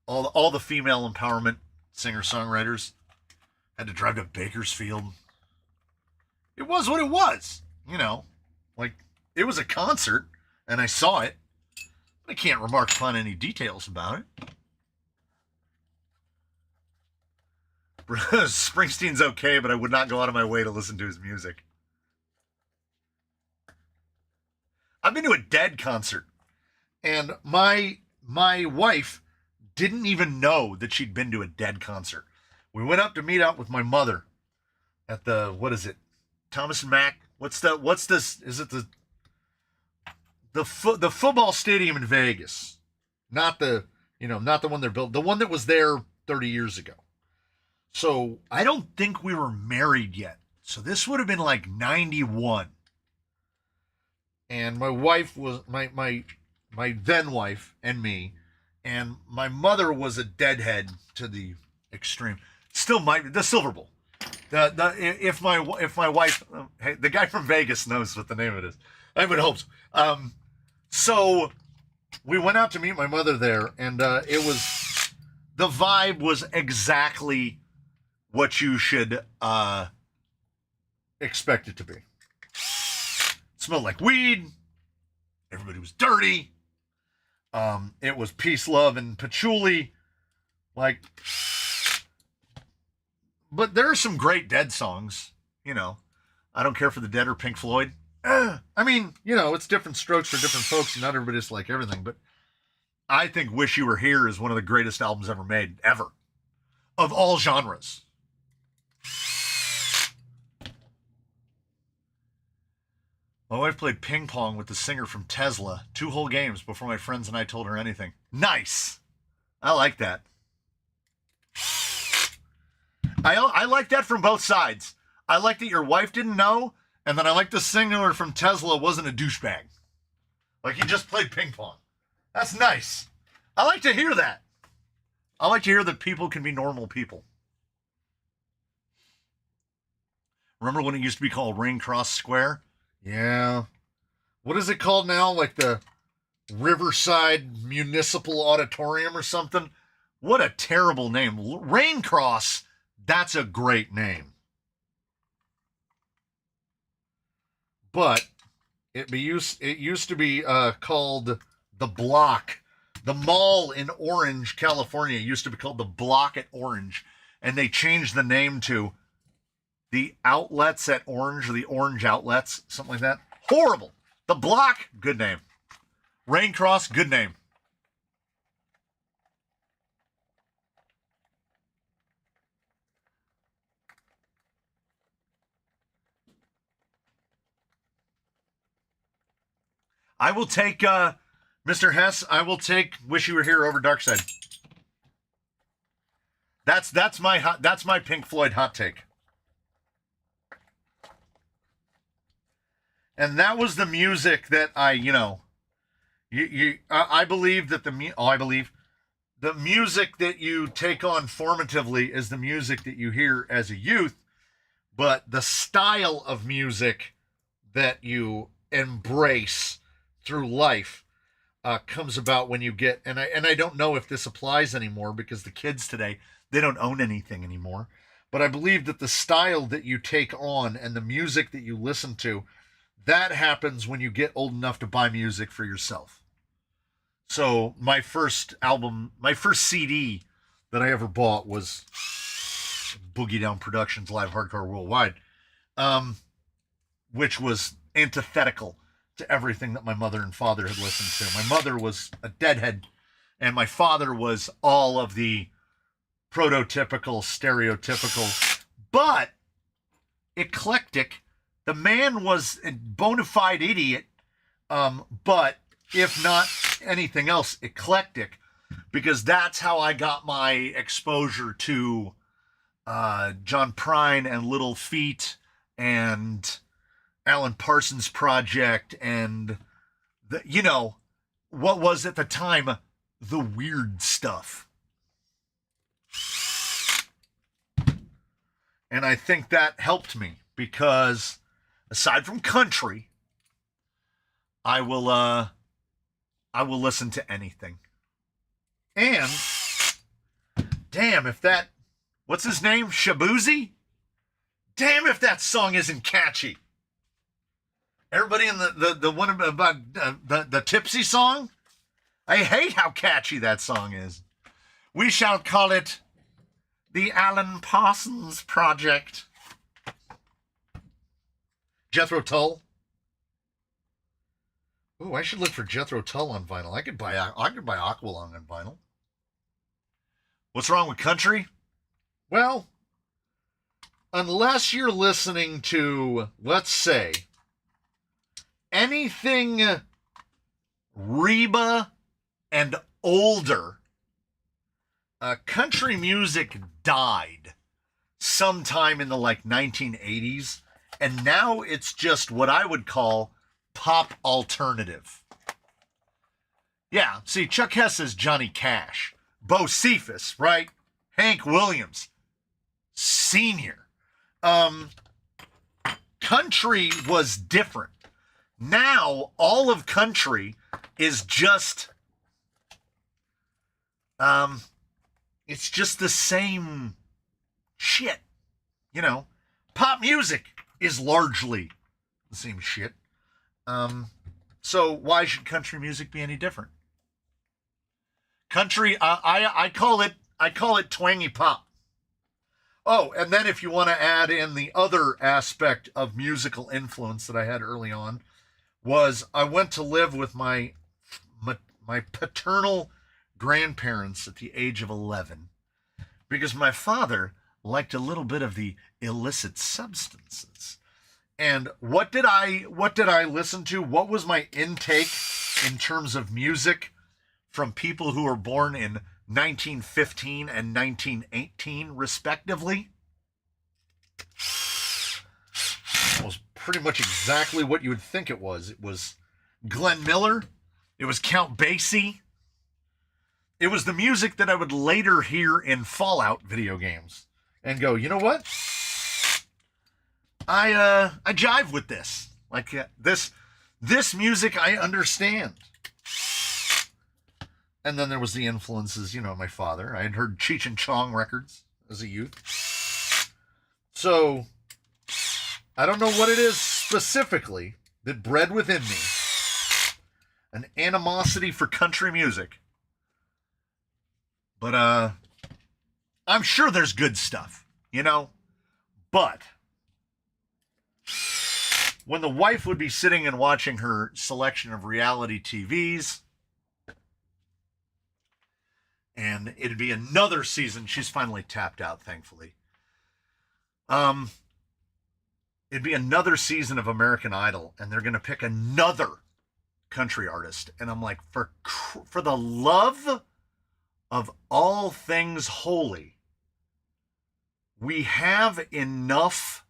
all the female empowerment singer-songwriters had to drive to Bakersfield. It was what it was, you know. Like, it was a concert, and I saw it. But I can't remark upon any details about it. Springsteen's okay, but I would not go out of my way to listen to his music. I've been to a Dead concert, and my wife didn't even know that she'd been to a Dead concert. We went up to meet up with my mother at the, what is it, Thomas and Mack? Is it the football stadium in Vegas? Not the one they're built, the one that was there 30 years ago. So I don't think we were married yet. So this would have been like 91. And my wife was my then wife and me, and my mother was a Deadhead to the extreme. Still might the Silver Bowl. If my wife, hey, the guy from Vegas knows what the name of it is. I would hope so. So we went out to meet my mother there, and the vibe was exactly what you should expect it to be. It smelled like weed. Everybody was dirty. It was peace, love, and patchouli. Like, but there are some great Dead songs. You know, I don't care for the Dead or Pink Floyd. I mean, you know, it's different strokes for different folks, and not everybody's like everything. But I think "Wish You Were Here" is one of the greatest albums ever made, ever, of all genres. My wife played ping pong with the singer from Tesla 2 whole games before my friends and I told her anything. Nice. I like that. I like that from both sides. I like that your wife didn't know, and then I like the singer from Tesla wasn't a douchebag. Like, he just played ping pong. That's nice. I like to hear that. I like to hear that people can be normal people. Remember when it used to be called Ring Cross Square? Yeah. What is it called now? Like the Riverside Municipal Auditorium or something? What a terrible name. Rain Cross, that's a great name. But it used to be called The Block. The mall in Orange, California used to be called The Block at Orange. And they changed the name to the Outlets at Orange, or the Orange Outlets, something like that. Horrible. The Block, good name. Rain Cross, good name. I will take, Mr. Hess, I will take Wish You Were Here over Dark Side. That's my Pink Floyd hot take. And that was the music that I believe that the music that you take on formatively is the music that you hear as a youth, but the style of music that you embrace through life comes about when you get, and I don't know if this applies anymore because the kids today, they don't own anything anymore. But I believe that the style that you take on and the music that you listen to, that happens when you get old enough to buy music for yourself. So my first album, my first CD that I ever bought was Boogie Down Productions Live Hardcore Worldwide, which was antithetical to everything that my mother and father had listened to. My mother was a deadhead, and my father was all of the prototypical, stereotypical, but eclectic. The man was a bona fide idiot, but if not anything else, eclectic, because that's how I got my exposure to John Prine and Little Feat and Alan Parsons Project and what was at the time the weird stuff. And I think that helped me because aside from country, I will listen to anything. And damn, if that, what's his name? Shabuzi? Damn if that song isn't catchy. Everybody in the one about the Tipsy song? I hate how catchy that song is. We shall call it the Alan Parsons Project. Jethro Tull. Ooh, I should look for Jethro Tull on vinyl. I could buy Aqualung on vinyl. What's wrong with country? Well, unless you're listening to, let's say, anything Reba and older, country music died sometime in the 1980s, and now it's just what I would call pop alternative. Yeah, see, Chuck Hess is Johnny Cash, Bo Cephas, right? Hank Williams, Senior. Country was different. Now all of country is just it's just the same shit. Pop music is largely the same shit. So why should country music be any different? Country, I call it twangy pop. Oh, and then if you want to add in the other aspect of musical influence that I had early on, was I went to live with my paternal grandparents at the age of 11 because my father liked a little bit of the illicit substances. And what did I listen to? What was my intake in terms of music from people who were born in 1915 and 1918 respectively? It was pretty much exactly what you would think it was. It was Glenn Miller. It was Count Basie. It was the music that I would later hear in Fallout video games and go, you know what? I jive with this. Like this music I understand. And then there was the influences, my father. I had heard Cheech and Chong records as a youth. So I don't know what it is specifically that bred within me an animosity for country music. But I'm sure there's good stuff, But when the wife would be sitting and watching her selection of reality TVs, and it'd be another season, she's finally tapped out, thankfully. It'd be another season of American Idol, and they're going to pick another country artist. And I'm like, for the love of all things holy, we have enough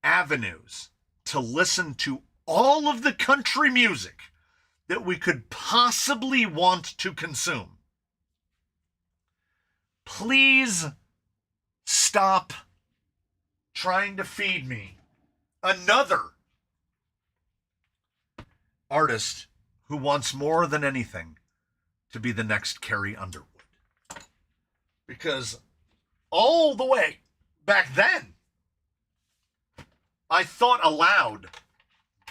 avenues to listen to all of the country music that we could possibly want to consume. Please stop trying to feed me another artist who wants more than anything to be the next Carrie Underwood. Because all the way back then. I thought aloud,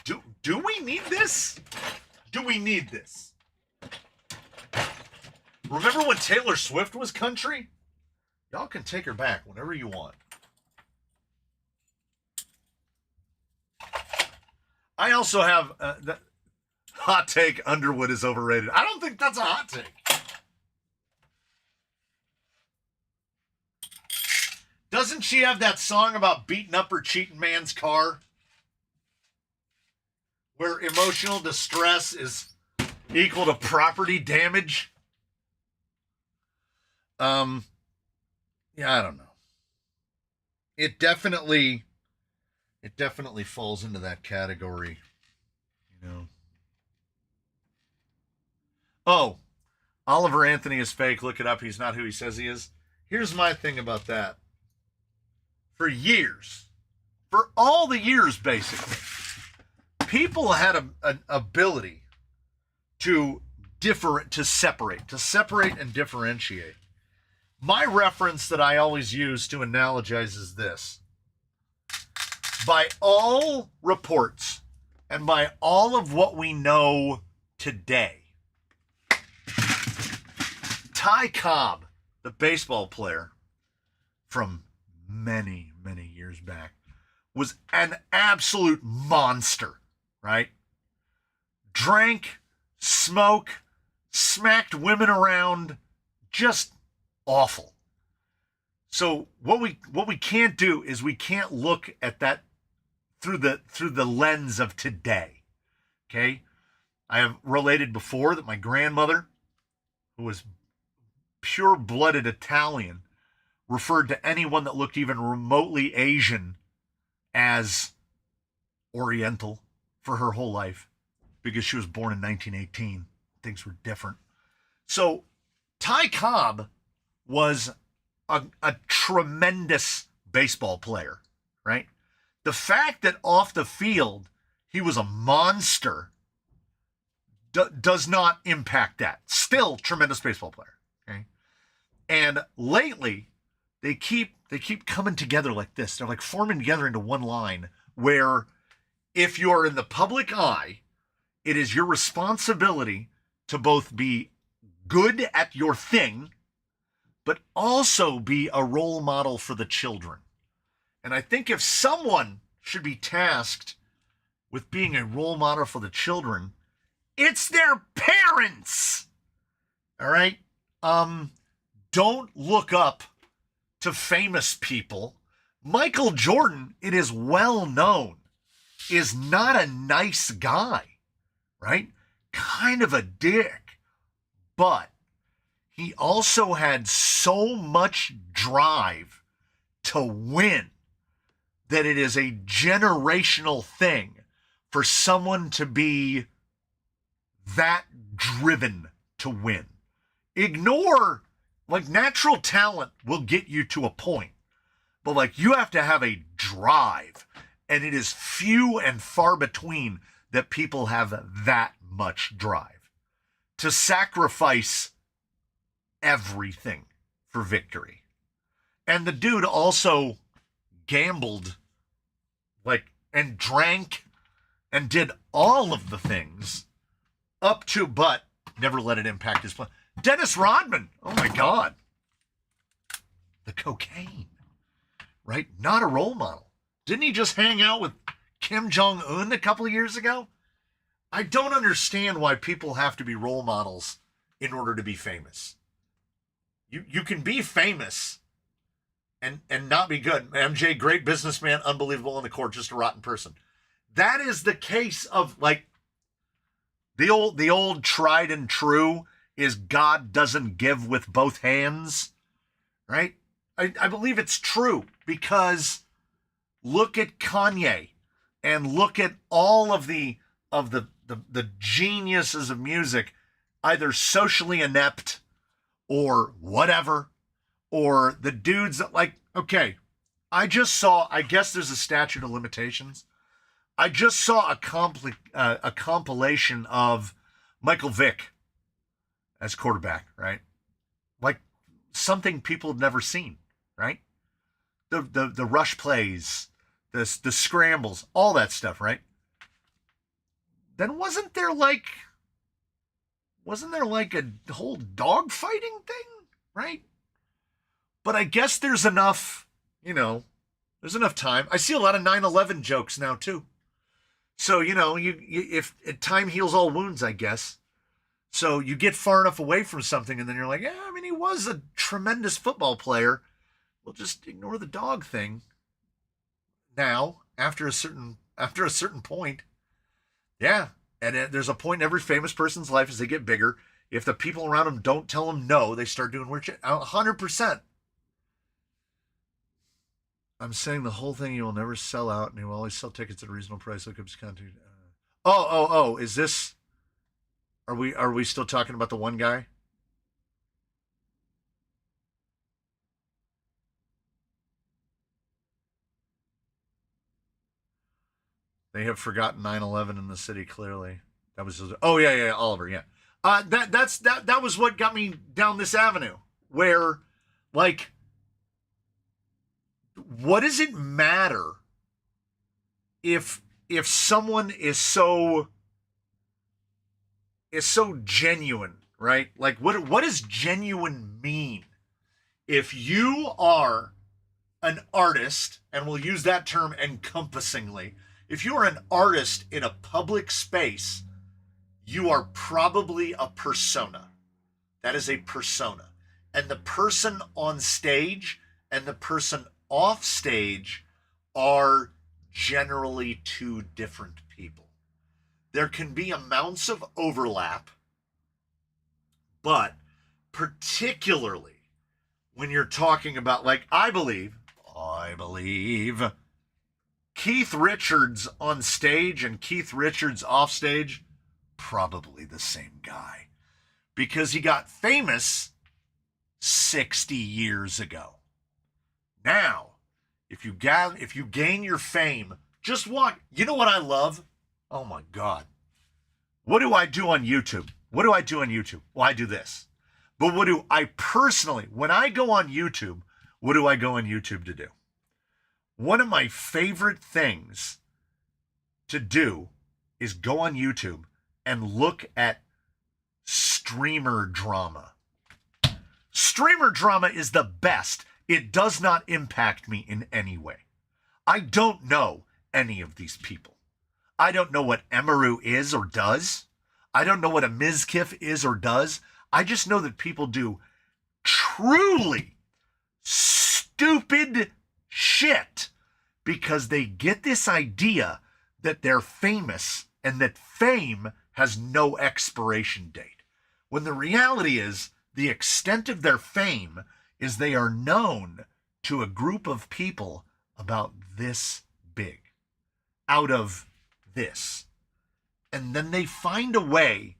do we need this? Do we need this? Remember when Taylor Swift was country? Y'all can take her back whenever you want. I also have the hot take, Underwood is overrated. I don't think that's a hot take. Doesn't she have that song about beating up her cheating man's car? Where emotional distress is equal to property damage? Yeah, I don't know. It definitely falls into that category, you know. Oh, Oliver Anthony is fake. Look it up. He's not who he says he is. Here's my thing about that. For years, for all the years, basically, people had an ability to separate and differentiate. My reference that I always use to analogize is this. By all reports and by all of what we know today, Ty Cobb, the baseball player from many, many years back, was an absolute monster, right? Drank, smoked, smacked women around, just awful. So what we can't do is we can't look at that through the lens of today. Okay? I have related before that my grandmother, who was pure-blooded Italian, referred to anyone that looked even remotely Asian as Oriental for her whole life because she was born in 1918. Things were different. So Ty Cobb was a tremendous baseball player, right? The fact that off the field he was a monster does not impact that. Still tremendous baseball player, okay? And lately, they keep coming together like this. They're like forming together into one line where if you're in the public eye, it is your responsibility to both be good at your thing, but also be a role model for the children. And I think if someone should be tasked with being a role model for the children, it's their parents. All right? Don't look up to famous people. Michael Jordan, it is well known, is not a nice guy, right? Kind of a dick. But he also had so much drive to win that it is a generational thing for someone to be that driven to win. Ignore, like, natural talent will get you to a point, but like you have to have a drive, and it is few and far between that people have that much drive to sacrifice everything for victory. And the dude also gambled, like, and drank and did all of the things up to, but never let it impact his play. Dennis Rodman, oh my God. The cocaine, right? Not a role model. Didn't he just hang out with Kim Jong-un a couple of years ago? I don't understand why people have to be role models in order to be famous. You can be famous and not be good. MJ, great businessman, unbelievable on the court, just a rotten person. That is the case of, like, the old tried and true is God doesn't give with both hands, right? I believe it's true because look at Kanye and look at all of the geniuses of music, either socially inept or whatever, or the dudes that, like, okay, I guess there's a statute of limitations. I just saw a compilation of Michael Vick as quarterback, right? Like something people have never seen, right? the rush plays, the scrambles, all that stuff, right? Then wasn't there like a whole dog fighting thing, right? But I guess there's enough, there's enough time. I see a lot of 9/11 jokes now too. So, if time heals all wounds, I guess. So you get far enough away from something and then you're like, yeah, I mean, he was a tremendous football player. We'll just ignore the dog thing. Now, after a certain point, yeah. And there's a point in every famous person's life as they get bigger. If the people around them don't tell them no, they start doing weird shit. 100%. I'm saying the whole thing, you will never sell out and you will always sell tickets at a reasonable price. Look up his content. Is this... Are we still talking about the one guy? They have forgotten 9/11 in the city, clearly. That was yeah, Oliver, yeah. That was what got me down this avenue where, like, what does it matter if someone is so genuine, right? Like, what does genuine mean? If you are an artist, and we'll use that term encompassingly, if you are an artist in a public space, you are probably a persona. That is a persona. And the person on stage and the person off stage are generally two different people. There can be amounts of overlap, but particularly when you're talking about, like, I believe Keith Richards on stage and Keith Richards off stage, probably the same guy, because he got famous 60 years ago. Now, if you gain your fame, just walk. You know what I love? Oh my God. What do I do on YouTube? Well, I do this. But what do I personally, when I go on YouTube, what do I go on YouTube to do? One of my favorite things to do is go on YouTube and look at streamer drama. Streamer drama is the best. It does not impact me in any way. I don't know any of these people. I don't know what Emaru is or does. I don't know what a Mizkif is or does. I just know that people do truly stupid shit because they get this idea that they're famous and that fame has no expiration date. When the reality is, the extent of their fame is they are known to a group of people about this big, out of this. And then they find a way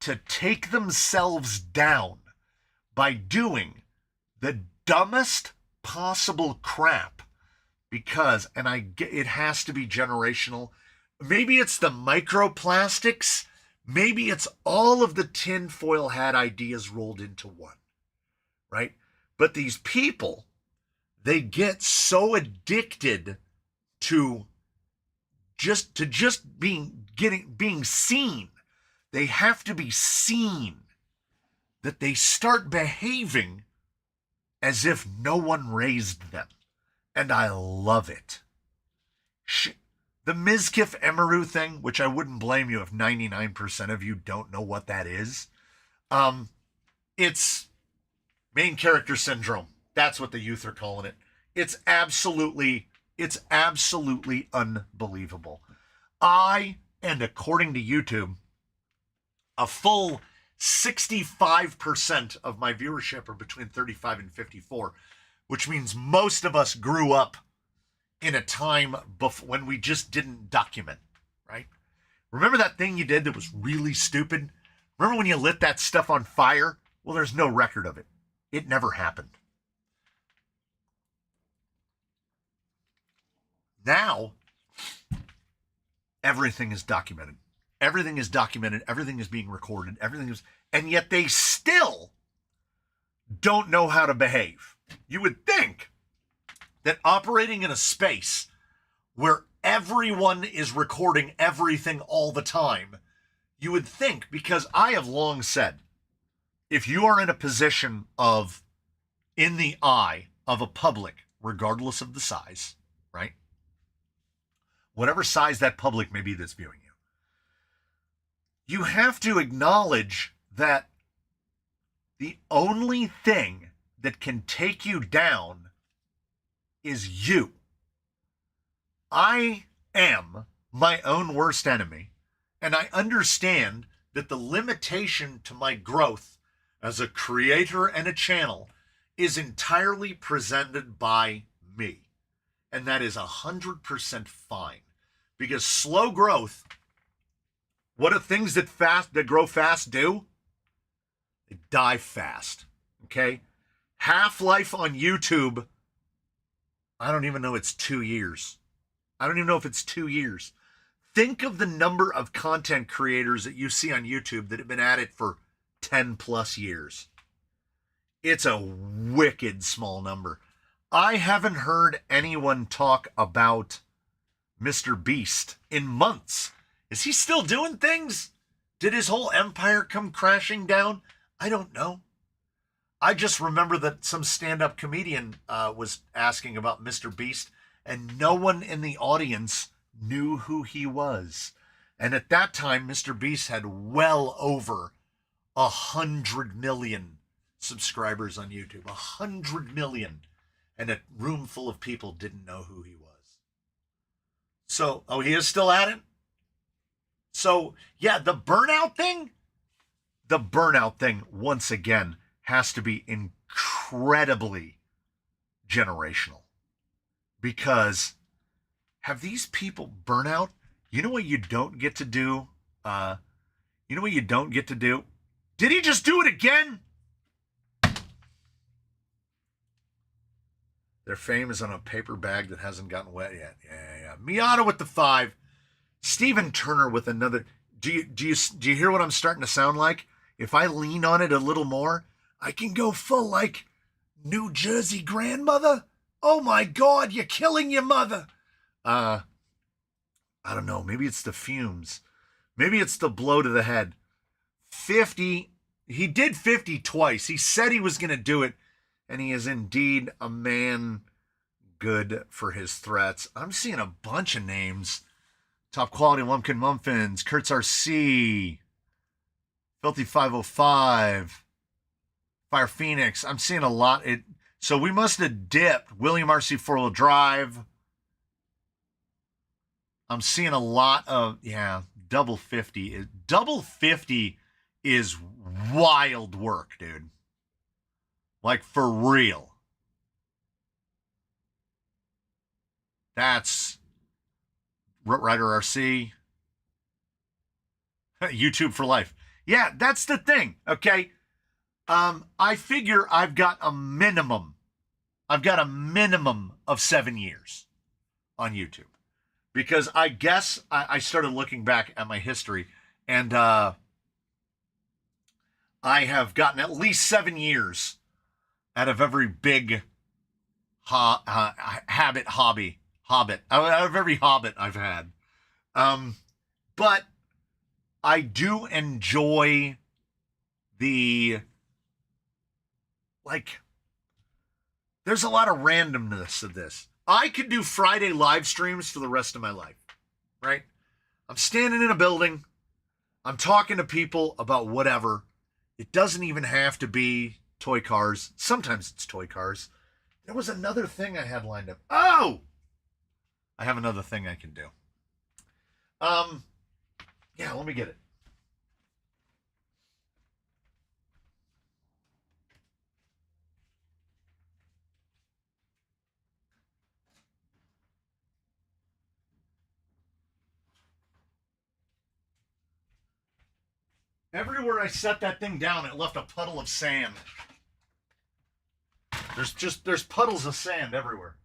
to take themselves down by doing the dumbest possible crap because, and I get, it has to be generational. Maybe it's the microplastics. Maybe it's all of the tinfoil hat ideas rolled into one, right? But these people, they get so addicted to being seen. They have to be seen, that they start behaving as if no one raised them. And I love it. The Mizkif Emaru thing, which I wouldn't blame you if 99% of you don't know what that is. It's main character syndrome. That's what the youth are calling it. It's absolutely unbelievable. And according to YouTube, a full 65% of my viewership are between 35 and 54, which means most of us grew up in a time when we just didn't document, right? Remember that thing you did that was really stupid? Remember when you lit that stuff on fire? Well, there's no record of it. It never happened. Now, everything is documented. Everything is documented. Everything is being recorded. And yet they still don't know how to behave. You would think that operating in a space where everyone is recording everything all the time, you would think, because I have long said, if you are in a position of in the eye of a public, regardless of the size, right? Whatever size that public may be that's viewing you, you have to acknowledge that the only thing that can take you down is you. I am my own worst enemy, and I understand that the limitation to my growth as a creator and a channel is entirely presented by me. And that is 100% fine. Because slow growth, what do things that grow fast do? They die fast. Okay? Half-life on YouTube, I don't even know it's 2 years. I don't even know if it's 2 years. Think of the number of content creators that you see on YouTube that have been at it for 10 plus years. It's a wicked small number. I haven't heard anyone talk about Mr. Beast in months. Is he still doing things? Did his whole empire come crashing down? I don't know. I just remember that some stand-up comedian was asking about Mr. Beast, and no one in the audience knew who he was. And at that time, Mr. Beast had well over 100 million subscribers on YouTube. 100 million. And a room full of people didn't know who he was. So, he is still at it? So, yeah, the burnout thing, once again, has to be incredibly generational. Because have these people burn out? You know what you don't get to do? Did he just do it again? Their fame is on a paper bag that hasn't gotten wet yet. Yeah. Miata with the 5. Steven Turner with another. Do you hear what I'm starting to sound like? If I lean on it a little more, I can go full like New Jersey grandmother. Oh my God, you're killing your mother. I don't know. Maybe it's the fumes. Maybe it's the blow to the head. 50. He did 50 twice. He said he was going to do it. And he is indeed a man good for his threats. I'm seeing a bunch of names. Top Quality Lumpkin Muffins, Kurtz RC, Filthy 505, Fire Phoenix. I'm seeing a lot. So we must have dipped. William RC 4-wheel drive. I'm seeing a lot of, double 50. Double 50 is wild work, dude. Like, for real. That's Rider RC. YouTube for life. Yeah, that's the thing, okay? I figure I've got a minimum of 7 years on YouTube. Because I guess I started looking back at my history, and I have gotten at least 7 years out of every big hobbit, out of every hobbit I've had. But I do enjoy there's a lot of randomness of this. I could do Friday live streams for the rest of my life, right? I'm standing in a building. I'm talking to people about whatever. It doesn't even have to be toy cars. Sometimes it's toy cars. There was another thing I had lined up. Oh! I have another thing I can do. Yeah, let me get it. Everywhere I set that thing down, it left a puddle of sand. There's puddles of sand everywhere.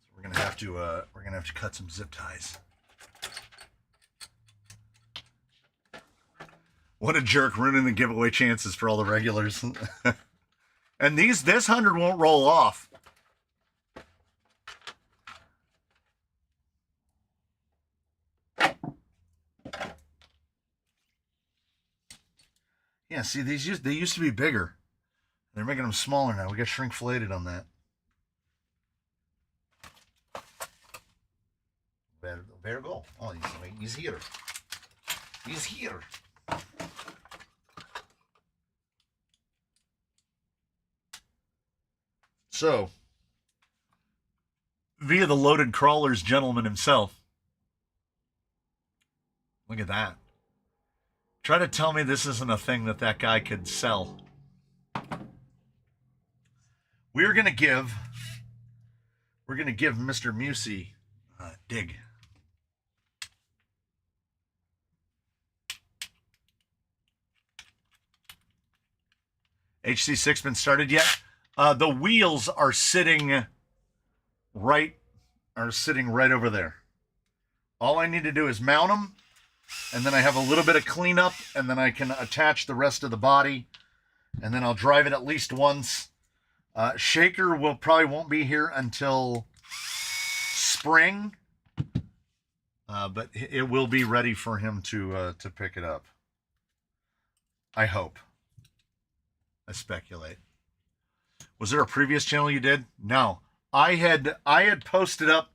So we're gonna have to cut some zip ties. What a jerk, ruining the giveaway chances for all the regulars. And this 100 won't roll off. Yeah, see, they used to be bigger. They're making them smaller now. We got shrinkflated on that. Better go. Oh, he's here. He's here. So, via the loaded crawlers gentleman himself. Look at that. Try to tell me this isn't a thing that guy could sell. We're gonna give Mr. Musey a dig. HC6 been started yet? The wheels are sitting right over there. All I need to do is mount them, and then I have a little bit of cleanup, and then I can attach the rest of the body, and then I'll drive it at least once. Shaker won't be here until spring, but it will be ready for him to pick it up. I hope. I speculate. Was there a previous channel you did? No. I had posted up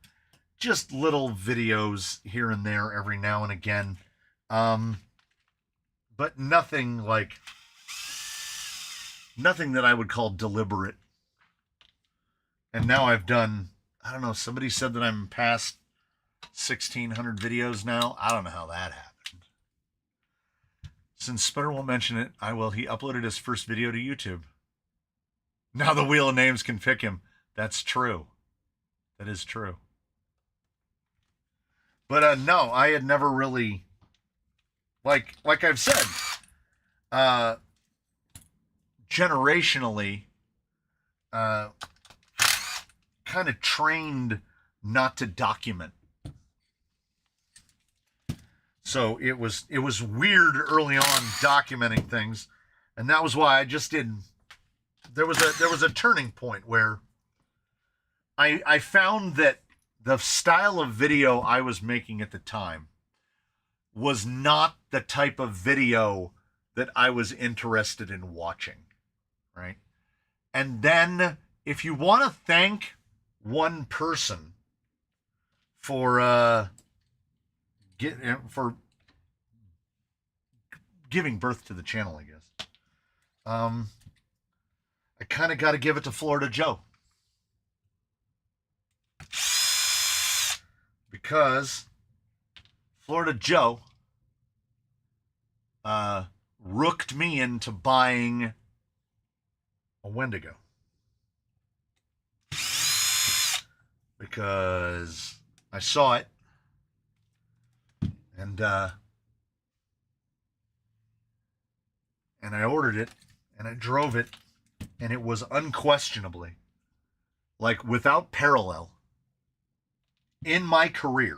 just little videos here and there every now and again. But nothing that I would call deliberate. And now I've done, I don't know, somebody said that I'm past 1,600 videos now. I don't know how that happened. Since Spinner won't mention it, I will. He uploaded his first video to YouTube. Now the Wheel of Names can pick him. That's true. That is true. But no, I had never really, like I've said, generationally, kind of trained not to document. So it was weird early on documenting things, and that was why I just didn't. There was a turning point where I found that the style of video I was making at the time was not the type of video that I was interested in watching, right? And then if you want to thank one person for giving birth to the channel, I guess, I kind of got to give it to Florida Joe. Because Florida Joe rooked me into buying a Wendigo. Because I saw it, and I ordered it, and I drove it, and it was unquestionably, like without parallel, in my career.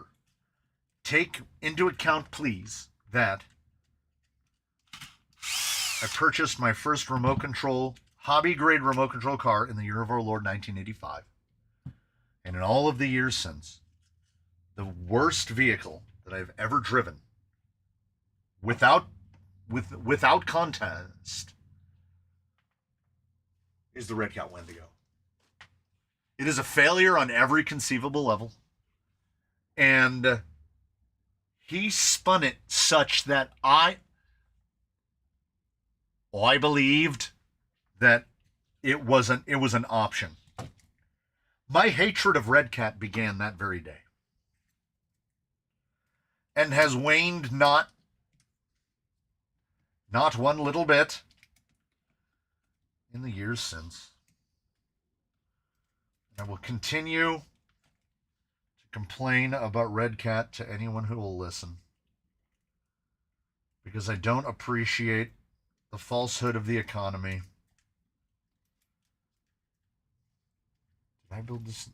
Take into account, please, that I purchased my first remote control, hobby grade remote control car in the year of our Lord 1985. And in all of the years since, the worst vehicle that I've ever driven, without contest, is the Redcat Wendigo. It is a failure on every conceivable level. And he spun it such that I believed that it was an option. My hatred of Redcat began that very day, and has waned not one little bit in the years since. I will continue to complain about Redcat to anyone who will listen, because I don't appreciate the falsehood of the economy. Did I build this?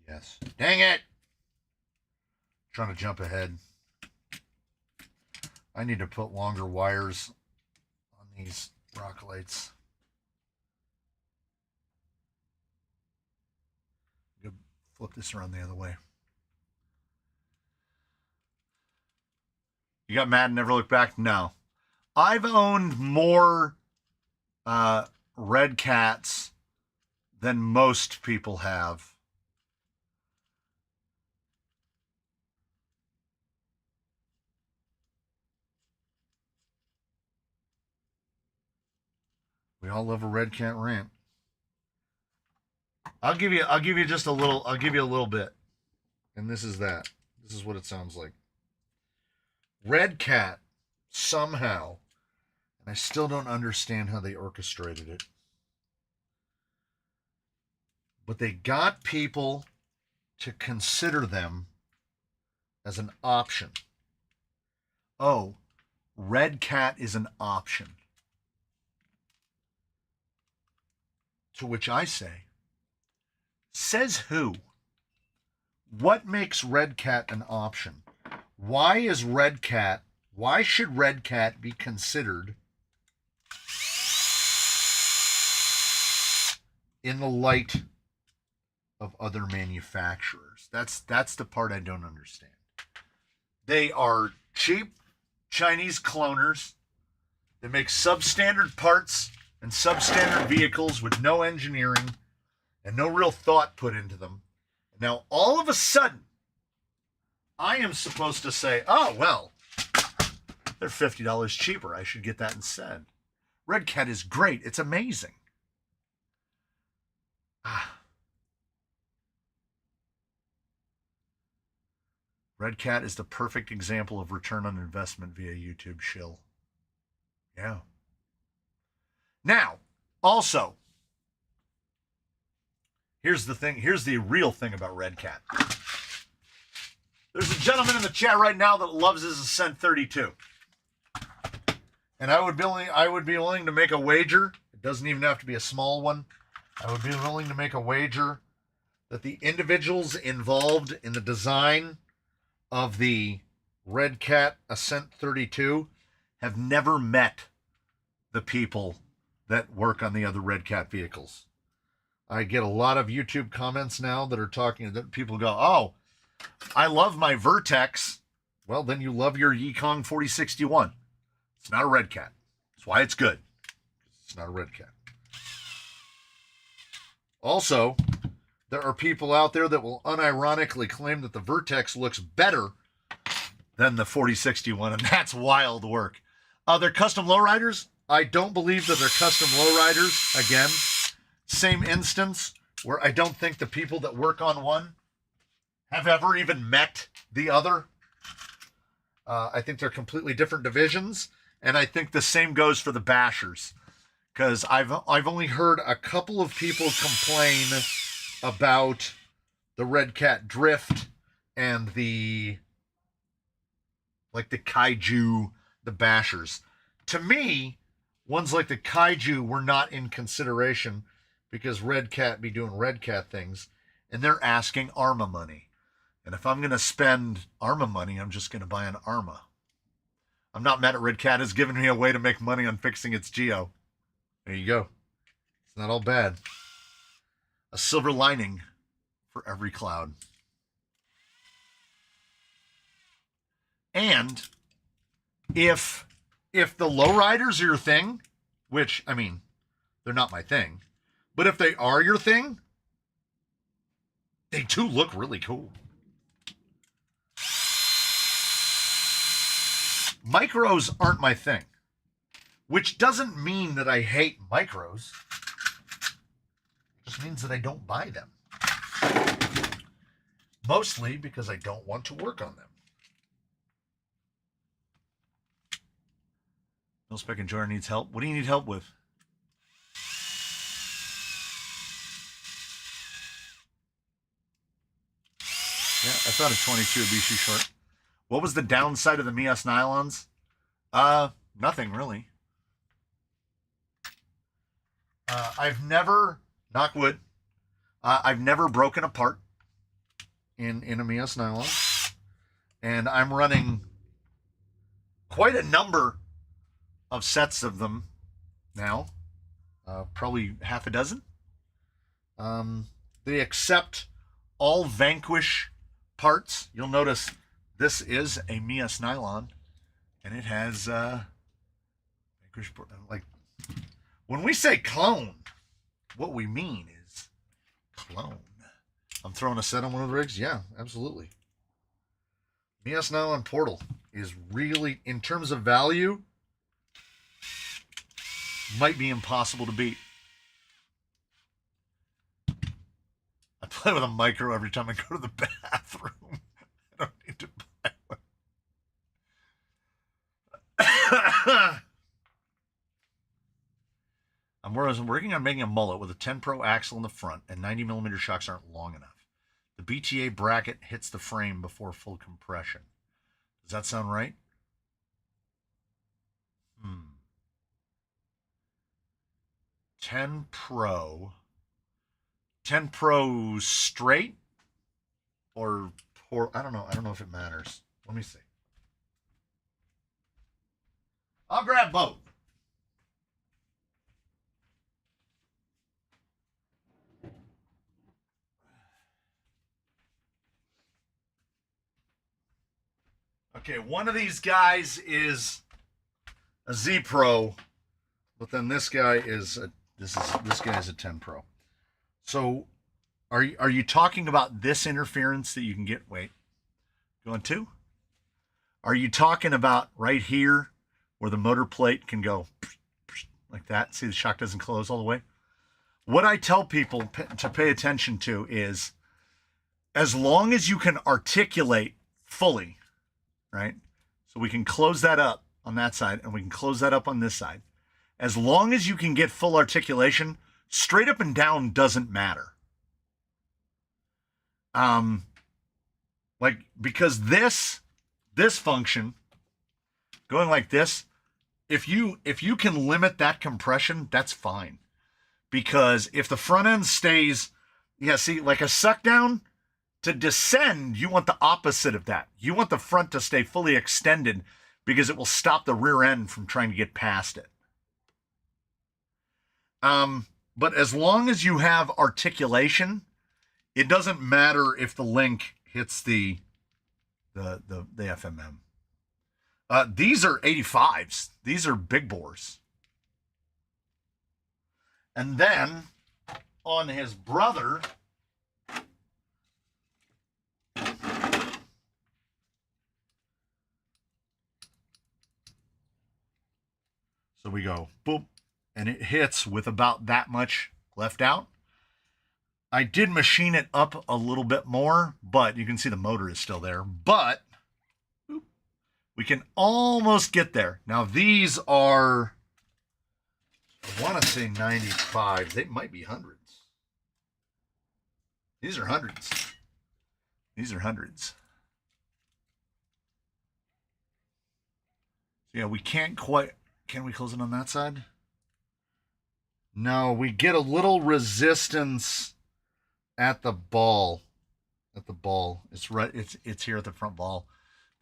Yes. Dang it! Trying to jump ahead. I need to put longer wires on these rock lights. Flip this around the other way. You got mad and never looked back? No. I've owned more Redcats than most people have. We all love a Redcat rant. I'll give you just a little bit. And this is that. This is what it sounds like. Redcat somehow, and I still don't understand how they orchestrated it, but they got people to consider them as an option. Oh, Redcat is an option. To which I say, says who? What makes Redcat an option? Why should Redcat be considered in the light of other manufacturers? That's the part I don't understand. They are cheap Chinese cloners. They make substandard parts and substandard vehicles with no engineering and no real thought put into them. Now, all of a sudden, I am supposed to say, oh, well, they're $50 cheaper. I should get that instead. Redcat is great. It's amazing. Redcat is the perfect example of return on investment via YouTube shill. Yeah. Now, also, here's the thing. Here's the real thing about Redcat. There's a gentleman in the chat right now that loves his Ascent 32. And I would be willing to make a wager. It doesn't even have to be a small one. I would be willing to make a wager that the individuals involved in the design of the Redcat Ascent 32 have never met the people that work on the other Redcat vehicles. I get a lot of YouTube comments now that are talking, that people go, oh, I love my Vertex. Well, then you love your Yikong 4061. It's not a Redcat. That's why it's good. It's not a Redcat. Also, there are people out there that will unironically claim that the Vertex looks better than the 4061, and that's wild work. They're custom lowriders. I don't believe that they're custom lowriders. Again, same instance where I don't think the people that work on one have ever even met the other. I think they're completely different divisions, and I think the same goes for the bashers, because I've only heard a couple of people complain about the Redcat Drift and the Kaiju, the bashers. To me, ones like the Kaiju were not in consideration because Redcat be doing Redcat things, and they're asking ARMA money. And if I'm going to spend ARMA money, I'm just going to buy an ARMA. I'm not mad at Redcat has given me a way to make money on fixing its Geo. There you go. It's not all bad. A silver lining for every cloud. And if the lowriders are your thing, which, I mean, they're not my thing, but if they are your thing, they do look really cool. Micros aren't my thing, which doesn't mean that I hate micros. It just means that I don't buy them. Mostly because I don't want to work on them. Milspec and Jordan needs help. What do you need help with? Yeah, I thought a 22 would be too short. What was the downside of the Mias nylons? Nothing really. I've never, knock wood, I've never broken apart in a Mias nylon. And I'm running quite a number of sets of them now, probably half a dozen. They accept all Vanquish parts. You'll notice this is a Mias nylon, and it has Vanquish, like, when we say clone, what we mean is clone. I'm throwing a set on one of the rigs? Yeah, absolutely. Mias nylon portal is really, in terms of value, might be impossible to beat. I play with a micro every time I go to the bathroom. I don't need to buy one. I'm working on making a mullet with a 10 Pro axle in the front, and 90mm shocks aren't long enough. The BTA bracket hits the frame before full compression. Does that sound right? 10 Pro. 10 Pro straight or I don't know. I don't know if it matters. Let me see. I'll grab both. Okay, one of these guys is a Z Pro, but then this guy is this guy is a 10 Pro. So, are you talking about this interference that you can get? Wait, going to? Are you talking about right here where the motor plate can go like that? See, the shock doesn't close all the way. What I tell people to pay attention to is, as long as you can articulate fully, right? So we can close that up on that side, and we can close that up on this side. As long as you can get full articulation, straight up and down doesn't matter. Like, because this function, going like this, if you can limit that compression, that's fine. Because if the front end stays, see, like a suck down, to descend, you want the opposite of that. You want the front to stay fully extended because it will stop the rear end from trying to get past it. But as long as you have articulation, it doesn't matter if the link hits the FMM. These are 85s. These are big bores. And then on his brother, so we go boop, and it hits with about that much left out. I did machine it up a little bit more, but you can see the motor is still there. But we can almost get there. Now these are, I want to say 95. They might be hundreds. These are hundreds. These are hundreds. Yeah, we can't quite. Can we close it on that side? No, we get a little resistance at the ball. At the ball. It's right. It's here at the front ball.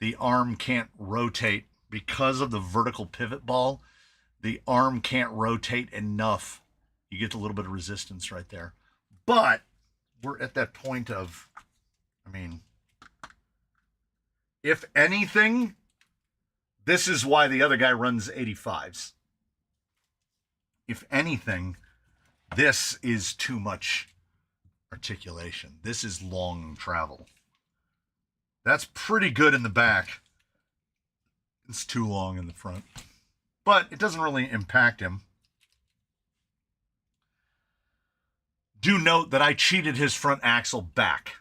The arm can't rotate because of the vertical pivot ball. The arm can't rotate enough. You get a little bit of resistance right there. But we're at that point of, I mean, if anything, this is why the other guy runs 85s. If anything, this is too much articulation. This is long travel. That's pretty good in the back. It's too long in the front. But it doesn't really impact him. Do note that I cheated his front axle back.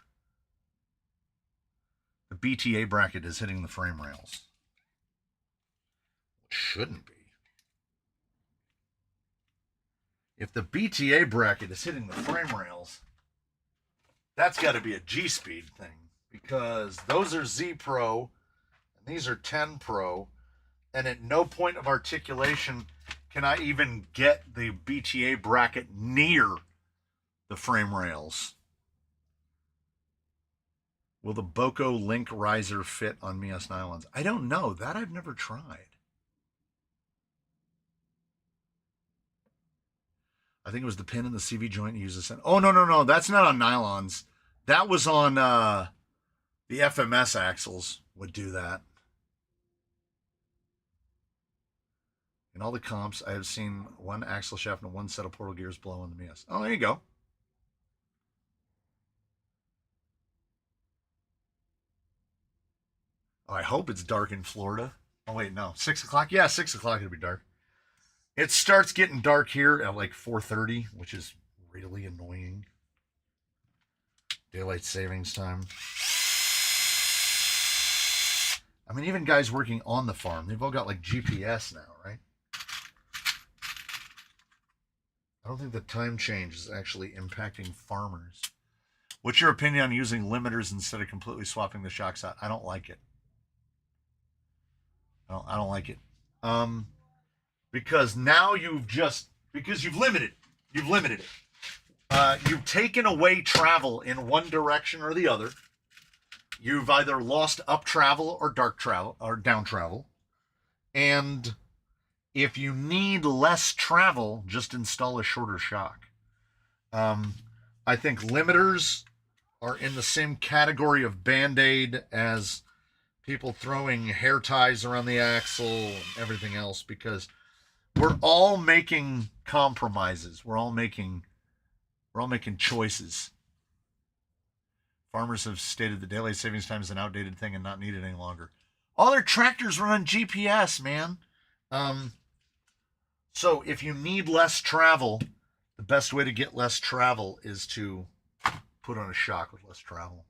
The BTA bracket is hitting the frame rails. Shouldn't be. If the BTA bracket is hitting the frame rails, that's got to be a G-Speed thing, because those are Z Pro and these are 10 Pro, and at no point of articulation can I even get the BTA bracket near the frame rails. Will the Boko link riser fit on Mias nylons? I don't know. That I've never tried. I think it was the pin in the CV joint uses. Oh, no. That's not on nylons. That was on the FMS axles would do that. In all the comps, I have seen one axle shaft and one set of portal gears blow on the Mias. Oh, there you go. Oh, I hope it's dark in Florida. Oh, wait, no. 6 o'clock? Yeah, 6 o'clock it'll be dark. It starts getting dark here at like 4:30, which is really annoying. Daylight savings time. I mean, even guys working on the farm, they've all got like GPS now, right? I don't think the time change is actually impacting farmers. What's your opinion on using limiters instead of completely swapping the shocks out? I don't like it. I don't like it. Because now you've limited it. You've taken away travel in one direction or the other. You've either lost up travel or dark travel or down travel. And if you need less travel, just install a shorter shock. I think limiters are in the same category of Band-Aid as people throwing hair ties around the axle and everything else, because we're all making compromises. We're all making choices. Farmers have stated that daylight savings time is an outdated thing and not needed any longer. All their tractors run on GPS, man. So if you need less travel, the best way to get less travel is to put on a shock with less travel.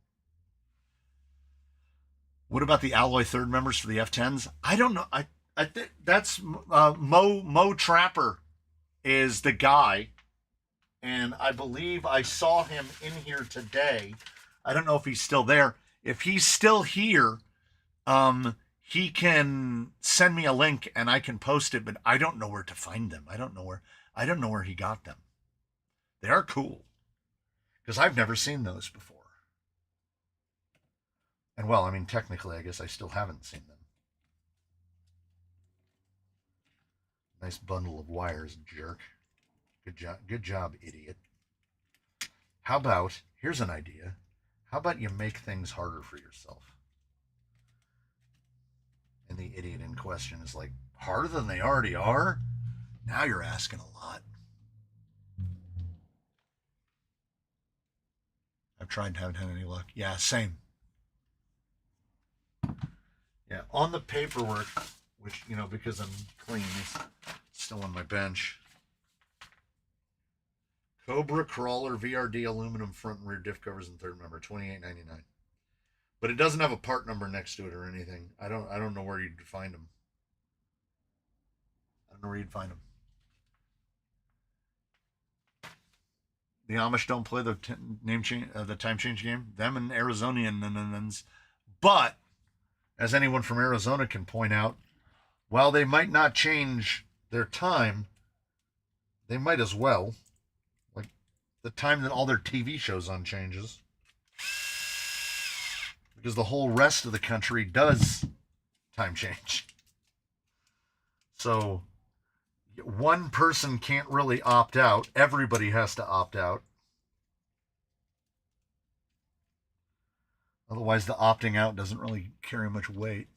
What about the alloy third members for the F10s? I don't know. I think that's Mo Trapper is the guy, and I believe I saw him in here today. I don't know if he's still there. If he's still here, he can send me a link and I can post it, but I don't know where to find them. I don't know where he got them. They are cool because I've never seen those before. And well, I mean, technically, I guess I still haven't seen them. Nice bundle of wires, jerk. Good job, idiot. How about, here's an idea. How about you make things harder for yourself? And the idiot in question is like, harder than they already are? Now you're asking a lot. I've tried and haven't had any luck. Yeah, same. Yeah, on the paperwork, which, because I'm clean, it's still on my bench. Cobra Crawler VRD aluminum front and rear diff covers and third member, $28.99. But it doesn't have a part number next to it or anything. I don't know where you'd find them. The Amish don't play the time change game. Them and Arizonians. But as anyone from Arizona can point out, while they might not change their time, they might as well. Like the time that all their TV shows on changes. Because the whole rest of the country does time change. So one person can't really opt out. Everybody has to opt out. Otherwise, the opting out doesn't really carry much weight.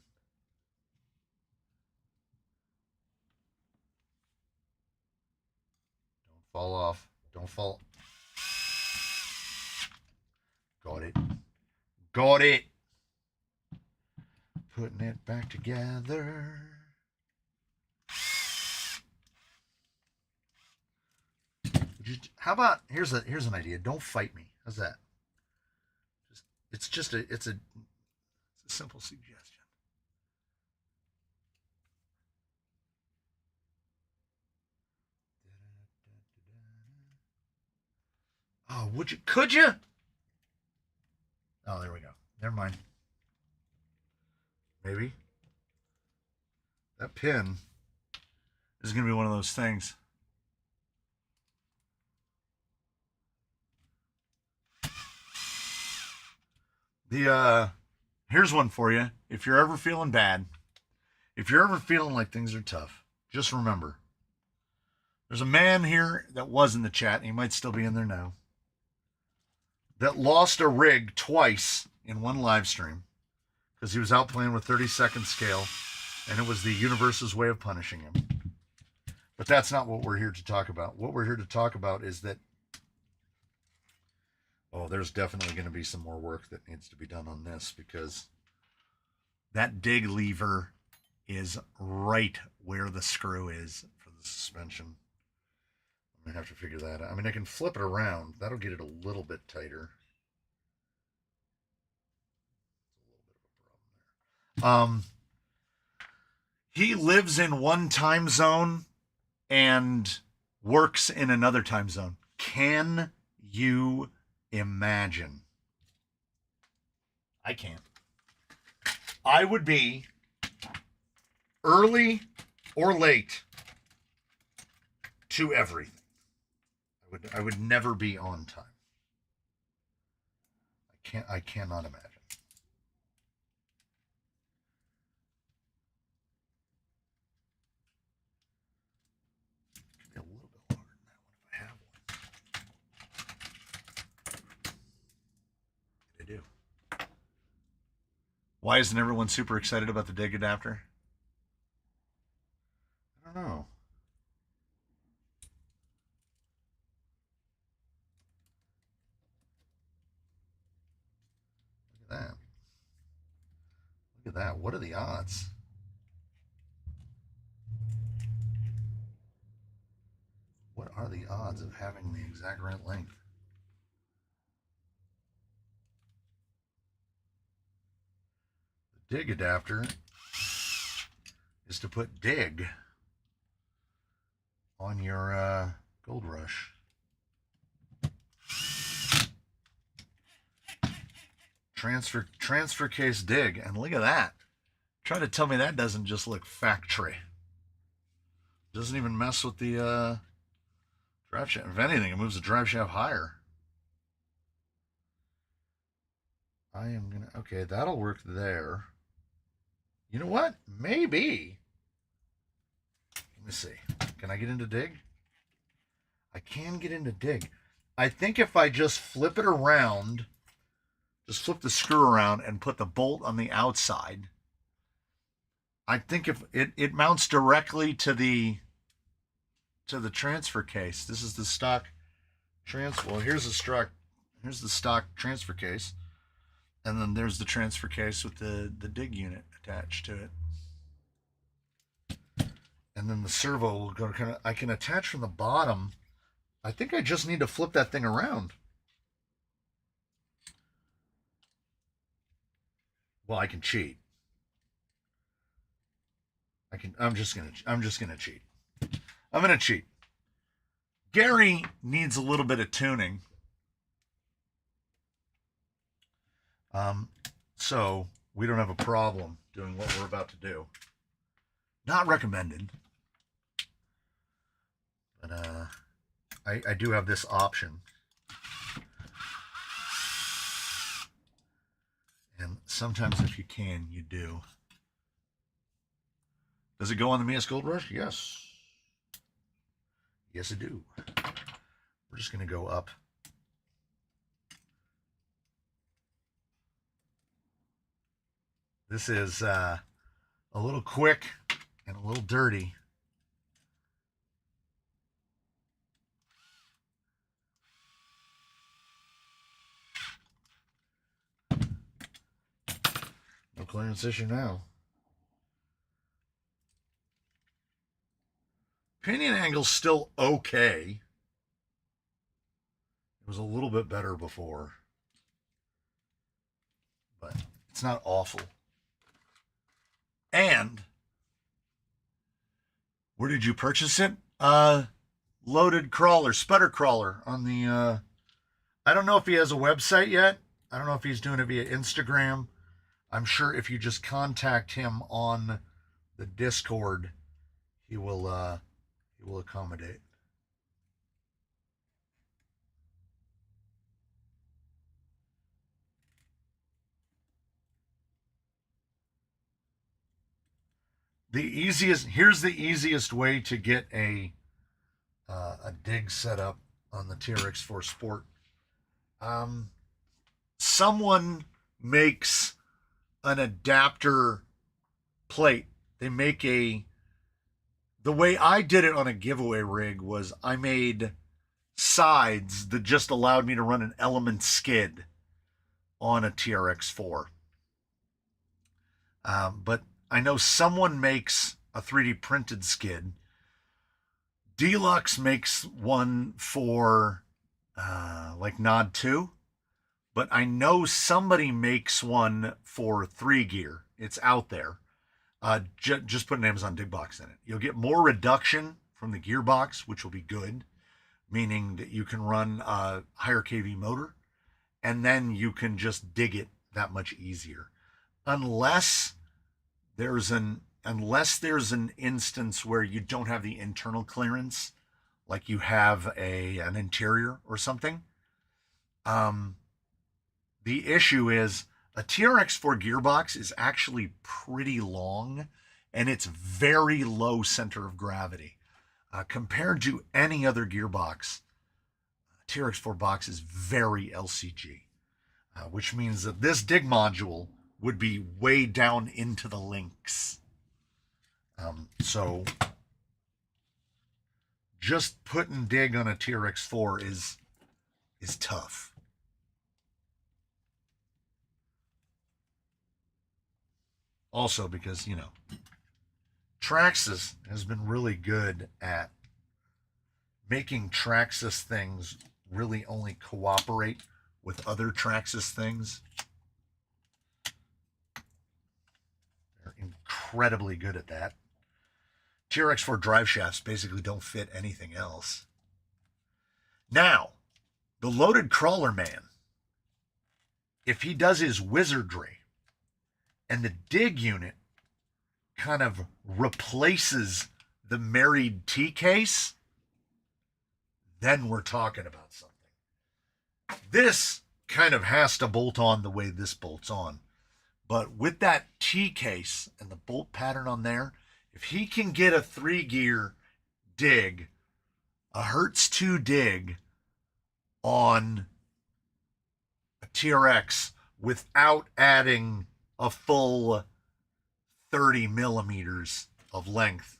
Don't fall off. Don't fall. Got it. Got it. Putting it back together. How about, here's an idea. Don't fight me. How's that? It's a simple suggestion. Oh, could you? Oh, there we go. Never mind. Maybe. That pin is going to be one of those things. Here's one for you. If you're ever feeling bad, if you're ever feeling like things are tough, just remember, there's a man here that was in the chat, and he might still be in there now, that lost a rig twice in one live stream because he was out playing with 30-second scale, and it was the universe's way of punishing him. But that's not what we're here to talk about. What we're here to talk about is that, oh, there's definitely going to be some more work that needs to be done on this, because that dig lever is right where the screw is for the suspension. I'm going to have to figure that out. I mean, I can flip it around. That'll get it a little bit tighter. He lives in one time zone and works in another time zone. Can you imagine? I can't. I would be early or late to everything. I would never be on time. I cannot imagine. Could be a little bit longer than that one if I have one. I do. Why isn't everyone super excited about the dig adapter? I don't know. Look at that. Look at that. What are the odds? What are the odds of having the exact right length? The dig adapter is to put dig on your Gold Rush. Transfer case dig, and look at that. Try to tell me that doesn't just look factory. Doesn't even mess with the drive shaft. If anything, it moves the drive shaft higher. I am gonna, okay, that'll work there. You know what? Maybe. Let me see. Can I get into dig? I can get into dig. I think if I just flip it around, just flip the screw around and put the bolt on the outside, I think if it mounts directly to the transfer case. This is the stock transfer. Well, here's the stock transfer case, and then there's the transfer case with the dig unit attached to it. And then the servo will go kind of, I can attach from the bottom. I think I just need to flip that thing around. Well, I can cheat. I'm just gonna cheat. I'm gonna cheat. Gary needs a little bit of tuning. So we don't have a problem doing what we're about to do. Not recommended. But I do have this option. And sometimes if you can, you do. Does it go on the Mias Gold Rush? Yes. Yes, it do. We're just going to go up. This is a little quick and a little dirty. No clearance issue now. Pinion angle's still okay. It was a little bit better before, but it's not awful. And where did you purchase it? Loaded Crawler, Sputter Crawler on the, I don't know if he has a website yet. I don't know if he's doing it via Instagram. I'm sure if you just contact him on the Discord, he will accommodate. Here's the easiest way to get a dig set up on the TRX4 Sport. Someone makes an adapter plate. They make the way I did it on a giveaway rig was I made sides that just allowed me to run an element skid on a TRX4. But I know someone makes a 3D printed skid. Deluxe makes one for like Nod 2, but I know somebody makes one for 3 gear. It's out there. Just put an Amazon Dig Box in it. You'll get more reduction from the gearbox, which will be good, meaning that you can run a higher kV motor, and then you can just dig it that much easier. Unless there's an instance where you don't have the internal clearance, like you have an interior or something. The issue is a TRX4 gearbox is actually pretty long, and it's very low center of gravity. Compared to any other gearbox, TRX4 box is very LCG, which means that this dig module would be way down into the links. So just putting dig on a TRX4 is tough. Also because, Traxxas has been really good at making Traxxas things really only cooperate with other Traxxas things. They're incredibly good at that. TRX4 drive shafts basically don't fit anything else. Now, the loaded crawler man, if he does his wizardry and the dig unit kind of replaces the married T case, then we're talking about something. This kind of has to bolt on the way this bolts on. But with that T case and the bolt pattern on there, if he can get a 3-gear dig, a Hertz 2 dig on a TRX without adding a full 30 millimeters of length,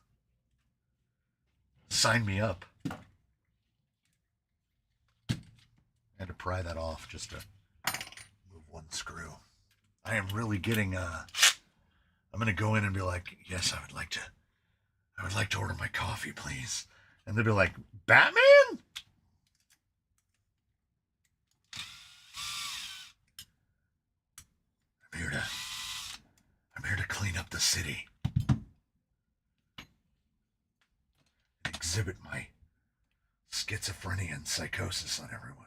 sign me up. I had to pry that off just to move one screw. I am really getting I'm going to go in and be like, yes, I would like to order my coffee, please. And they'll be like, Batman? I'm here to clean up the city. And exhibit my schizophrenia and psychosis on everyone.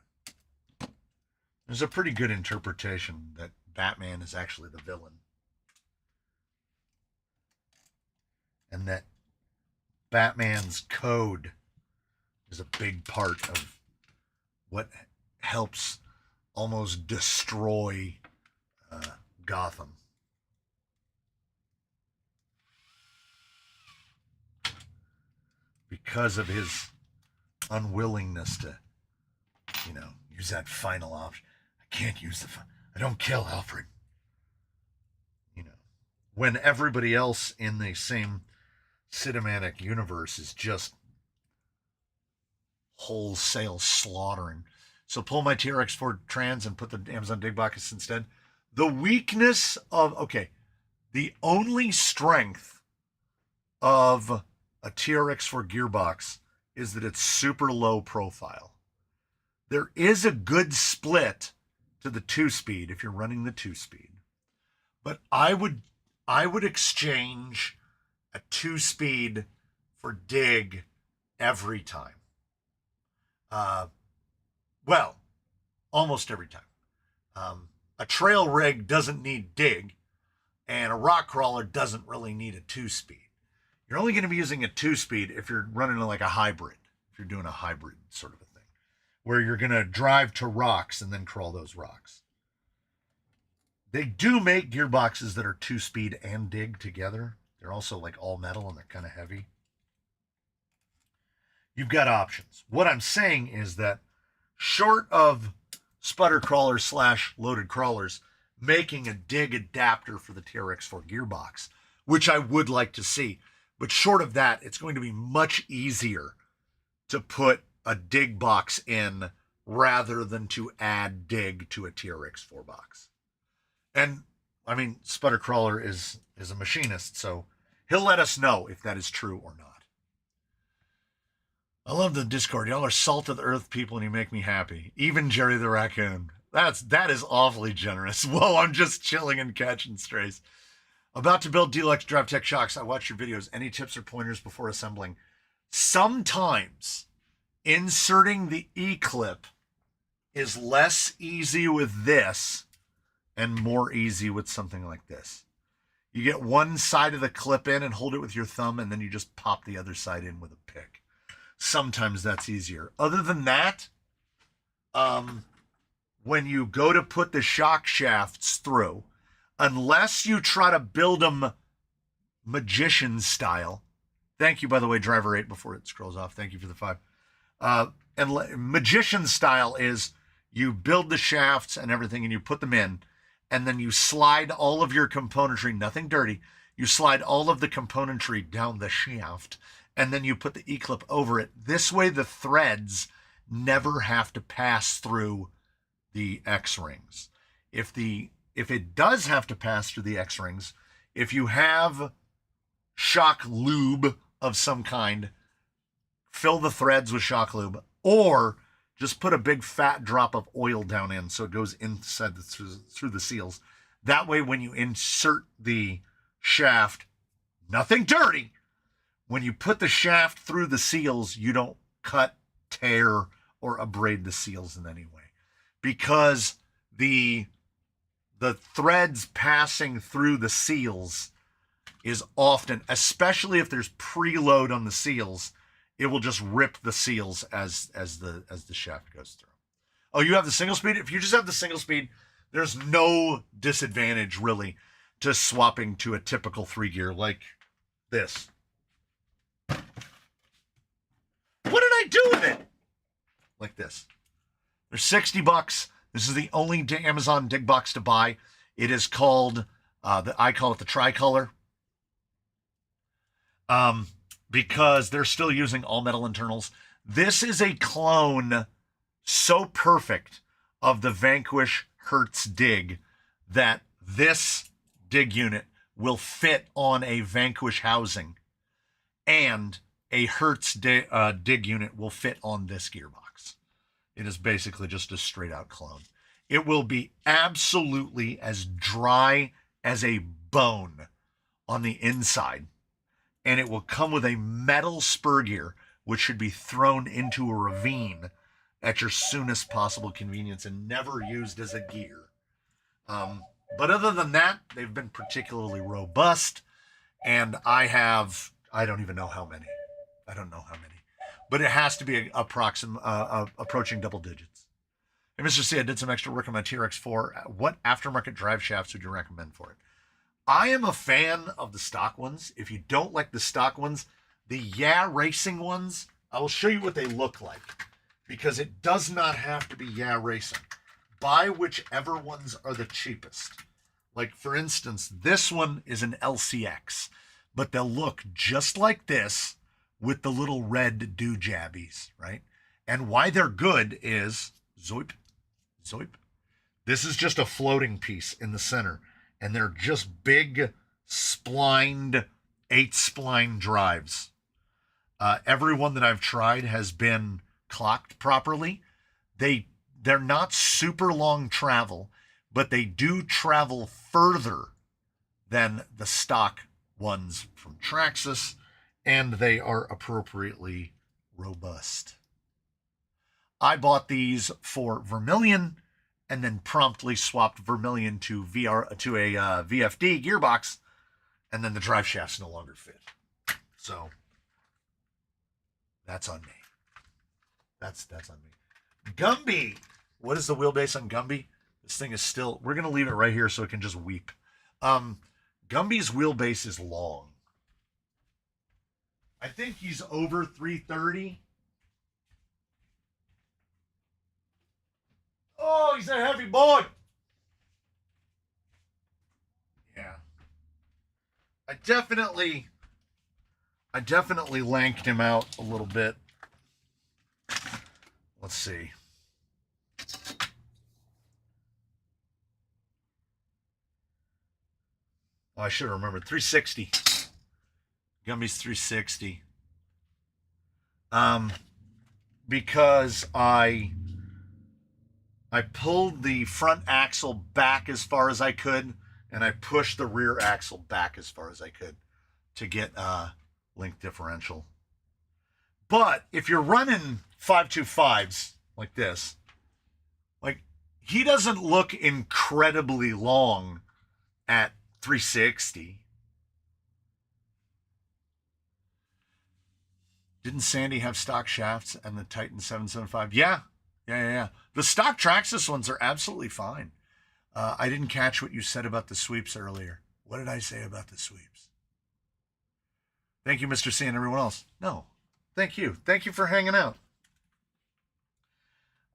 There's a pretty good interpretation that Batman is actually the villain. And that Batman's code is a big part of what helps almost destroy Gotham. Because of his unwillingness to, use that final option. I can't use I don't kill Alfred. When everybody else in the same cinematic universe is just wholesale slaughtering. So pull my TRX4 Trans and put the Amazon Dig Box instead. The weakness of, the only strength of a TRX4 gearbox is that it's super low profile. There is a good split to the 2-speed if you're running the 2-speed. But I would exchange a 2-speed for dig every time. Well, almost every time. A trail rig doesn't need dig, and a rock crawler doesn't really need a 2-speed. You're only going to be using a 2-speed if you're running like a hybrid, if you're doing a hybrid sort of a thing, where you're going to drive to rocks and then crawl those rocks. They do make gearboxes that are 2-speed and dig together. They're also like all metal and they're kind of heavy. You've got options. What I'm saying is that short of sputter crawlers / loaded crawlers making a dig adapter for the TRX4 gearbox, which I would like to see, but short of that, it's going to be much easier to put a dig box in rather than to add dig to a TRX4 box. And I mean, Sputter Crawler is a machinist, so he'll let us know if that is true or not. I love the Discord. Y'all are salt of the earth people and you make me happy. Even Jerry the Raccoon. That is awfully generous. Whoa, I'm just chilling and catching strays. About to build Deluxe Drive Tech shocks. I watch your videos. Any tips or pointers before assembling? Sometimes inserting the E-clip is less easy with this and more easy with something like this. You get one side of the clip in and hold it with your thumb, and then you just pop the other side in with a pick. Sometimes that's easier. Other than that, when you go to put the shock shafts through, unless you try to build them magician style. Thank you, by the way, Driver 8, before it scrolls off. Thank you for the 5. Magician style is you build the shafts and everything and you put them in, and then you slide all of your componentry, nothing dirty, you slide all of the componentry down the shaft, and then you put the E-clip over it. This way the threads never have to pass through the X-rings. If it does have to pass through the X-rings, if you have shock lube of some kind, fill the threads with shock lube, or just put a big fat drop of oil down in so it goes inside through the seals. That way when you insert the shaft, nothing dirty, when you put the shaft through the seals, you don't cut, tear, or abrade the seals in any way. Because the threads passing through the seals is often, especially if there's preload on the seals, it will just rip the seals as the shaft goes through. Oh, you have the single speed? If you just have the single speed, there's no disadvantage really to swapping to a typical 3-gear like this. What did I do with it? Like this. They're $60. This is the only Amazon dig box to buy. It is called, I call it the tricolor. Because they're still using all metal internals. This is a clone so perfect of the Vanquish Hertz dig that this dig unit will fit on a Vanquish housing, and a Hertz dig unit will fit on this gearbox. It is basically just a straight out clone. It will be absolutely as dry as a bone on the inside, and it will come with a metal spur gear, which should be thrown into a ravine at your soonest possible convenience and never used as a gear. But other than that, they've been particularly robust, and I don't even know how many. I don't know how many. But it has to be approaching double digits. Hey, Mr. C, I did some extra work on my TRX4. What aftermarket drive shafts would you recommend for it? I am a fan of the stock ones. If you don't like the stock ones, the Yeah Racing ones, I will show you what they look like, because it does not have to be Yeah Racing. Buy whichever ones are the cheapest. Like, for instance, this one is an LCX, but they'll look just like this with the little red doojabbies, right? And why they're good is, zoip, zoip. This is just a floating piece in the center, and they're just big splined 8-spline drives. Every one that I've tried has been clocked properly. They're not super long travel, but they do travel further than the stock ones from Traxxas, and they are appropriately robust. I bought these for Vermilion and then promptly swapped Vermilion to a VFD gearbox, and then the drive shafts no longer fit. So that's on me. That's on me. Gumby. What is the wheelbase on Gumby? This thing is still, we're going to leave it right here so it can just weep. Gumby's wheelbase is long. I think he's over 330. Oh, he's a heavy boy. Yeah. I definitely lanked him out a little bit. Let's see. Oh, I should have remembered. 360. Gumby's 360. Because I pulled the front axle back as far as I could, and I pushed the rear axle back as far as I could to get link differential. But if you're running 525s like this, like, he doesn't look incredibly long at 360. Didn't Sandy have stock shafts and the Titan 775? Yeah. The stock Traxxas ones are absolutely fine. I didn't catch what you said about the sweeps earlier. What did I say about the sweeps? Thank you, Mr. C, and everyone else. No, thank you. Thank you for hanging out.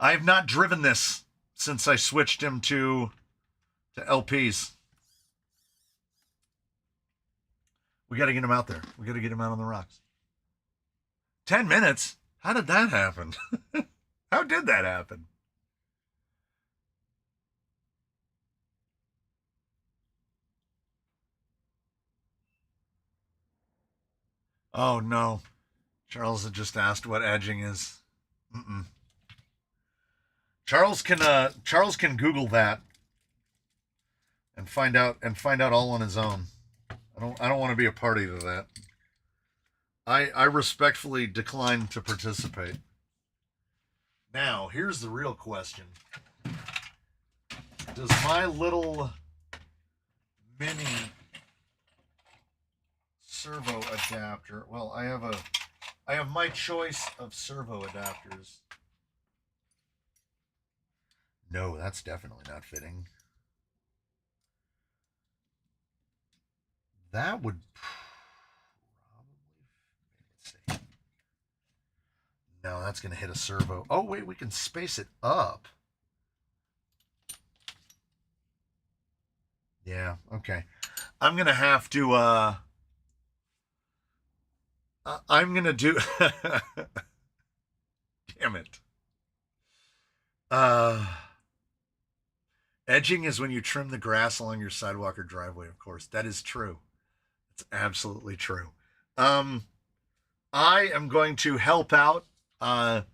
I have not driven this since I switched him to LPs. We got to get him out there. We got to get him out on the rocks. 10 minutes? How did that happen? How did that happen? Oh, no. Charles had just asked what edging is. Charles can Google that and find out all on his own. I don't want to be a party to that. I respectfully decline to participate. Now, here's the real question. Does my little mini servo adapter, well, I have my choice of servo adapters. No, that's definitely not fitting. That would probably, let's see. No, that's going to hit a servo. Oh, wait, we can space it up. Yeah, okay. I'm going to have to, I'm going to do, damn it. Edging is when you trim the grass along your sidewalk or driveway, of course. That is true. It's absolutely true. I am going to help out the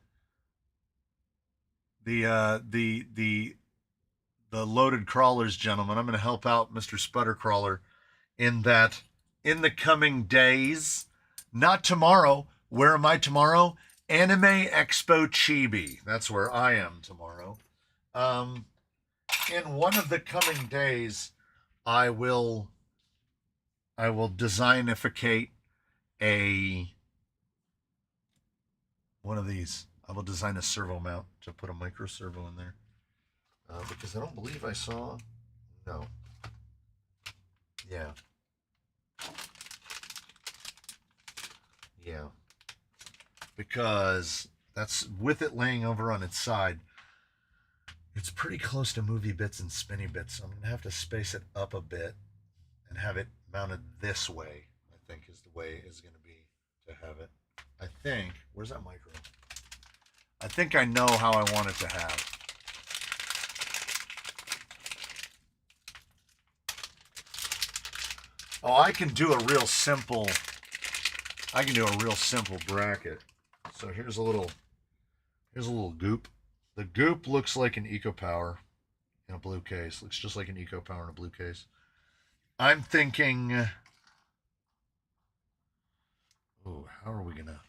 loaded crawlers, gentlemen. I'm going to help out Mr. Sputtercrawler in that in the coming days, not tomorrow. Where am I tomorrow? Anime Expo Chibi. That's where I am tomorrow. In one of the coming days, I will designificate one of these. I will design a servo mount to put a micro servo in there. Because I don't believe I saw. No. Yeah. Yeah. Because that's with it laying over on its side. It's pretty close to movie bits and spinny bits, so I'm going to have to space it up a bit and have it mounted this way, I think is the way is going to be to have it. I think, where's that micro? I think I know how I want it to have. Oh, I can do a real simple bracket. So here's a little goop. The goop looks like an EcoPower in a blue case. Looks just like an EcoPower in a blue case. I'm thinking, oh, how are we gonna?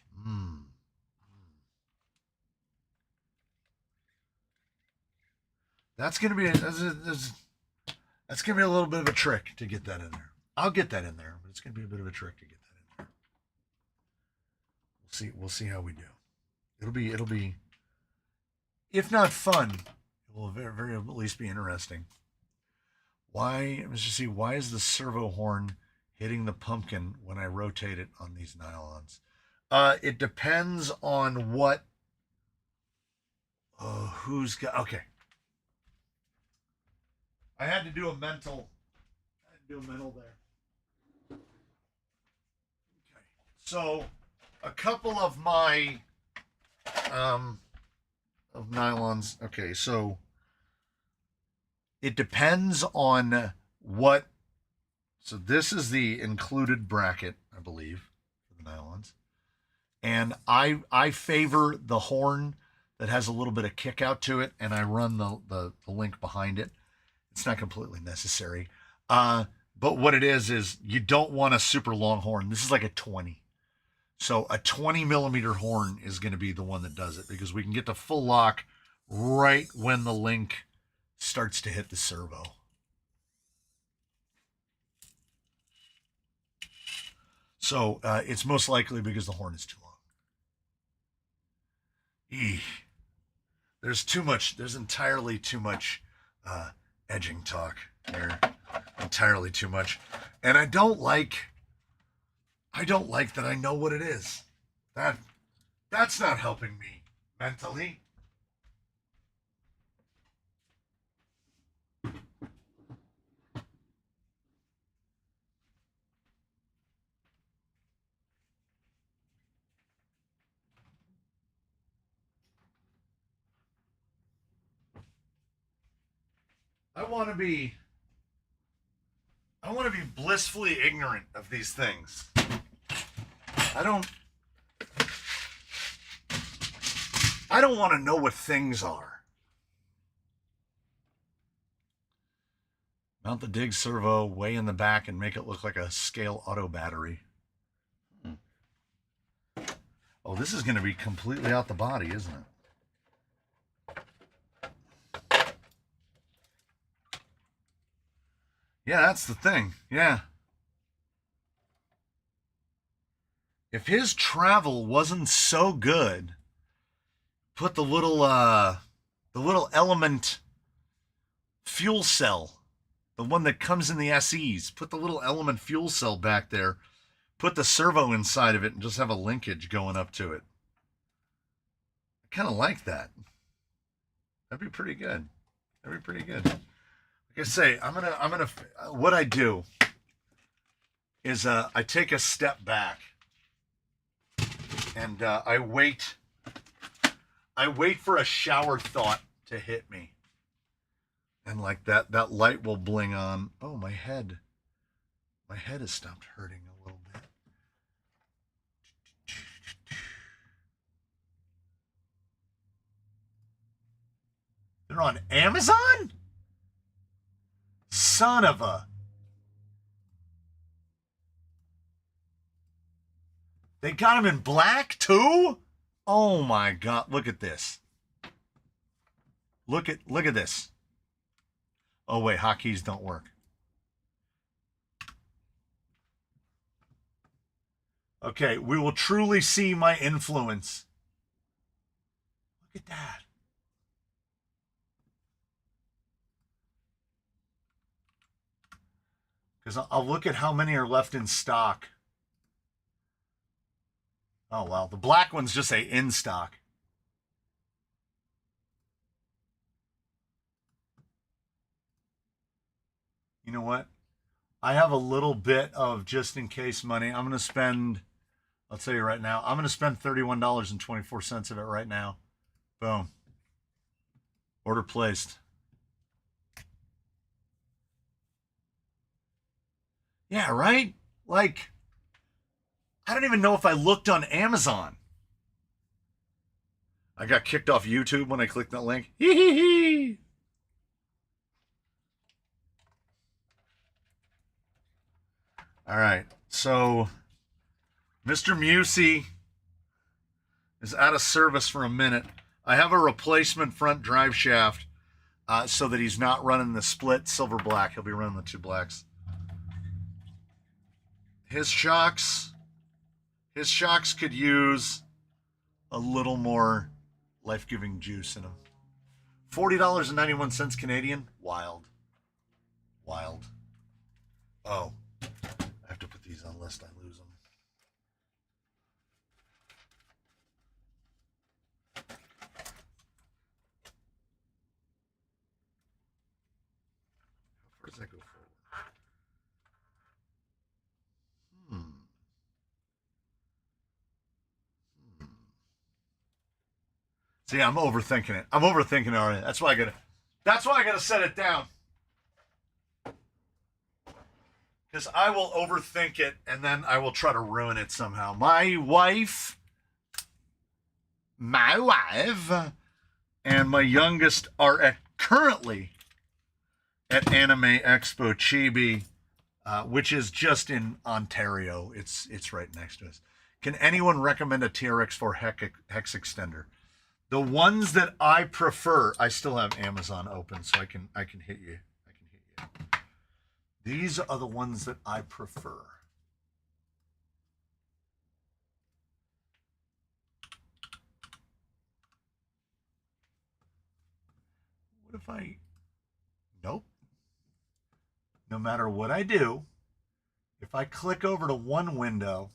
That's gonna be that's gonna be a little bit of a trick to get that in there. I'll get that in there, but it's gonna be a bit of a trick to get that in there. We'll see how we do. It'll be, if not fun, it will very at least be interesting. Let's just see, why is the servo horn hitting the pumpkin when I rotate it on these nylons? It depends on what. Who's got? Okay. I had to do a mental. There. Okay. So, a couple of my of nylons. Okay, so it depends on what. So this is the included bracket, I believe, for the nylons, and I favor the horn that has a little bit of kick out to it, and I run the link behind it. It's not completely necessary. But what it is you don't want a super long horn. This is like a 20. So a 20 millimeter horn is going to be the one that does it, because we can get the full lock right when the link starts to hit the servo. So it's most likely because the horn is too long. Eesh. There's entirely too much edging talk there. Entirely too much. And I don't like that I know what it is. That's not helping me mentally. I want to be blissfully ignorant of these things. I don't want to know what things are. Mount the dig servo way in the back and make it look like a scale auto battery. Oh, this is going to be completely out the body, isn't it? Yeah, that's the thing. Yeah. If his travel wasn't so good, put the little element fuel cell, the one that comes in the SEs, put the little element fuel cell back there, put the servo inside of it, and just have a linkage going up to it. I kind of like that. That'd be pretty good. Like I say, what I do is I take a step back and I wait for a shower thought to hit me. And like that light will bling on. Oh, my head has stopped hurting a little bit. They're on Amazon? Son of a. They got them in black too? Oh my God, look at this. Look at this. Oh wait, hotkeys don't work. Okay, we will truly see my influence. Look at that. Because I'll look at how many are left in stock. Oh, well, the black ones just say in stock. You know what? I have a little bit of just in case money. I'm going to spend, I'll tell you right now, I'm going to spend $31.24 of it right now. Boom. Order placed. Yeah, right? Like, I don't even know if I looked on Amazon. I got kicked off YouTube when I clicked that link. Hee hee hee. All right, so Mr. Musey is out of service for a minute. I have a replacement front drive shaft so that he's not running the split silver black. He'll be running the two blacks. His shocks could use a little more life-giving juice in them. $40.91 Canadian. Wild. Oh, I have to put these on list. I lose them. Where does that go forward? See, I'm overthinking it. I'm overthinking it already. That's why I gotta set it down. Because I will overthink it and then I will try to ruin it somehow. My wife and my youngest are currently at Anime Expo Chibi, which is just in Ontario. It's right next to us. Can anyone recommend a TRX4 hex extender? The ones that I prefer, I still have Amazon open, so I can hit you. These are the ones that I prefer. What if I... Nope. No matter what I do, if I click over to one window,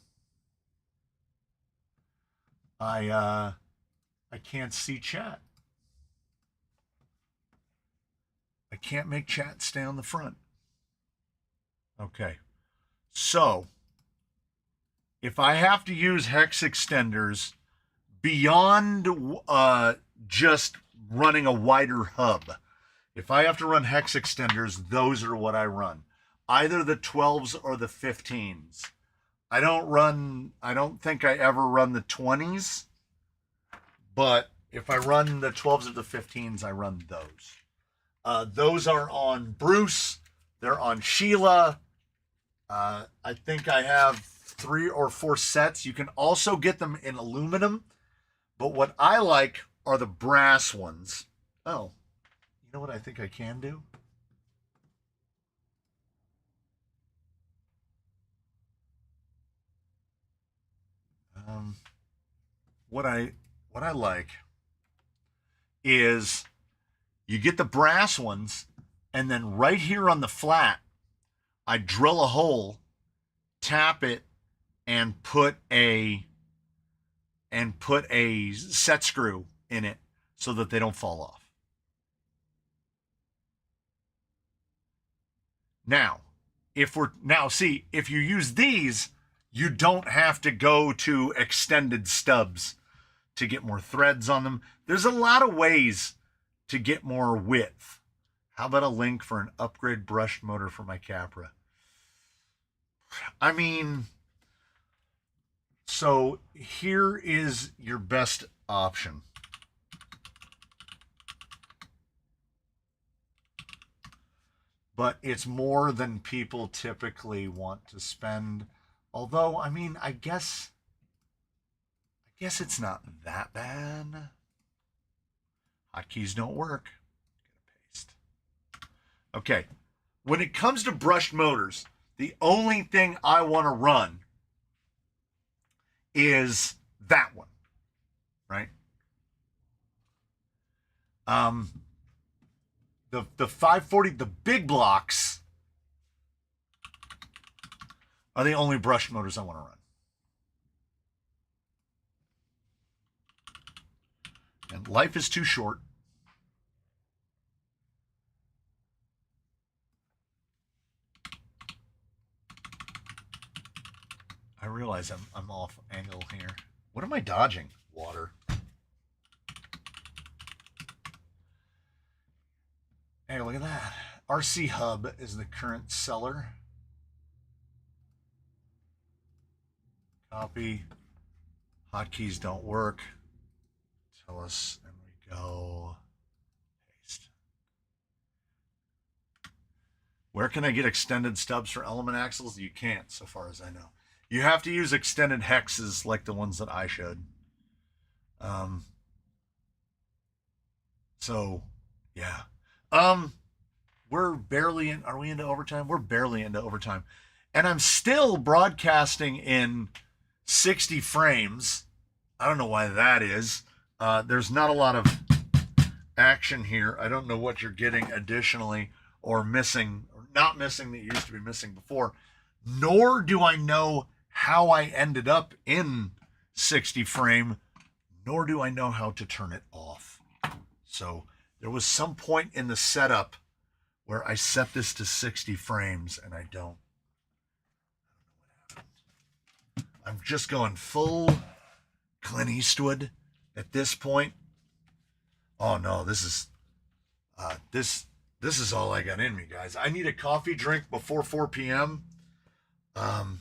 I can't see chat. I can't make chat stay on the front. Okay. So, if I have to use hex extenders beyond just running a wider hub, if I have to run hex extenders, those are what I run. Either the 12s or the 15s. I don't think I ever run the 20s, but if I run the 12s or the 15s, I run those. Those are on Bruce. They're on Sheila. I think I have 3 or 4 sets. You can also get them in aluminum, but what I like are the brass ones. Oh, you know what I think I can do? What I like is you get the brass ones, and then right here on the flat, I drill a hole, tap it, and put a set screw in it so that they don't fall off. Now, if you use these, you don't have to go to extended stubs to get more threads on them. There's a lot of ways to get more width. How about a link for an upgrade brushed motor for my Capra? I mean, so here is your best option. But it's more than people typically want to spend. Although, I mean, I guess it's not that bad. Hotkeys don't work. Paste. Okay. When it comes to brushed motors, the only thing I want to run is that one, right? The 540, the big blocks are the only brushed motors I want to run. And life is too short. I realize I'm off angle here. What am I dodging? Water. Hey, look at that. RC Hub is the current seller. Copy. Hotkeys don't work. Tell us, and we go. Paste. Where can I get extended stubs for element axles? You can't, so far as I know. You have to use extended hexes like the ones that I showed. So, yeah. We're barely in. Are we into overtime? We're barely into overtime. And I'm still broadcasting in 60 frames. I don't know why that is. There's not a lot of action here. I don't know what you're getting additionally or missing, or not missing that you used to be missing before. Nor do I know how I ended up in 60 frame, nor do I know how to turn it off. So there was some point in the setup where I set this to 60 frames and I don't. I'm just going full Clint Eastwood at this point. Oh no, this is all I got in me, guys. I need a coffee drink before 4 p.m. And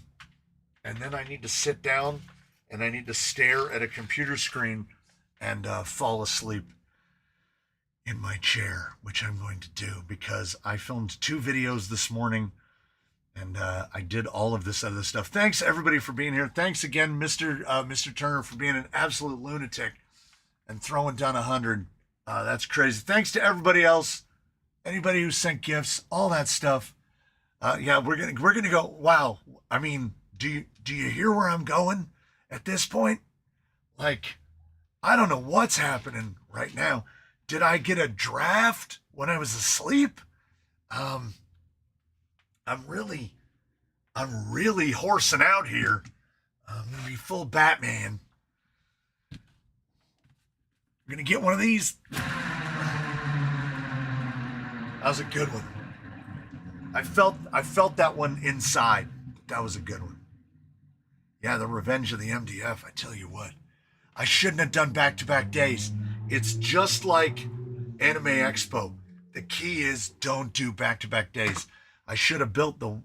then I need to sit down and I need to stare at a computer screen and fall asleep in my chair, which I'm going to do because I filmed 2 videos this morning and I did all of this other stuff. Thanks everybody for being here. Thanks again, Mr. Turner, for being an absolute lunatic and throwing down 100. That's crazy. Thanks to everybody else, anybody who sent gifts, all that stuff. Yeah, we're gonna go. Wow. I mean, do you hear where I'm going at this point? Like, I don't know what's happening right now. Did I get a draft when I was asleep? I'm really horsing out here. I'm gonna be full Batman. We're gonna get one of these. That was a good one. I felt that one inside. That was a good one. Yeah, the revenge of the MDF. I tell you what, I shouldn't have done back-to-back days. It's just like Anime Expo. The key is don't do back-to-back days. I should have built the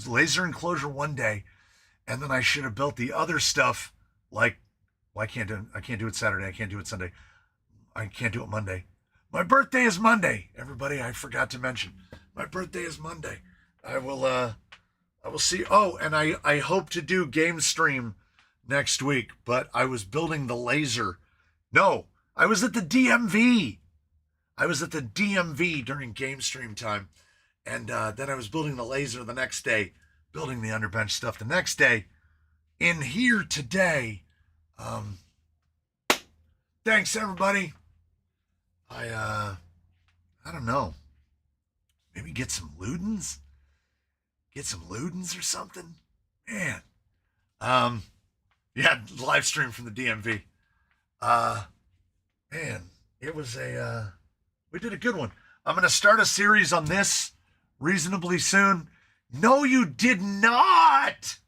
laser enclosure one day, and then I should have built the other stuff. Like, well, I can't do it Saturday. I can't do it Sunday. I can't do it Monday. My birthday is Monday. Everybody, I forgot to mention. My birthday is Monday. I will see. Oh, and I hope to do game stream next week, but I was building the laser. No, I was at the DMV. I was at the DMV during game stream time. And then I was building the laser the next day, building the underbench stuff the next day. In here today. Thanks everybody. I don't know. Maybe get some Ludens? Get some Ludens or something? Man. Yeah, live stream from the DMV. Man, it was we did a good one. I'm going to start a series on this reasonably soon. No, you did not!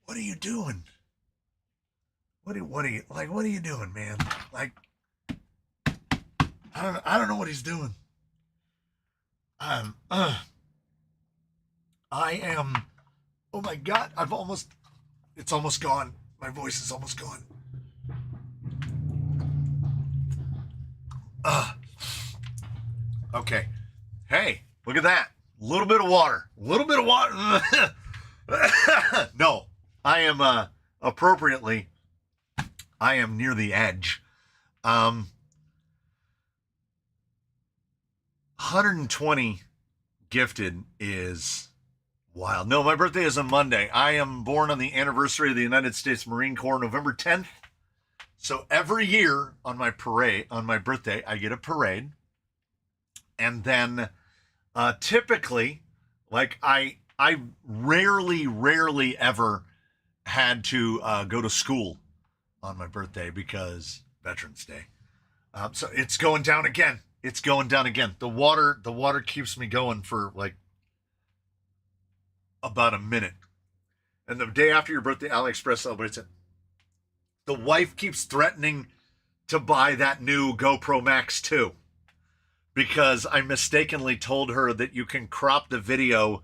What are you doing? What are you doing, man? Like, I don't know what he's doing. I am, oh my God, it's almost gone. My voice is almost gone. Okay. Hey, look at that. A little bit of water. No, I am, appropriately, I am near the edge. 120 gifted is wild. No, my birthday is on Monday. I am born on the anniversary of the United States Marine Corps, November 10th. So every year on my birthday, I get a parade. And then typically, like I rarely ever had to go to school on my birthday because Veterans Day. So it's going down again. It's going down again. The water keeps me going for like about a minute. And the day after your birthday, AliExpress celebrates it. The wife keeps threatening to buy that new GoPro Max 2 because I mistakenly told her that you can crop the video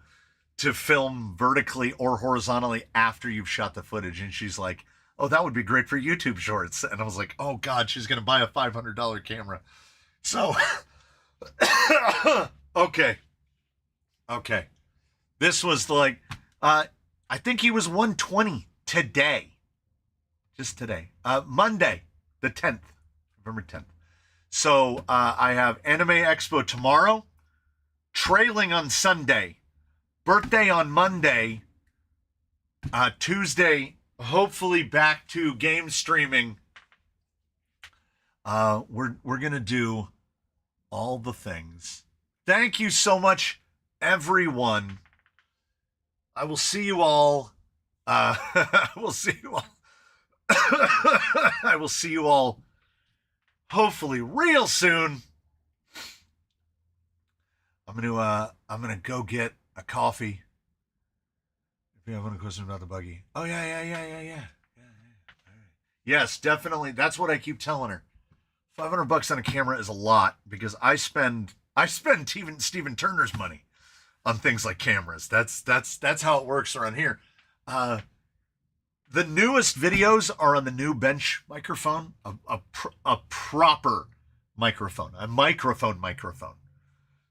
to film vertically or horizontally after you've shot the footage. And she's like, oh, that would be great for YouTube shorts. And I was like, oh God, she's going to buy a $500 camera. So, okay. This was like, I think he was 120 today. Just today. Monday, the 10th, November 10th. So, I have Anime Expo tomorrow, trailing on Sunday, birthday on Monday, Tuesday, hopefully back to game streaming. We're going to do all the things. Thank you so much, everyone. I will see you all. I will see you all. I will see you all hopefully real soon. I'm gonna go get a coffee. If you have any questions about the buggy. Oh yeah. Yes, definitely. That's what I keep telling her. $500 on a camera is a lot because I spend Steven Turner's money on things like cameras. That's how it works around here. The newest videos are on the new bench microphone, a proper microphone, a microphone.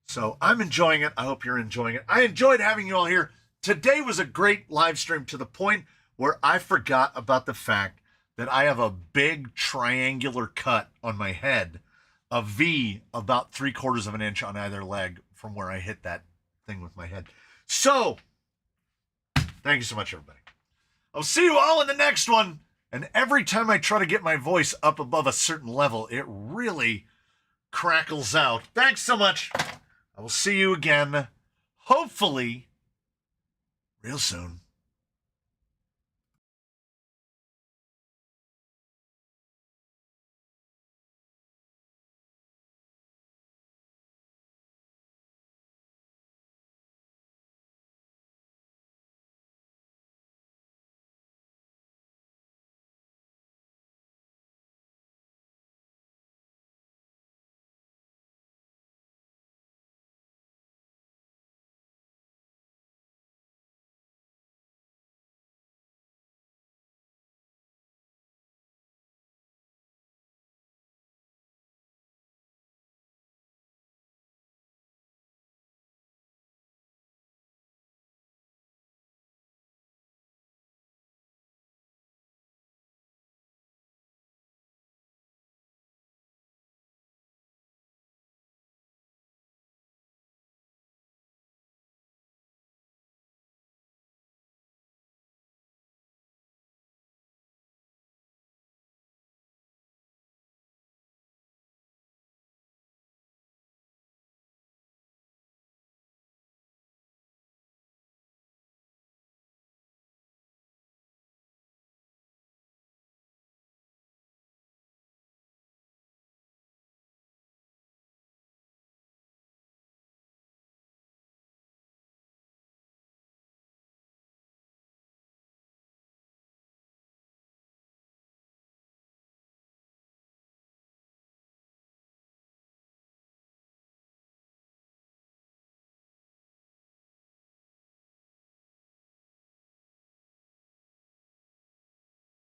So I'm enjoying it. I hope you're enjoying it. I enjoyed having you all here. Today was a great live stream to the point where I forgot about the fact that I have a big triangular cut on my head, a V about 3/4 of an inch on either leg from where I hit that thing with my head. So, thank you so much, everybody. I'll see you all in the next one. And every time I try to get my voice up above a certain level, it really crackles out. Thanks so much. I will see you again, hopefully, real soon.